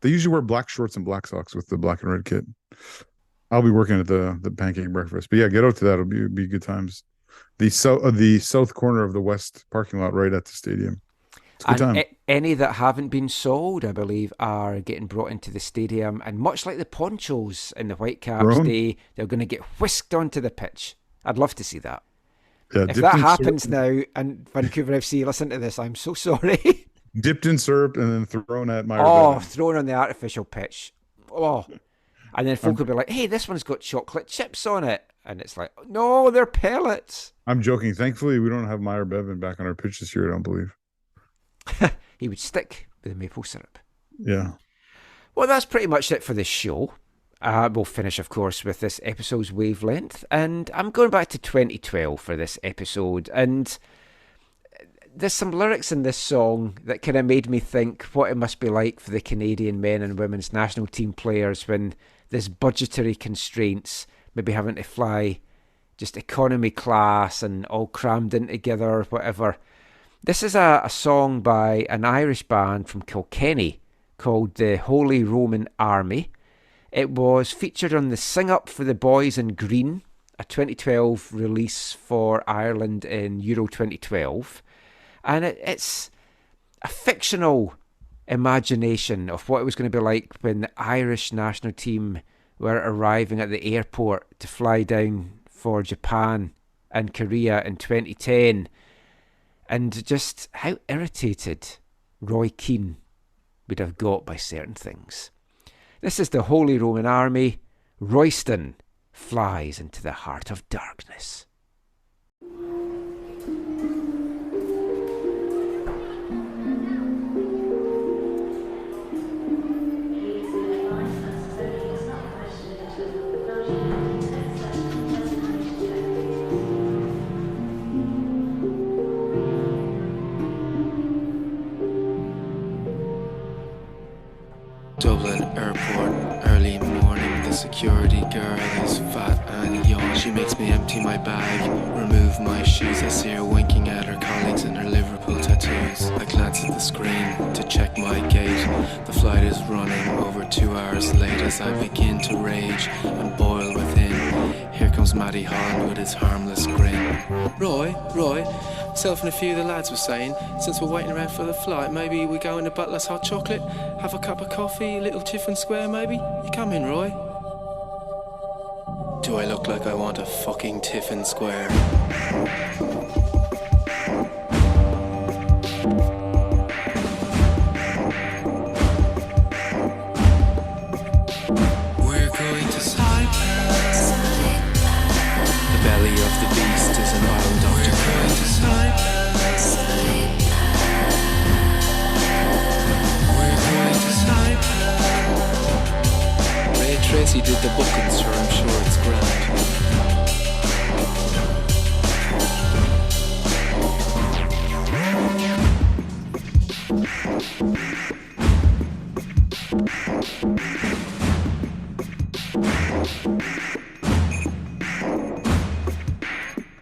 They usually wear black shorts and black socks with the black and red kit. I'll be working at the pancake breakfast. But yeah, get out to that. It'll be good times. The south corner of the west parking lot right at the stadium. It's a good time. Any that haven't been sold, I believe, are getting brought into the stadium. And much like the ponchos in the Whitecaps day, they're going to get whisked onto the pitch. I'd love to see that. Yeah, if that happens now, and Vancouver FC, listen to this, I'm so sorry. Dipped in syrup and then thrown at Meyer. Oh, thrown on the artificial pitch. Oh. And then folk will be like, hey, this one's got chocolate chips on it. And it's like, no, they're pellets. I'm joking. Thankfully, we don't have Meyer Bevan back on our pitch this year, I don't believe. He would stick with the maple syrup. Yeah. Well, that's pretty much it for this show. We'll finish, of course, with this episode's wavelength. And I'm going back to 2012 for this episode. And there's some lyrics in this song that kind of made me think what it must be like for the Canadian men and women's national team players when there's budgetary constraints, maybe having to fly just economy class and all crammed in together or whatever. This is a song by an Irish band from Kilkenny called the Holy Roman Army. It was featured on the Sing Up for the Boys in Green, a 2012 release for Ireland in Euro 2012. And it's a fictional imagination of what it was going to be like when the Irish national team were arriving at the airport to fly down for Japan and Korea in 2010. And just how irritated Roy Keane would have got by certain things. This is the Holy Roman Army. Royston flies into the heart of darkness. Dublin Airport, early morning. The security girl is fat and young. She makes me empty my bag, remove my shoes. I see her winking at her colleagues and her Liverpool tattoos. I glance at the screen to check my gate. The flight is running over 2 hours late as I begin to rage and boil within. Here comes Matty Holland with his harmless grin. Roy, myself and a few of the lads were saying, since we're waiting around for the flight, maybe we go into Butler's Hot Chocolate, have a cup of coffee, a little Tiffin Square maybe? You come in, Roy. Do I look like I want a fucking Tiffin Square? We're going to Cyprus. The belly of the beast is an island of Japan. We're going to Cyprus. Ray Tracy did the bookings, so I'm sure it's grand.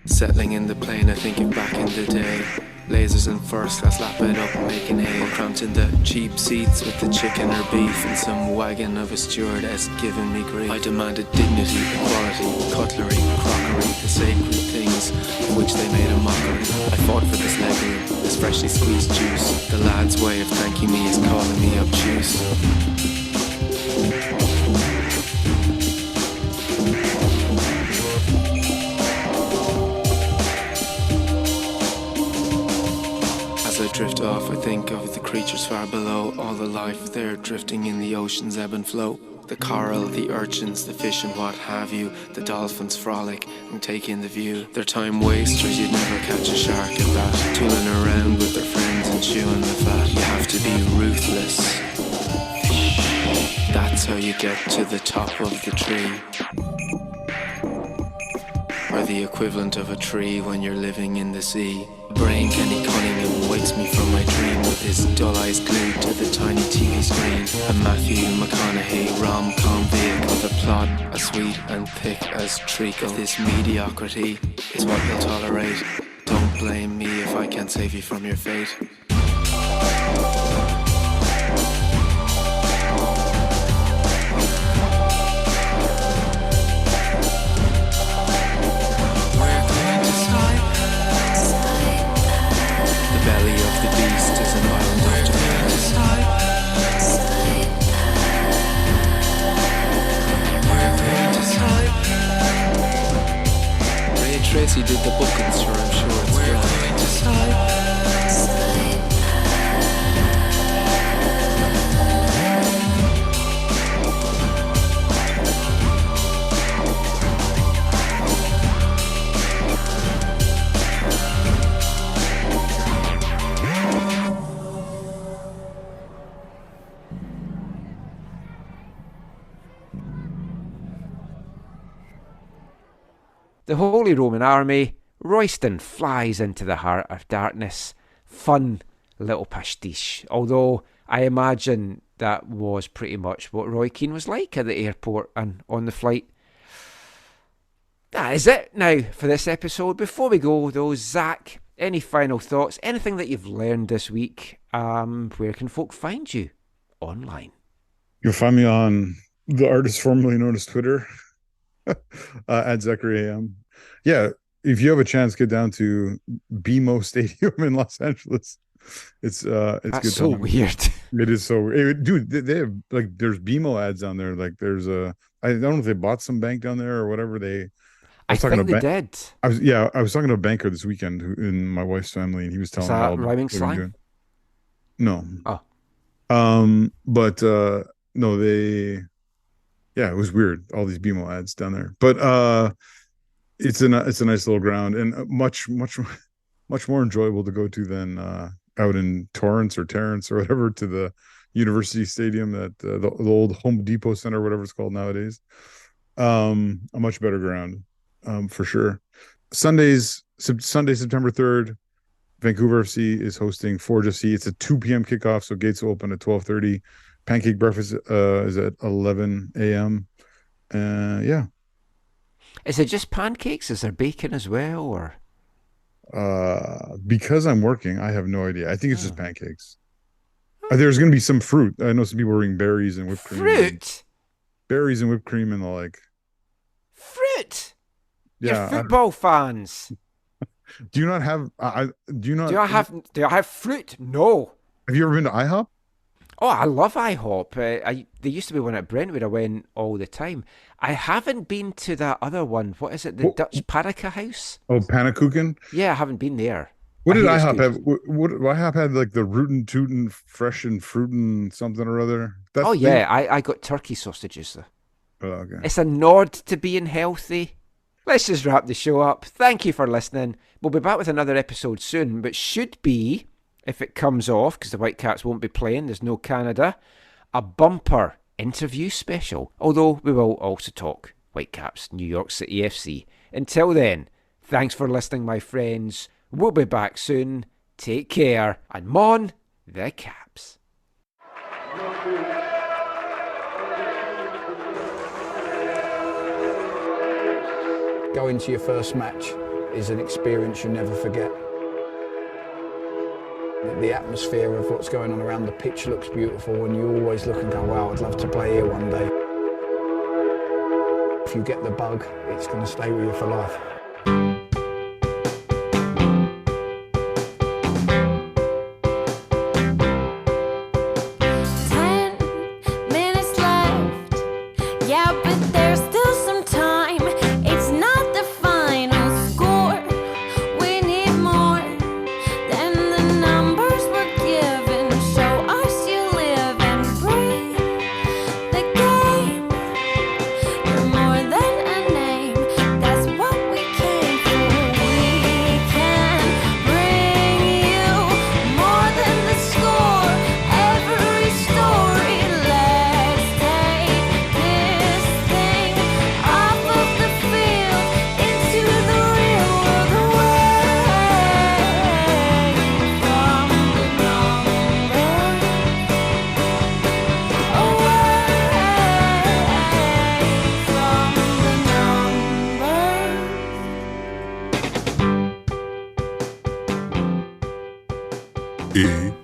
Settling in the plane, I think of back in the day. Lasers in first class, lap it up, making hay. Cramped in the cheap seats with the chicken or beef in some wagon of a stewardess giving me grief. I demanded dignity, equality, cutlery, crockery, the sacred things of which they made a mockery. I fought for this legroom, this freshly squeezed juice. The lad's way of thanking me is calling me obtuse. Drift off, I think of the creatures far below, all the life there drifting in the ocean's ebb and flow. The coral, the urchins, the fish and what have you. The dolphins frolic and take in the view. They're time wasters, you'd never catch a shark at that. Tooling around with their friends and chewing the fat. You have to be ruthless, That's how you get to the top of the tree. Or the equivalent of a tree when you're living in the sea. Brain Kenny Cunningham wakes me from my dream with his dull eyes glued to the tiny TV screen. A Matthew McConaughey rom-com vehicle. The plot as sweet and thick as treacle. This mediocrity is what you'll tolerate. Don't blame me if I can't save you from your fate. The belly of the beast is an island of Japan. Ray Tracy did the bookings, sure, I'm sure it's good. The Holy Roman Army, Royston flies into the heart of darkness. Fun little pastiche. Although I imagine that was pretty much what Roy Keane was like at the airport and on the flight. That is it now for this episode. Before we go though, Zach, any final thoughts? Anything that you've learned this week? Where can folk find you online? You'll find me on the artist formerly known as Twitter. At Zachary AM. Yeah, if you have a chance, get down to BMO Stadium in Los Angeles. It's That's good so time. weird. It is so weird. Dude, they have like there's BMO ads down there. Like there's I don't know if they bought some bank down there or whatever. I think they did. I was talking to a banker this weekend in my wife's family, and he was telling me that how rhyming they were slang? doing. No. Oh. But no, they. Yeah, it was weird. All these BMO ads down there, but it's a nice little ground and much more enjoyable to go to than out in Torrance or Terrence or whatever to the University Stadium that the old Home Depot Center, whatever it's called nowadays. A much better ground, for sure. Sunday, September 3rd, Vancouver FC is hosting Forge FC. It's a 2 p.m. kickoff, so gates will open at 12:30. Pancake breakfast is at 11 a.m. Yeah. Is it just pancakes? Is there bacon as well, or? Because I'm working, I have no idea. I think it's just pancakes. There's going to be some fruit. I know some people are eating berries and whipped cream. Fruit? Berries and whipped cream and the like. Fruit? Yeah. You're football fans. Do you not have? Do I have fruit? No. Have you ever been to IHOP? Oh, I love IHOP. There used to be one at Brentwood I went all the time. I haven't been to that other one. What is it? The Dutch Paraka House? Oh, Pannenkoeken? Yeah, I haven't been there. What did IHOP have? What IHOP had like the rootin' tootin' fresh and fruitin' something or other. I got turkey sausages though. Oh, okay. It's a nod to being healthy. Let's just wrap the show up. Thank you for listening. We'll be back with another episode soon, but should be, if it comes off, because the Whitecaps won't be playing, there's no Canada, a bumper interview special. Although we will also talk Whitecaps, New York City FC. Until then, thanks for listening, my friends. We'll be back soon. Take care, and Mon the Caps. Going to your first match is an experience you never forget. The atmosphere of what's going on around the pitch looks beautiful, and you always look and go, wow, I'd love to play here one day. If you get the bug, it's going to stay with you for life. More than a name, that's what we came for. AFTN